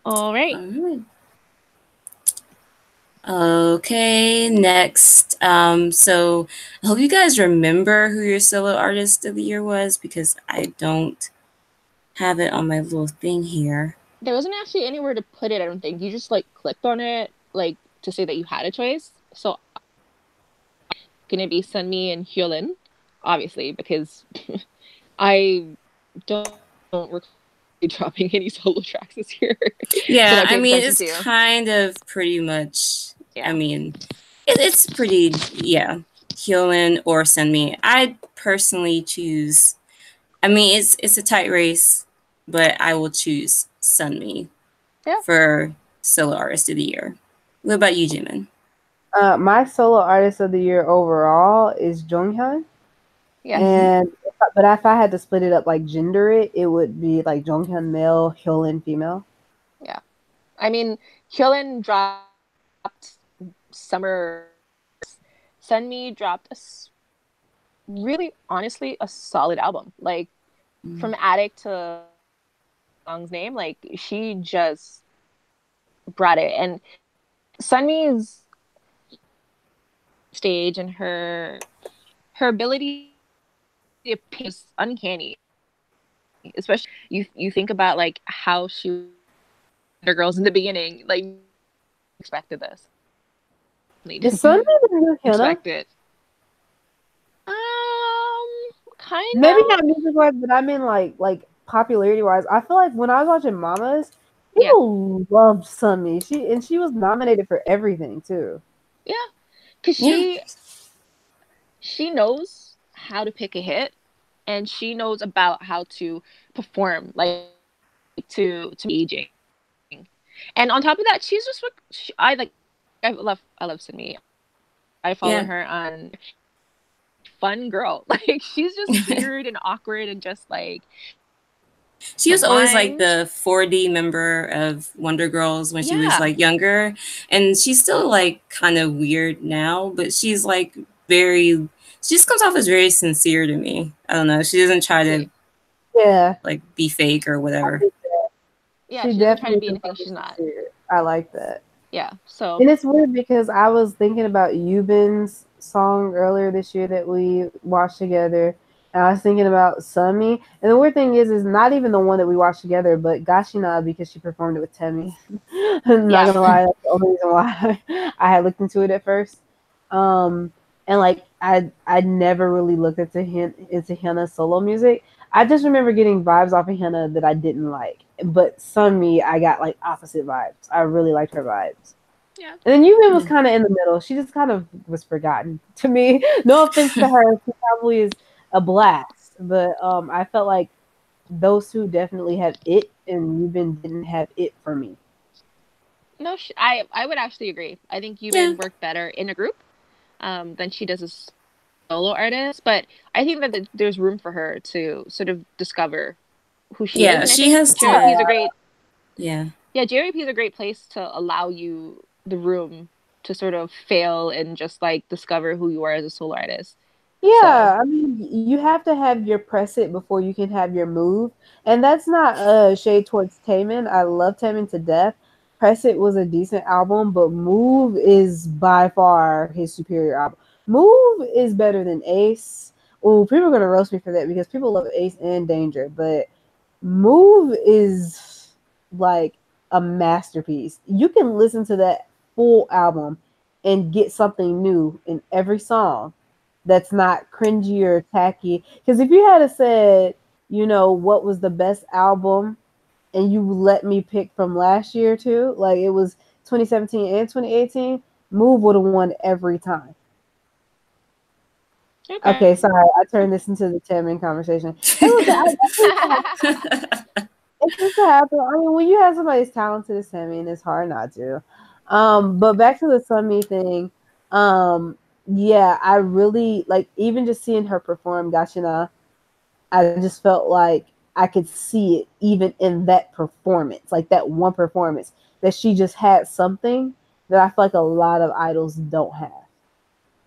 All right. All right. Okay, next. So I hope you guys remember who your solo artist of the year was, because I don't have it on my little thing here. There wasn't actually anywhere to put it, I don't think. You just like clicked on it, like, to say that you had a choice. So gonna be Sunmi and Hyolyn, obviously, because I don't recall dropping any solo tracks this year. Yeah, I mean, it's kind of pretty much, yeah. I mean, it's pretty, yeah, Hyolyn or Sunmi. I personally choose, I mean, it's a tight race, but I will choose Sunmi for solo artist of the year. What about you, Jimin? My solo artist of the year overall is Jonghyun. Yeah. But if I had to split it up, like gender it would be like Jonghyun male, Hyolyn female. Yeah. I mean, Hyolyn dropped Summer. Sunmi dropped really, honestly, a solid album. Like, from Attic to song's name, like, she just brought it. And Sunmi's stage and her ability is uncanny. Especially you think about like how she her girls in the beginning, like, expected this. Is Sunmi the new expect it. Kind of. Maybe not music wise, but I mean like popularity wise. I feel like when I was watching Mamas, people loved Sunmi. She was nominated for everything too. Yeah, because she knows how to pick a hit, and she knows about how to perform, like, to aging. And on top of that, she's just I love Sunmi. I follow her on fun girl. Like, she's just weird and awkward and just like. She was always like the 4D member of Wonder Girls when she was like younger, and she's still like kind of weird now, but she's like she just comes off as very sincere to me. I don't know. She doesn't try to like be fake or whatever. Yeah, she doesn't try to be anything she's not. I like that. Yeah, so. And it's weird because I was thinking about Yubin's song earlier this year that we watched together, and I was thinking about Sunmi. And the weird thing is not even the one that we watched together, but Gashina, because she performed it with Temmie. I'm not gonna lie, that's the only reason why I had looked into it at first. And like I'd never really looked into Hannah's solo music. I just remember getting vibes off of Hannah that I didn't like. But Sunmi, I got like opposite vibes. I really liked her vibes. Yeah. And then Yubin was kind of in the middle. She just kind of was forgotten to me. No offense to her. She probably is a blast. But I felt like those two definitely had it, and Yubin didn't have it for me. No, I would actually agree. I think Yubin worked better in a group than she does as solo artist. But I think that there's room for her to sort of discover who she is. Yeah, she has. She's a great Yeah. Yeah, JYP is a great place to allow you the room to sort of fail and just like discover who you are as a solo artist. So Yeah, I mean, you have to have your press it before you can have your move. And that's not a shade towards Taemin. I love Taemin to death. Press It was a decent album, but Move is by far his superior album. Move is better than Ace. Oh, people are gonna roast me for that because people love Ace and Danger, but Move is like a masterpiece. You can listen to that full album and get something new in every song that's not cringy or tacky. Because if you had said, what was the best album, and you let me pick from last year too, like it was 2017 and 2018, Move would have won every time. okay. Okay, sorry, I turned this into the Taman conversation. Hey, listen, it used to happen. I mean, when you have somebody as talented as Taman, it's hard not to. But back to the Sunmi thing. Yeah, I really like even just seeing her perform Gachina. I just felt like I could see it even in that performance, like that one performance, that she just had something that I feel like a lot of idols don't have.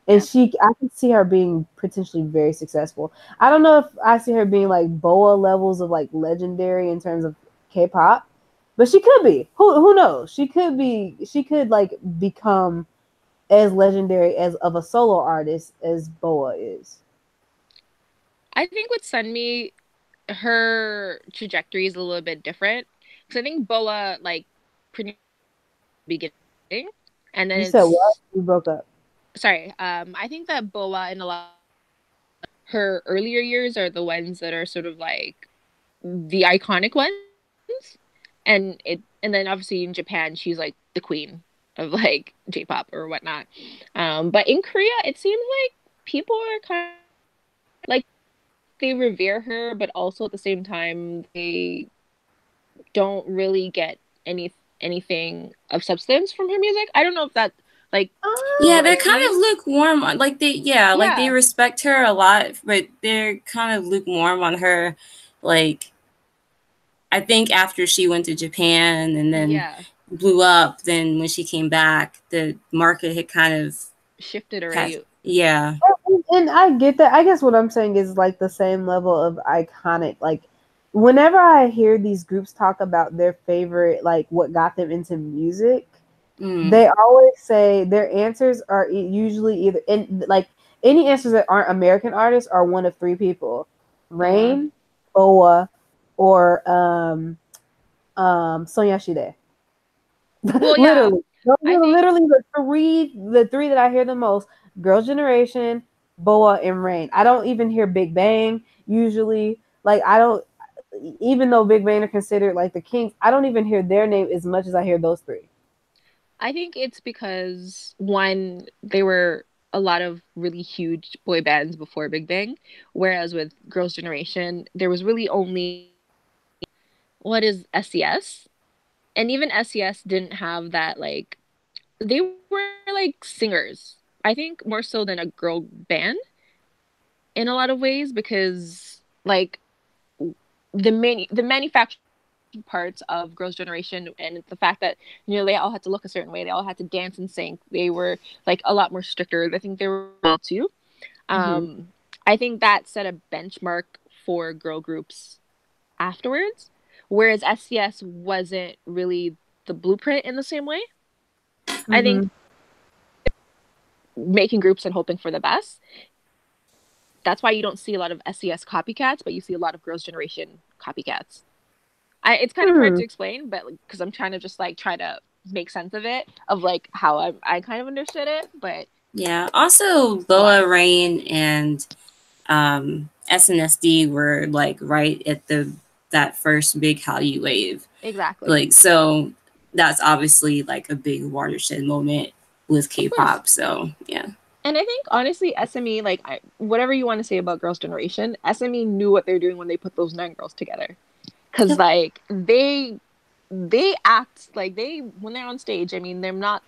And Yeah. I can see her being potentially very successful. I don't know if I see her being like Boa levels of like legendary in terms of K-pop, but she could be. Who knows? She could be. She could like become as legendary as of a solo artist as Boa is. I think with Sunmi, her trajectory is a little bit different. Because I think Boa, like, pretty beginning, and then You said what? it's You broke up. sorry. I think that Boa in a lot her earlier years are the ones that are sort of like the iconic ones, and then obviously in Japan she's like the queen of like J-pop or whatnot. But in Korea it seems like people are kind of like they revere her, but also at the same time they don't really get anything of substance from her music. I don't know if that like Yeah, they're works for kind you. of lukewarm. Like they Yeah, respect her a lot, but they're kind of lukewarm on her. Like I think after she went to Japan and then yeah, blew up, then when she came back, the market had kind of shifted passed. already. Yeah. And I get that. I guess what I'm saying is like the same level of iconic. Like, whenever I hear these groups talk about their favorite, like what got them into music, Mm. they always say their answers are usually either in like any answers that aren't American artists are one of three people: Uh, Rain, Boa, or Sonya Shide. well, yeah, Literally. Those I are think literally the three that I hear the most. Girls' Generation, Boa, and Rain. I don't even hear Big Bang usually. Like I don't even though Big Bang are considered like the kings, I don't even hear their name as much as I hear those three. it's because one, there were a lot of really huge boy bands before Big Bang, whereas with Girls' Generation, there was really only what is SES, and even SES didn't have that like they were like singers. I think more so than a girl band in a lot of ways because like the manufacturing parts of Girls' Generation and the fact that they all had to look a certain way, they all had to dance and sing. They were like a lot more stricter. I think they were well too. Mm-hmm. Um, I think that set a benchmark for girl groups afterwards, whereas SCS wasn't really the blueprint in the same way. I think Mm-hmm. making groups and hoping for the best. That's why you don't see a lot of SCS copycats, but you see a lot of Girls' Generation copycats. It's kind of hard Hmm. to explain, but because I'm trying to just like try to make sense of it, of like how I kind of understood it, but Yeah. Also, a lot. Boa, Rain, and SNSD were like right at the that first big Hallyu wave. Exactly. Like so, that's obviously like a big watershed moment with Of course. K-pop. So yeah. And I think honestly, SME, like whatever you want to say about Girls' Generation, SME knew what they're doing when they put those nine girls together. Cause Yep. like they act like they when they're on stage. I mean, they're not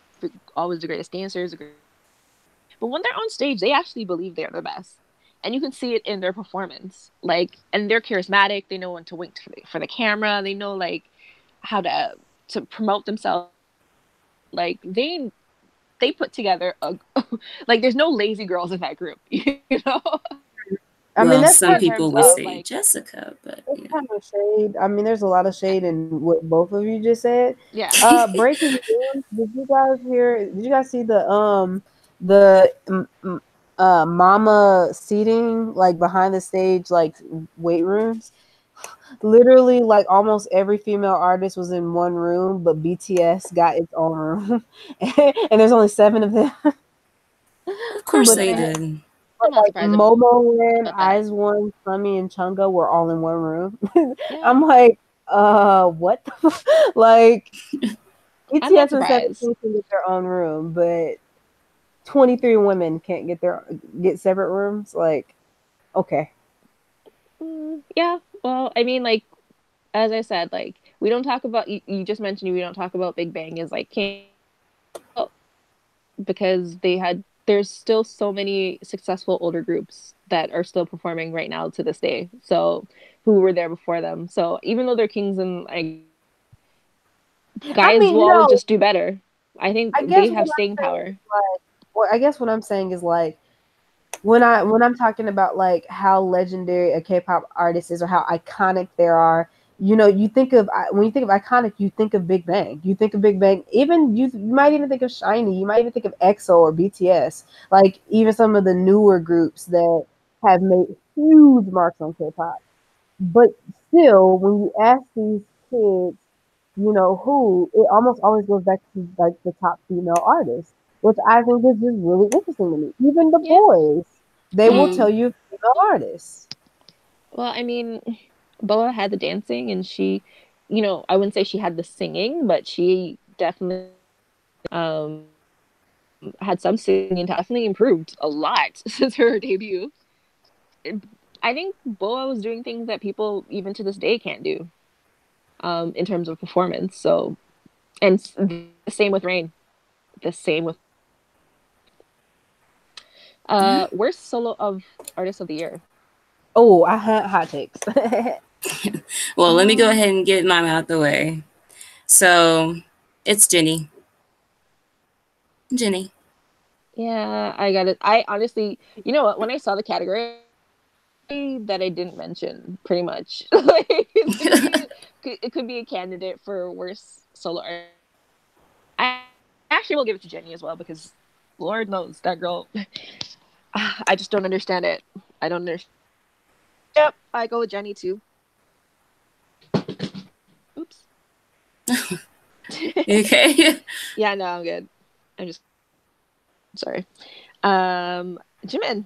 always the greatest dancers, but when they're on stage, they actually believe they're the best. And you can see it in their performance. Like, and they're charismatic. They know when to wink for the camera. They know, like, how to promote themselves. Like they put together a like there's no lazy girls in that group, you know, I mean, Well, that's some in kind terms people would of say like Jessica, but that's kind of shade. I mean, there's a lot of shade in what both of you just said. yeah. Breaking news. Did you guys hear? Did you guys see the mama seating like behind the stage like weight rooms? Literally, like almost every female artist was in one room, but BTS got its own room, and there's only 7 of them. of course But they they did. but I'm not like surprised Momo and about that. Eyes One, Sunny and Chunga were all in one room. Yeah, I'm like, what the like I'm not BTS and surprised. 17 can get their own room, but 23 women can't get separate rooms. Like, okay. Yeah, well, I mean, like as I said, like we don't talk about you just mentioned we don't talk about Big Bang as like king because there's still so many successful older groups that are still performing right now to this day. So who were there before them. So even though they're kings and like I guys mean, will always just do better. I think I they guess what have I'm staying saying is power. like, well, I guess what I'm saying is like when I'm talking about like how legendary a K-pop artist is or how iconic they are, you think of when you think of iconic, you think of Big Bang. You think of Big Bang. Even you might even think of Shiny. You might even think of EXO or BTS. Like even some of the newer groups that have made huge marks on K-pop. But still, when you ask these kids, who, it almost always goes back to like the top female artists, which I think is just really interesting to me. Even the Yeah. boys, they will Yeah. tell you female artists. Well, I mean, Boa had the dancing and she, I wouldn't say she had the singing, but she definitely had some singing and definitely improved a lot since her debut. I think Boa was doing things that people even to this day can't do in terms of performance. So, and the same with Rain. The same with Yeah. worst solo of artist of the year. Oh, I had hot takes. Well, let me go Um, ahead and get mine out the way. So it's Jenny. Jenny. yeah, I got it. I honestly, you know what? When I saw the category that I didn't mention, pretty much, like it could be a candidate for worst solo artist. I actually will give it to Jenny as well because Lord knows that girl. I just don't understand it. I don't understand. Yep, I go with Jenny too. Oops. Okay. Yeah, no, I'm good. I'm just sorry. Jimin.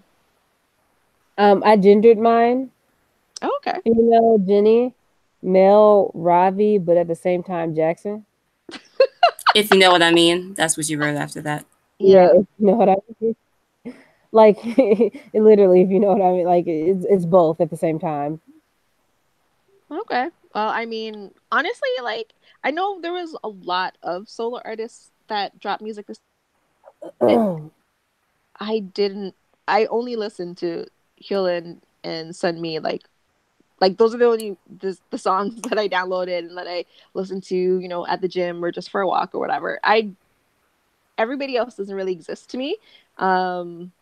I gendered mine. Oh, okay. Female Jenny, male Ravi, but at the same time Jackson. If you know what I mean, that's what you wrote after that. Yeah, Yeah. if you know what I mean. Like literally, if you know what I mean. Like it's both at the same time. Okay. Well, I mean, honestly, like I know there was a lot of solo artists that dropped music this. But I didn't. I only listened to Hyolyn and Sunmi. Like those are the only the songs that I downloaded and that I listened to. At the gym or just for a walk or whatever. Everybody else doesn't really exist to me. Um,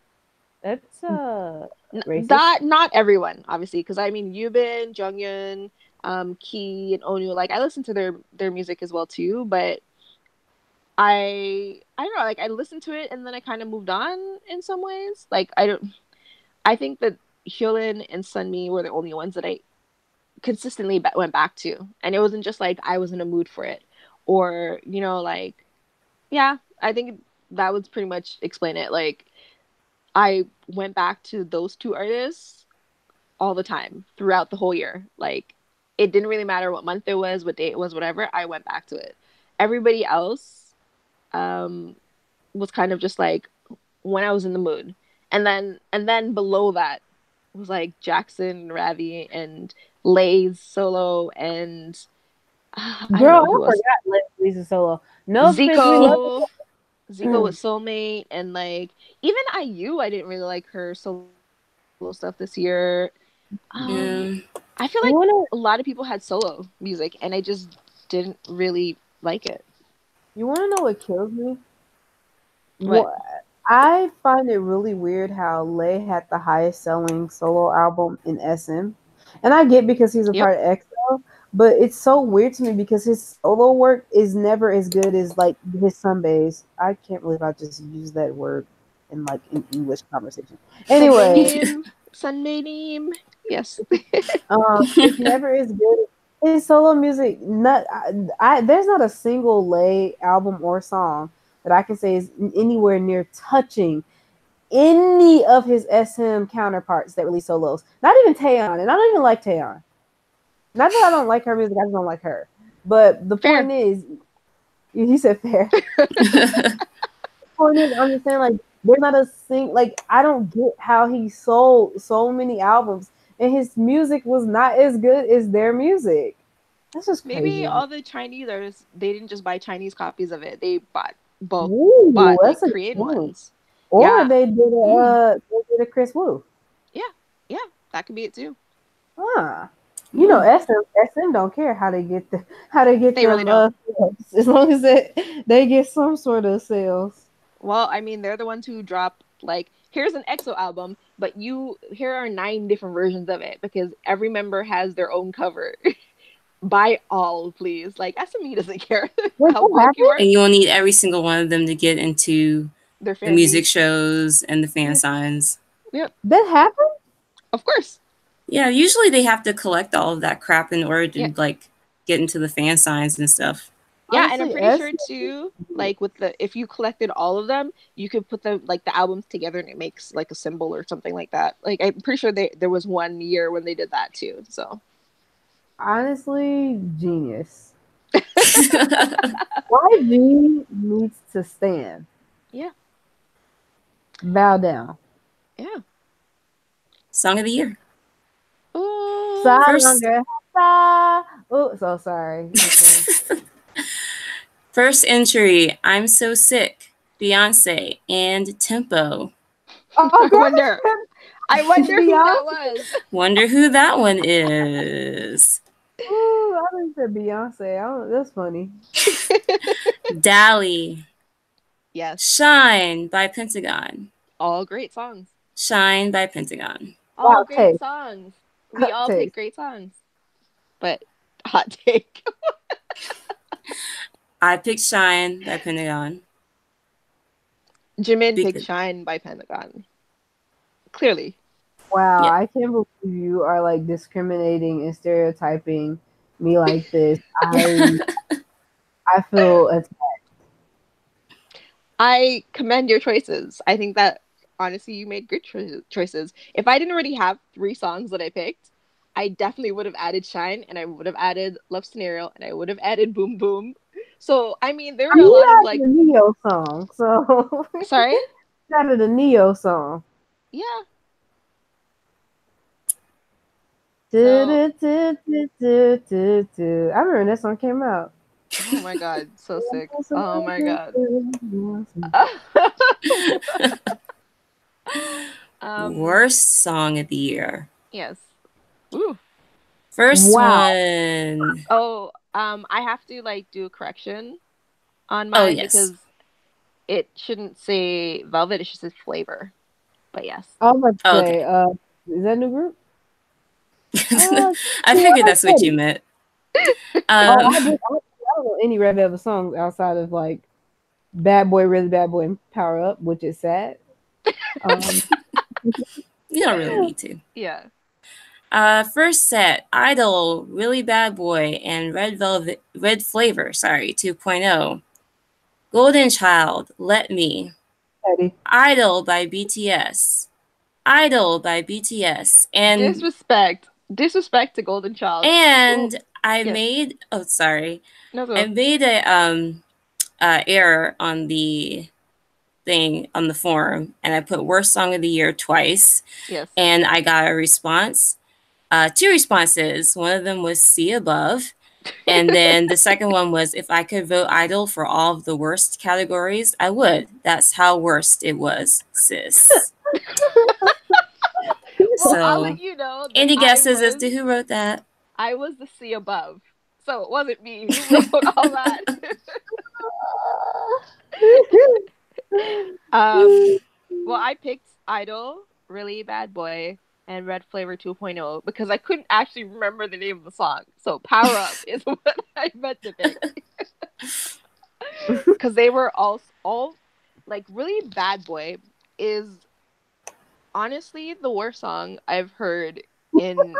That's racist. that not everyone, obviously, because I mean, Yubin, Jonghyun, Key, and Onu. Like I listen to their music as well too, but I don't know. Like I listened to it and then I kind of moved on in some ways. Like I don't. I think that Hyolyn and Sunmi were the only ones that I consistently went back to, and it wasn't just like I was in a mood for it, or like yeah. I think that would pretty much explain it. Like I went back to those two artists all the time throughout the whole year. Like it didn't really matter what month it was, what day it was, whatever. I went back to it. Everybody else um, was kind of just like when I was in the mood, and then below that was like Jackson, Ravi, and Lay's solo, and I don't Girl, know I who else. forgot Lisa Solo. No offense, we love Zico, Zico it. was soulmate, and like even IU, I didn't really like her solo stuff this year. Um, Yeah. I feel You like wanna a lot of people had solo music, and I just didn't really like it. You want to know what kills me? What? I find it really weird how Lay had the highest selling solo album in SM. And I get because he's a Yep. part of EXO, but it's so weird to me because his solo work is never as good as like his Sunbays. I can't believe I just used that word in like an English conversation. Anyway, Sunday name. Yes. it's never as good. His solo music, there's not a single Lay album or song that I can say is anywhere near touching any of his SM counterparts that release solos. Not even Taeyeon, and I don't even like Taeyeon. Not that I don't like her music, I just don't like her. But the Fair. point is, he said fair. The point is, I'm just saying, like, there's not a like, I don't get how he sold so many albums, and his music was not as good as their music. That's just crazy. Maybe all the Chinese artists, they didn't just buy Chinese copies of it. They bought That's like Korean ones. Or Yeah. they did a Chris Wu. Yeah, that could be it too. You know, SM don't care how they get They them really don't. as long as they get some sort of sales. Well, I mean, they're the ones who dropped like, here's an EXO album, but here are 9 different versions of it because every member has their own cover. Buy all, please. Like, SME doesn't care how broke you are. And you'll need every single one of them to get into Their the music shows and the fan Yeah. signs. Yep. That happened? Of course. Yeah, usually they have to collect all of that crap in order to like get into the fan signs and stuff. Yeah, Honestly, and I'm pretty sure too, like if you collected all of them, you could put the albums together and it makes like a symbol or something like that. Like, I'm pretty sure there was one year when they did that too. So honestly, genius. YG needs to stand. Yeah. Bow down. Yeah. Song of the year. Ooh. First, oh, so sorry. Okay. First entry, I'm So Sick, Beyonce, and Tempo. Oh, I wonder who that was. Wonder who that one is. Ooh, I think said Beyonce. That's funny. Dally. Yes. Shine by Pentagon. All great songs. Shine by Pentagon. All great songs. We all pick great songs. But hot take. I picked Shine by Pentagon. Jimin picked Shine by Pentagon. Clearly. Wow, yeah. I can't believe you are like discriminating and stereotyping me like this. I feel attacked. I commend your choices. I think that honestly you made good choices. If I didn't already have 3 songs that I picked, I definitely would have added Shine, and I would have added Love Scenario, and I would have added Boom Boom. So, I mean, there were a lot of like the Neo song. So sorry? Added the Neo song. Yeah. I remember when that song came out. Oh my god, so sick. Oh my god. Worst song of the year. Yes. Ooh. First one. Oh, I have to like do a correction on mine because it shouldn't say Velvet, it should say Flavor. But yes. I was about to say, is that a new group? I figured that's what you meant. I don't know any Red Velvet songs outside of like Bad Boy, Really Bad Boy, and Power Up, which is sad. You don't really need to. Yeah. First set, Idol, Really Bad Boy, and Red Flavor, 2.0. Golden Child, Let Me. Eddie. Idol by BTS. Idol by BTS. And Disrespect to Golden Child. And I made I made a error on the thing on the forum, and I put worst song of the year twice. Yes. And I got a response. 2 responses. One of them was See Above. And then the second one was, if I could vote Idol for all of the worst categories, I would. That's how worst it was, sis. Well, I'll let you know. Any guesses as to who wrote that? I was the See Above. So it wasn't me who wrote all that. Well, I picked Idol, Really Bad Boy, and Red Flavor 2.0 because I couldn't actually remember the name of the song. So Power Up is what I meant to pick. Because they were all like Really Bad Boy is honestly the worst song I've heard in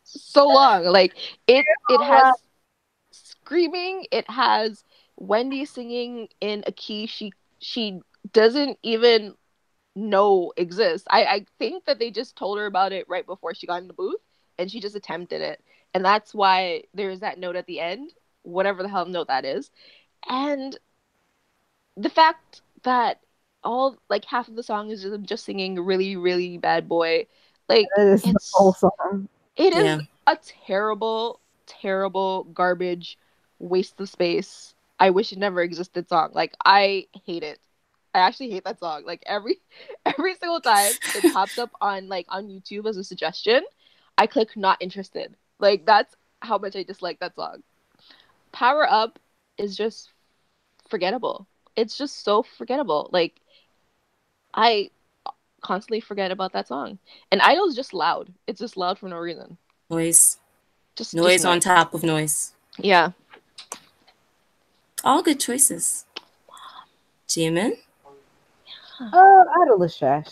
so long. Like it has screaming, it has Wendy singing in a key she doesn't even know exists. I think that they just told her about it right before she got in the booth and she just attempted it. And that's why there's that note at the end, whatever the hell note that is. And the fact that all like half of the song is just singing really, really bad boy, like That is the whole song. it is Yeah. a terrible, terrible garbage waste of space. I wish it never existed song. Like I hate it. I actually hate that song. Like every single time it pops up on YouTube as a suggestion, I click not interested. Like that's how much I dislike that song. Power Up is just forgettable. It's just so forgettable. Like I constantly forget about that song. And Idol's just loud. It's just loud for no reason. Noise. Just Noise on annoying. top of noise. Yeah. All good choices. Jimin? Idol is trash.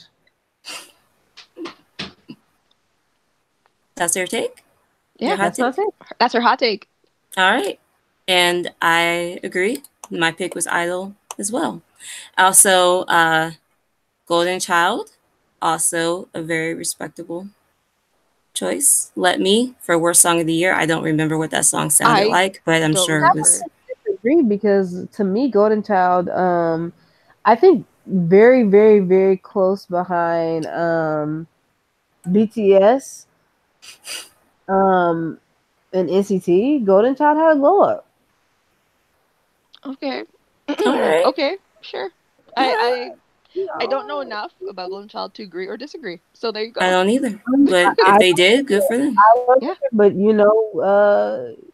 That's your take? Yeah, Your hot That's my take? take. that's her hot take. All right. And I agree. My pick was Idol as well. Also, Golden Child, also a very respectable choice. Let Me for worst song of the year. I don't remember what that song sounded I like, but I'm don't sure it was. remember. Agree because to me, Golden Child, I think very, very, very close behind BTS, and NCT. Golden Child had a glow up. Okay. All right. Okay, sure. I I don't know enough about Golden Child to agree or disagree. So there you I go. don't either. But if they did, good for them. Yeah. But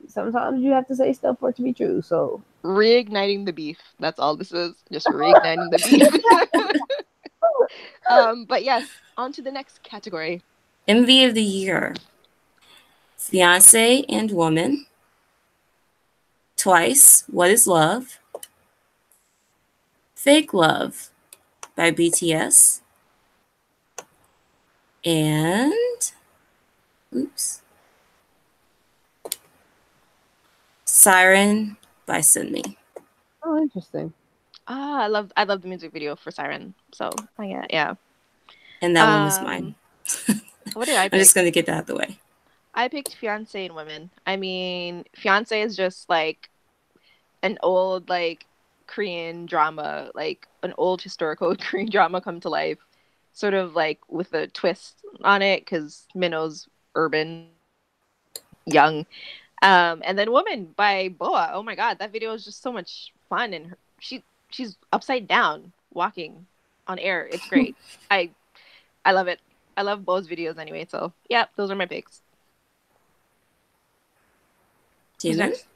sometimes you have to say stuff for it to be true. So Reigniting the beef. That's all this is. Just reigniting the beef. But yes, on to the next category. MV of the year. Fiance and Woman. Twice, What is Love? Fake Love by BTS. And oops. Siren by Sunmi. oh, interesting. I love the music video for Siren. So yeah. And that one was mine. What did I I'm pick? just going to get that out of the way. I picked Fiance and Women. I mean, Fiance is just like an old like Korean drama, like an old historical Korean drama come to life, sort of like with a twist on it because Minho's urban, young. And then Woman by Boa. Oh my god, that video is just so much fun, and she's upside down walking on air. It's great. I love it. I love Boa's videos anyway. So yeah, those are my picks. Who's Jimin? next?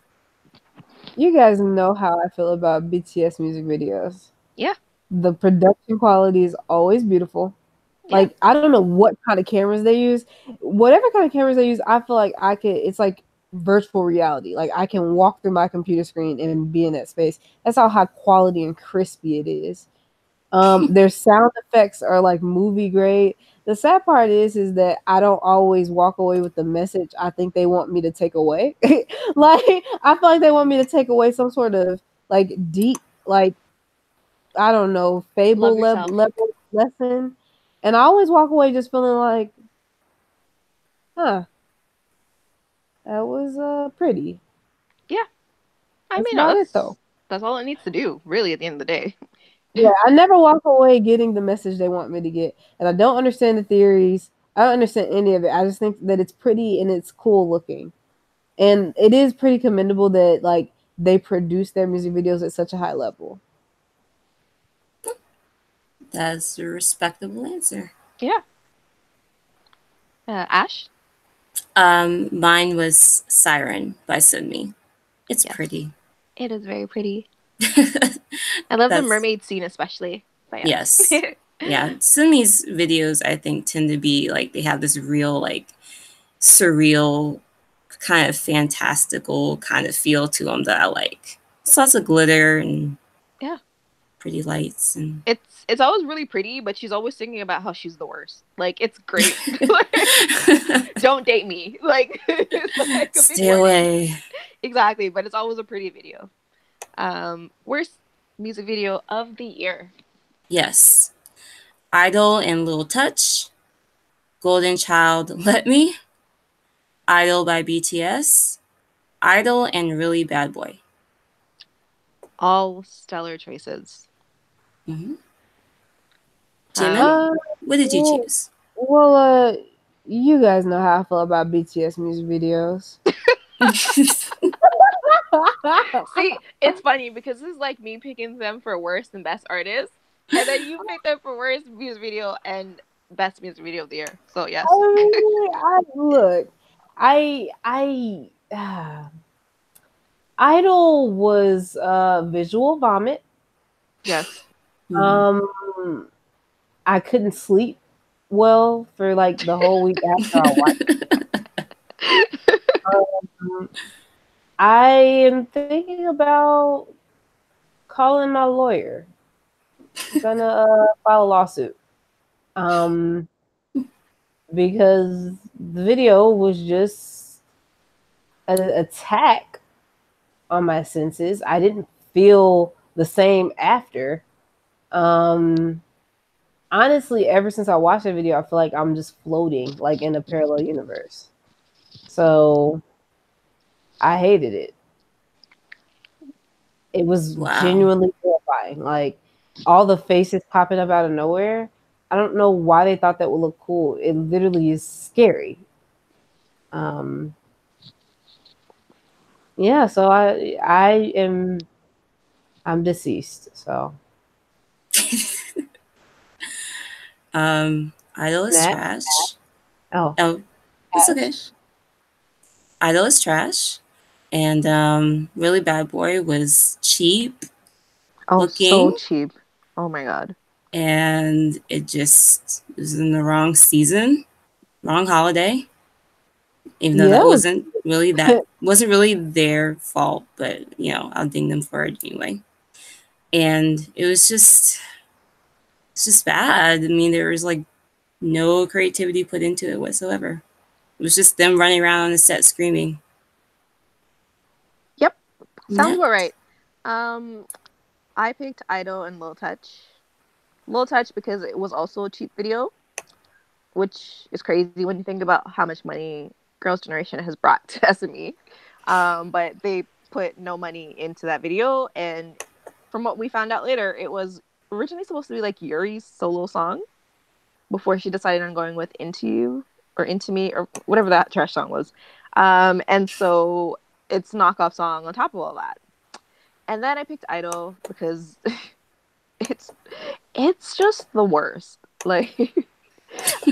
You guys know how I feel about BTS music videos. Yeah. The production quality is always beautiful. Yeah. Like I don't know what kind of cameras they use. Whatever kind of cameras they use, I feel like I could. It's like virtual reality. Like I can walk through my computer screen and be in that space. That's how high quality and crispy it is. Their sound effects are like movie grade. The sad part is that I don't always walk away with the message I think they want me to take away. Like I feel like they want me to take away some sort of like deep, like I don't know, Love fable yourself. level lesson, and I always walk away just feeling like, huh, that was pretty. Yeah. I That's mean, about it though. that's all it needs to do, really, at the end of the day. Yeah, I never walk away getting the message they want me to get. And I don't understand the theories. I don't understand any of it. I just think that it's pretty and it's cool looking. And it is pretty commendable that like they produce their music videos at such a high level. That's a respectable answer. Yeah. Ash? Mine was Siren by Sunmi. It's Yes. pretty. It is very pretty. I love the That's mermaid scene especially. But yes. Yeah. Sunmi's videos I think tend to be like they have this real like surreal kind of fantastical kind of feel to them that I like. It's lots of glitter and Yeah. pretty lights and It's always really pretty, but she's always thinking about how she's the worst. Like it's great. Don't date me. Like it's like a big stay warning. away. Exactly, but it's always a pretty video. Worst music video of the year. Yes. Idol and Little Touch, Golden Child Let Me, Idol by BTS, Idol and Really Bad Boy. All stellar choices. Mm-hmm. Jimin, what did you well, choose? well, you guys know how I feel about BTS music videos. See, it's funny because this is like me picking them for worst and best artist, and then you pick them for worst music video and best music video of the year. So yes. Look, Idol was visual vomit. Yes. I couldn't sleep well for like the whole week after I watched it. I am thinking about calling my lawyer. I'm gonna file a lawsuit. Because the video was just an attack on my senses. I didn't feel the same after. Honestly, ever since I watched the video, I feel like I'm just floating like in a parallel universe. So I hated it. It was Wow. genuinely terrifying. Like all the faces popping up out of nowhere. I don't know why they thought that would look cool. It literally is scary. Yeah, so I'm deceased. So Idol is Nat. trash. Oh, Oh, it's okay. Ash. Idol is trash. And Really Bad Boy was cheap Oh, so looking cheap. Oh my god. and it just was in the wrong season, wrong holiday. Even though Yeah. that wasn't really their fault, but you know, I'll ding them for it anyway. And it's just bad. I mean, there was like no creativity put into it whatsoever. It was just them running around on the set screaming. Yep. Sounds Yeah. about right. I picked Idol and Low Touch. Low Touch because it was also a cheap video, which is crazy when you think about how much money Girls' Generation has brought to SME. But they put no money into that video, and from what we found out later, it was originally supposed to be like Yuri's solo song before she decided on going with Into You or Into Me or whatever that trash song was. And so it's knockoff song on top of all that. And then I picked Idol because it's just the worst. Like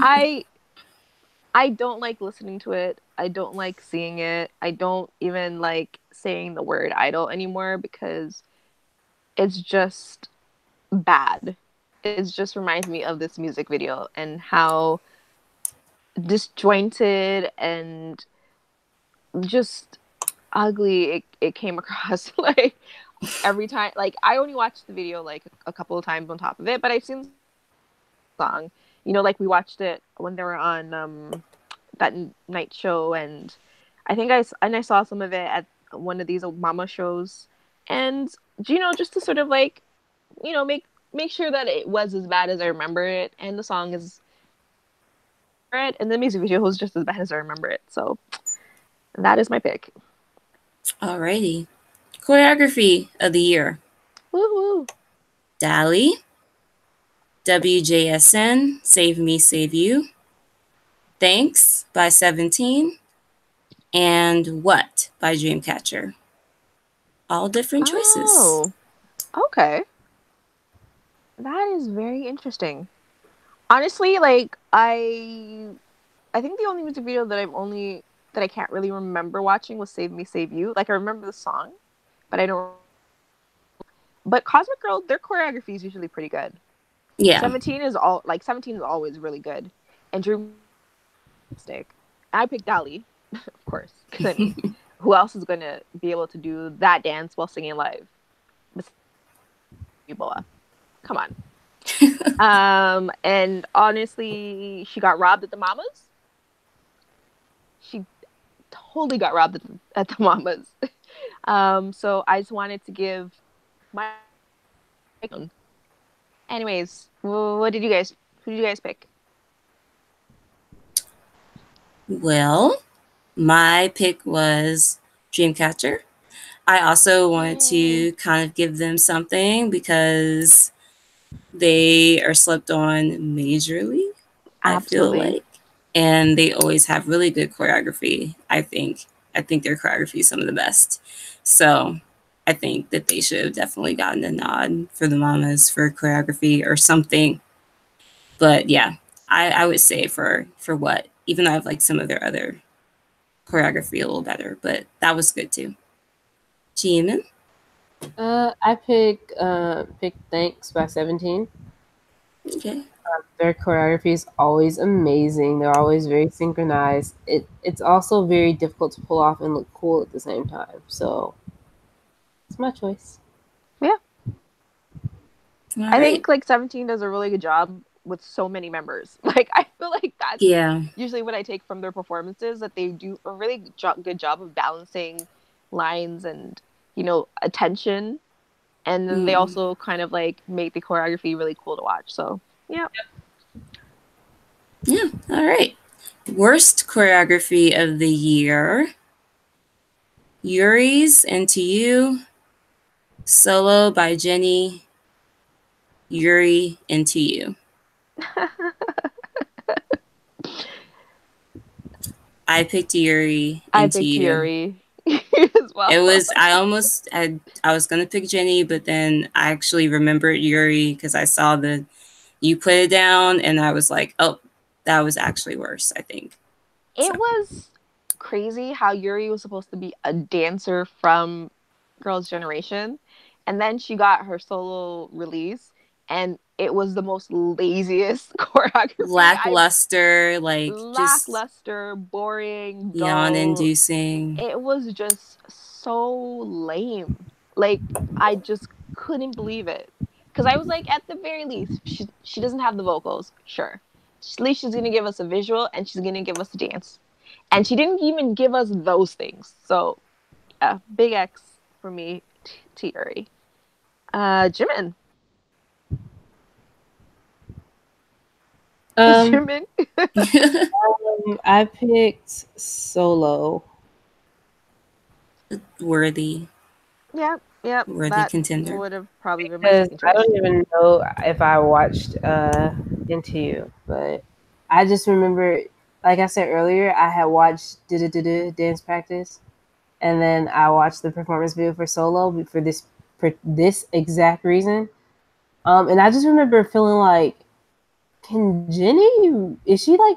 I don't like listening to it. I don't like seeing it. I don't even like saying the word idol anymore because it's just bad. It just reminds me of this music video and how disjointed and just ugly it came across. Like every time, like I only watched the video like a couple of times on top of it, but I've seen the song. You know, like we watched it when they were on that night show, and I saw some of it at one of these mama shows, and you know, just to sort of like, you know, make sure that it was as bad as I remember it, and the song is it, and the music video was just as bad as I remember it. So that is my pick. Alrighty. Choreography of the year. Woo-hoo. Dali, WJSN, Save Me, Save You, Thanks by 17, and What by Dreamcatcher. All different choices. Oh, okay. That is very interesting. Honestly, like I think the only music video that I've only that I can't really remember watching was Save Me, Save You. Like, I remember the song, but I don't. But Cosmic Girl, their choreography is usually pretty good. Yeah. 17 is always really good, and Dream Stick. I picked Dali, of course, because I mean, who else is gonna be able to do that dance while singing live? Ebola. Come on. And honestly, she got robbed at the Mamas. She totally got robbed at the Mamas. So I just wanted to give my. Anyways, what did you guys? Who did you guys pick? Well, my pick was Dreamcatcher. I also wanted Yay. to kind of give them something because they are slept on majorly, I feel Absolutely. like. And they always have really good choreography, I think. I think their choreography is some of the best. So I think that they should have definitely gotten a nod for the Mamas for choreography or something. But yeah, I would say for what, even though I've liked some of their other choreography a little better, but that was good too. Jimin? I pick Thanks by 17. Okay. Their choreography is always amazing. They're always very synchronized. It's also very difficult to pull off and look cool at the same time. So it's my choice. Yeah. All I right. think like 17 does a really good job with so many members. Like, I feel like that's Yeah. usually what I take from their performances, that they do a really good job of balancing lines and, attention. And then they Mm. also kind of like make the choreography really cool to watch. So, yeah. Yeah. All right. Worst choreography of the year. Yuri's Into You. Solo by Jenny. Yuri Into You. I picked Yuri I Into picked You. Yuri as well. It was, I was going to pick Jenny, but then I actually remembered Yuri because I saw you put it down and I was like, oh, that was actually worse, I think. It was crazy how Yuri was supposed to be a dancer from Girls' Generation, and then she got her solo release, and it was the most laziest choreography I've. Lackluster, like just Lackluster, boring, yawn dull. inducing. It was just so lame. Like, I just couldn't believe it. Because I was like, at the very least, she doesn't have the vocals, sure. At least she's gonna give us a visual and she's gonna give us a dance. And she didn't even give us those things. So, yeah, big X for me, to Yuri. Jimin. Um, Jimin. I picked Solo. Worthy, Yeah, yeah, worthy that contender. would have probably been my Because second I choice. don't even know if I watched Into You, but I just remember, like I said earlier, I had watched Dance Practice, and then I watched the performance video for Solo for this exact reason. And I just remember feeling like, can Jenny, is she like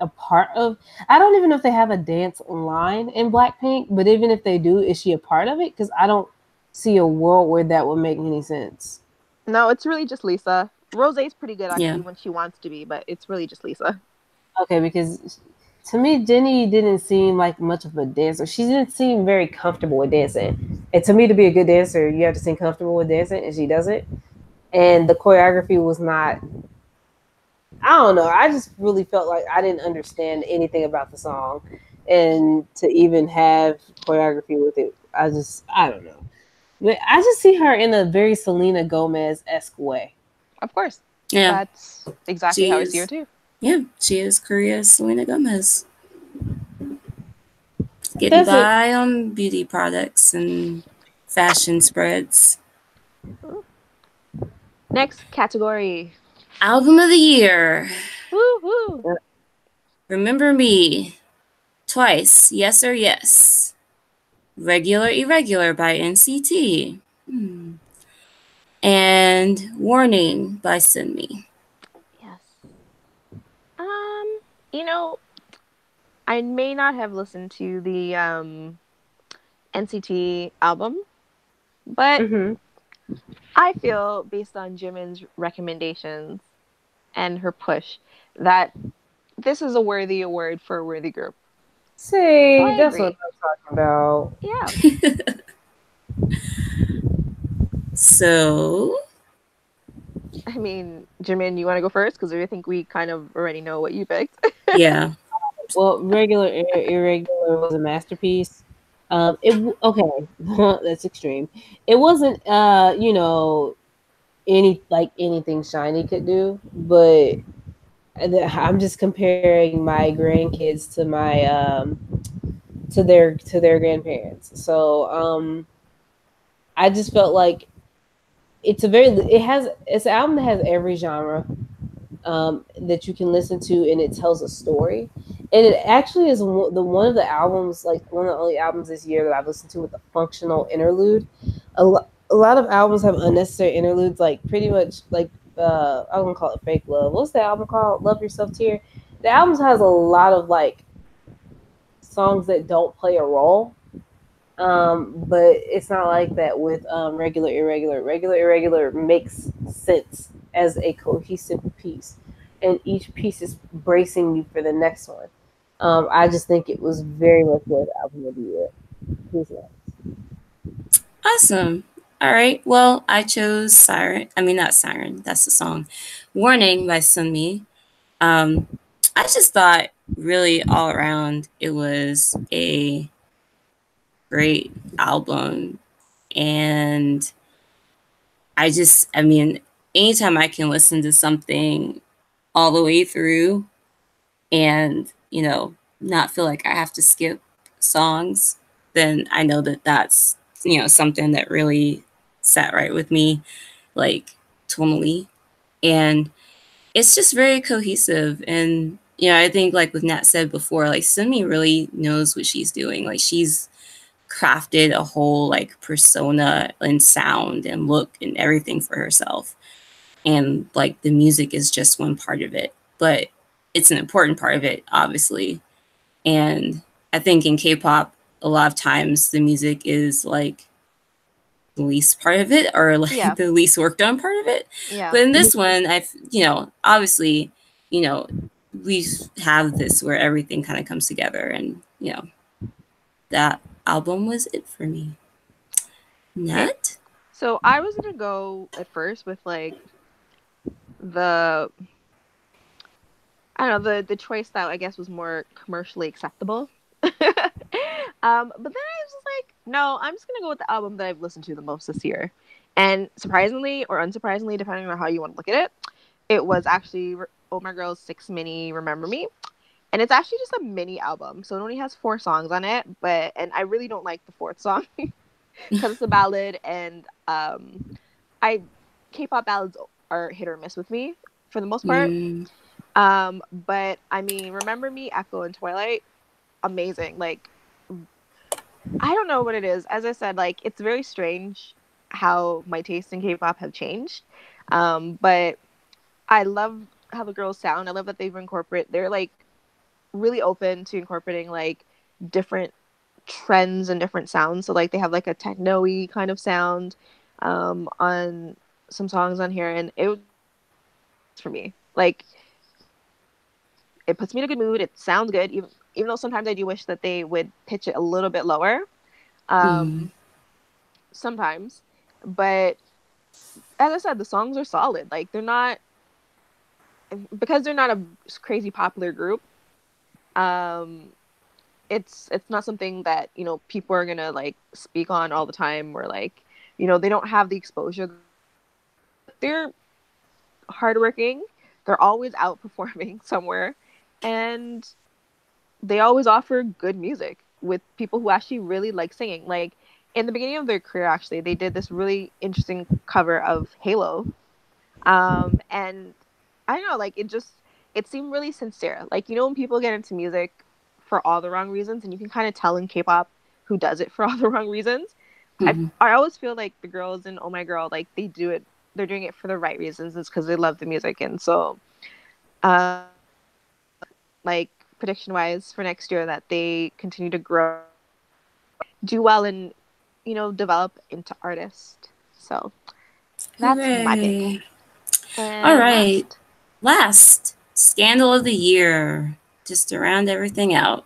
a part of? I don't even know if they have a dance line in Blackpink, but even if they do, is she a part of it? Because I don't see a world where that would make any sense. No, it's really just Lisa. Rose's pretty good Yeah. actually when she wants to be, but it's really just Lisa. Okay, because to me, Jenny didn't seem like much of a dancer. She didn't seem very comfortable with dancing. And to me, to be a good dancer, you have to seem comfortable with dancing, and she doesn't. And the choreography was not. I don't know. I just really felt like I didn't understand anything about the song, and to even have choreography with it, I don't know. But I just see her in a very Selena Gomez esque way. Of course. Yeah. That's exactly She how I see her is, too. yeah, she is Korea's Selena Gomez. Getting That's it. by on beauty products and fashion spreads. Next category. Album of the year. Woo-hoo. Remember Me. Twice. Yes or Yes. Regular Irregular by NCT. And Warning by Sunmi. Yes. Um, you know, I may not have listened to the NCT album, but Mm-hmm. I feel based on Jimin's recommendations and her push that this is a worthy award for a worthy group. So See, I that's what agree. I'm talking about. Yeah. So, I mean, Jimin, you want to go first? Because I think we kind of already know what you picked. yeah. Well, regular irregular was a masterpiece. Okay, that's extreme. It wasn't anything Shiny could do, but I'm just comparing my grandkids to their grandparents. So I just felt like it's an album that has every genre that you can listen to, and it tells a story. And it actually is one of the albums, like one of the only albums this year that I've listened to with a functional interlude. A lot of albums have unnecessary interludes, like pretty much like I'm gonna call it fake love. What's the album called? Love Yourself Tear. The album has a lot of like songs that don't play a role, but it's not like that with regular irregular. Regular irregular makes sense as a cohesive piece, and each piece is bracing you for the next one. I just think it was very much worth album of the year. Who's next? Awesome. All right. Well, I chose Siren. I mean, not Siren. That's the song. Warning by Sunmi. Um, I just thought really all around it was a great album. And I mean, anytime I can listen to something all the way through and, not feel like I have to skip songs, then I know that that's, something that really sat right with me, like tonally. And it's just very cohesive. And, I think like with Nat said before, like Simi really knows what she's doing. Like she's crafted a whole like persona and sound and look and everything for herself. And like the music is just one part of it, but it's an important part of it, obviously. And I think in K-pop, a lot of times the music is like the least part of it, or like Yeah. the least worked on part of it. Yeah. But in this one, obviously, you know, we have this where everything kind of comes together, and that album was it for me. Okay. Nut? So I was gonna go at first with like the I don't know the choice that I guess was more commercially acceptable. But then I was just like, no, I'm just gonna go with the album that I've listened to the most this year. And surprisingly or unsurprisingly, depending on how you want to look at it, it was actually Oh My Girl's Six Mini Remember Me. And it's actually just a mini album, so it only has 4 songs on it. And I really don't like the fourth song because it's a ballad, and I K-pop ballads are hit or miss with me for the most part. Mm, But I mean, Remember Me, Echo, and Twilight, amazing. Like, I don't know what it is. As I said, like, it's very strange how my tastes in K-pop have changed. But I love how the girls sound. I love that they're like really open to incorporating like different trends and different sounds. So like they have like a techno-y kind of sound on some songs on here, and it was for me. Like, it puts me in a good mood. It sounds good, even though sometimes I do wish that they would pitch it a little bit lower. mm, Um, Sometimes, but as I said, the songs are solid. Like they're not because they're not a crazy popular group. Um, it's not something that people are gonna like speak on all the time, or like they don't have the exposure. They're hardworking. They're always outperforming somewhere, and they always offer good music with people who actually really like singing. Like in the beginning of their career, actually, they did this really interesting cover of Halo, and I don't know, like it seemed really sincere. Like when people get into music for all the wrong reasons, and you can kind of tell in K-pop who does it for all the wrong reasons. mm, I always feel like the girls in Oh My Girl, like they're doing it for the right reasons. It's because they love the music, and so like prediction wise for next year that they continue to grow, do well, and develop into artists. So that's my pick. Hooray. All And right. last, Last scandal of the year, just to round everything out.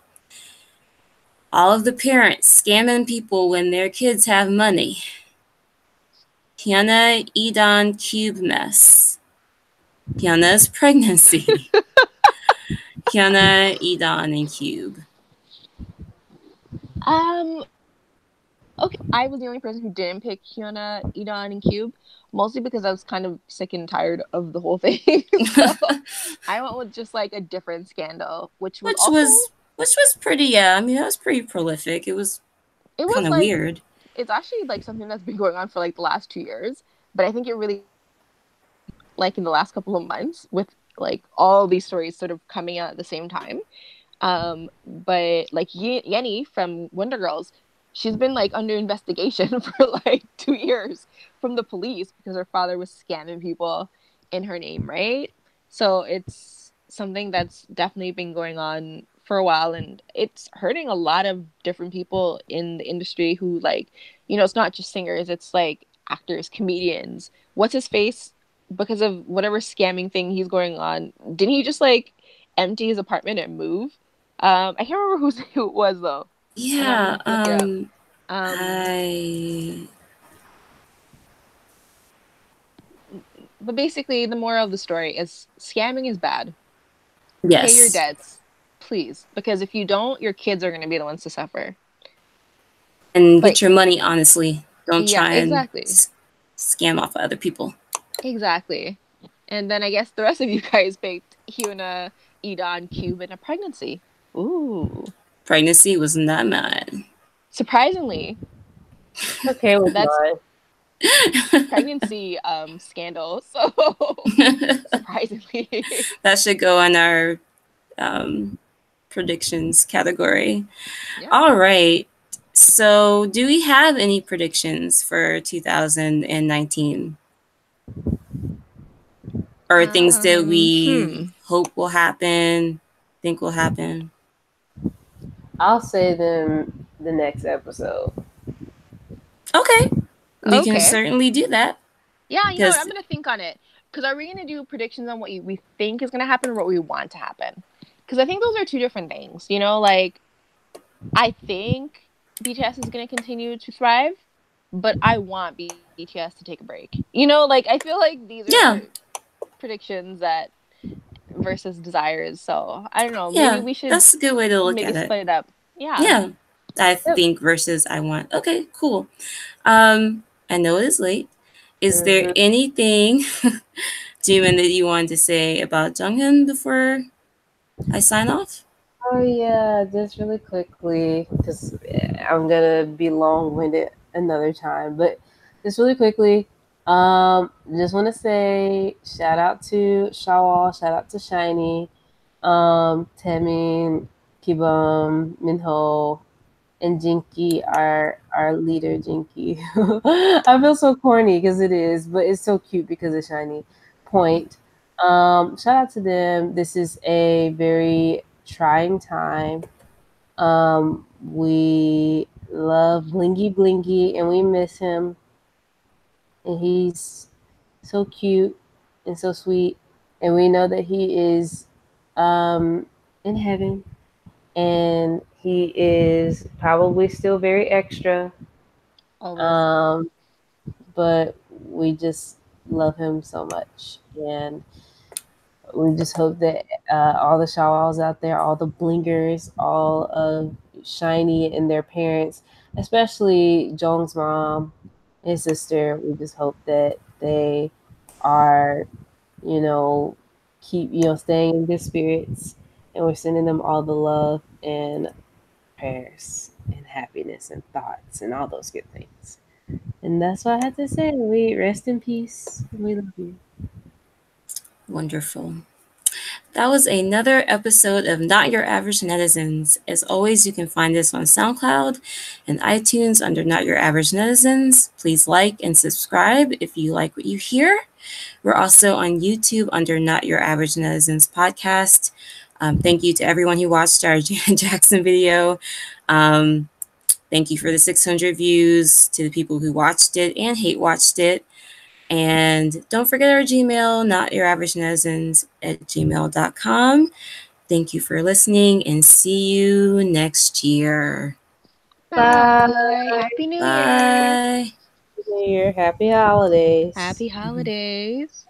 All of the parents scamming people when their kids have money. Hyuna Edan Cube mess. Hyuna's pregnancy. Hyuna, Edan, and Cube. okay, I was the only person who didn't pick Hyuna, Edan, and Cube, mostly because I was kind of sick and tired of the whole thing. So I went with just like a different scandal, which was which was pretty, yeah. I mean, that was pretty prolific. It was kind of like, weird. It's actually like something that's been going on for like the last 2 years, but I think it really, like, in the last couple of months with like all these stories sort of coming out at the same time. But like Yenny from Wonder Girls, she's been like under investigation for like 2 years from the police because her father was scamming people in her name, right? So it's something that's definitely been going on for a while, and it's hurting a lot of different people in the industry who, like, it's not just singers, it's like actors, comedians. What's his face? Because of whatever scamming thing he's going on, didn't he just like empty his apartment and move? I can't remember who it was though. I'm gonna Yeah, have to look it up. I But basically, the moral of the story is scamming is bad. Pay your yes, debts, please, because if you don't, your kids are going to be the ones to suffer. and But get your money honestly. Don't yeah, try and exactly, scam off of other people. exactly. And then I guess the rest of you guys picked Hyuna, Edan, Cube, and a pregnancy. Ooh, Pregnancy was not mine. surprisingly, Okay with that's mine. pregnancy scandal. So surprisingly, That should go on our predictions category. yeah. All right. So, do we have any predictions for 2019? Or things that we hope will happen, think will happen? I'll say them the next episode. Okay. We can Okay. certainly do that. Yeah, you know what? I'm Because gonna think on it. Because are we gonna do predictions on what we think is gonna happen or what we want to happen? Because I think those are two different things. Like, I think BTS is gonna continue to thrive, but I want BTS to take a break. Like, I feel like these yeah, are predictions that versus desires. So I don't know. Maybe yeah, we should that's a good way to look maybe at it. split it up. Yeah. Yeah. I Yep. think versus I want. Okay, cool. I know it is late. Is there Mhm. anything, Jimin, that you wanted to say about Junghyun before I sign off? Oh yeah, just really quickly, because I'm gonna be long-winded another time. But just really quickly, just want to say shout out to Shawwal, shout out to Shiny, Taemin, Kibum, Minho, and Jinky, our leader, Jinky. I feel so corny because it is, but it's so cute because of Shiny. Point. Shout out to them. This is a very trying time. We love Blingy Blingy and we miss him. And he's so cute and so sweet. And we know that he is in heaven. And he is probably still very extra. Always. But we just love him so much. And we just hope that all the Shawals out there, all the blingers, all of Shiny and their parents, especially Jong's mom and sister, we just hope that they are, keep, staying in good spirits. And we're sending them all the love and prayers and happiness and thoughts and all those good things. And that's what I had to say. We rest in peace. We love you. Wonderful. That was another episode of Not Your Average Netizens. As always, you can find us on SoundCloud and iTunes under Not Your Average Netizens. Please like and subscribe if you like what you hear. We're also on YouTube under Not Your Average Netizens podcast. Thank you to everyone who watched our Janet Jackson video. Thank you for the 600 views, to the people who watched it and hate watched it. And don't forget our Gmail, notyouraveragenezins@gmail.com. Thank you for listening, and see you next year. Bye. Happy New Year. Bye. New Year, happy holidays. Happy holidays.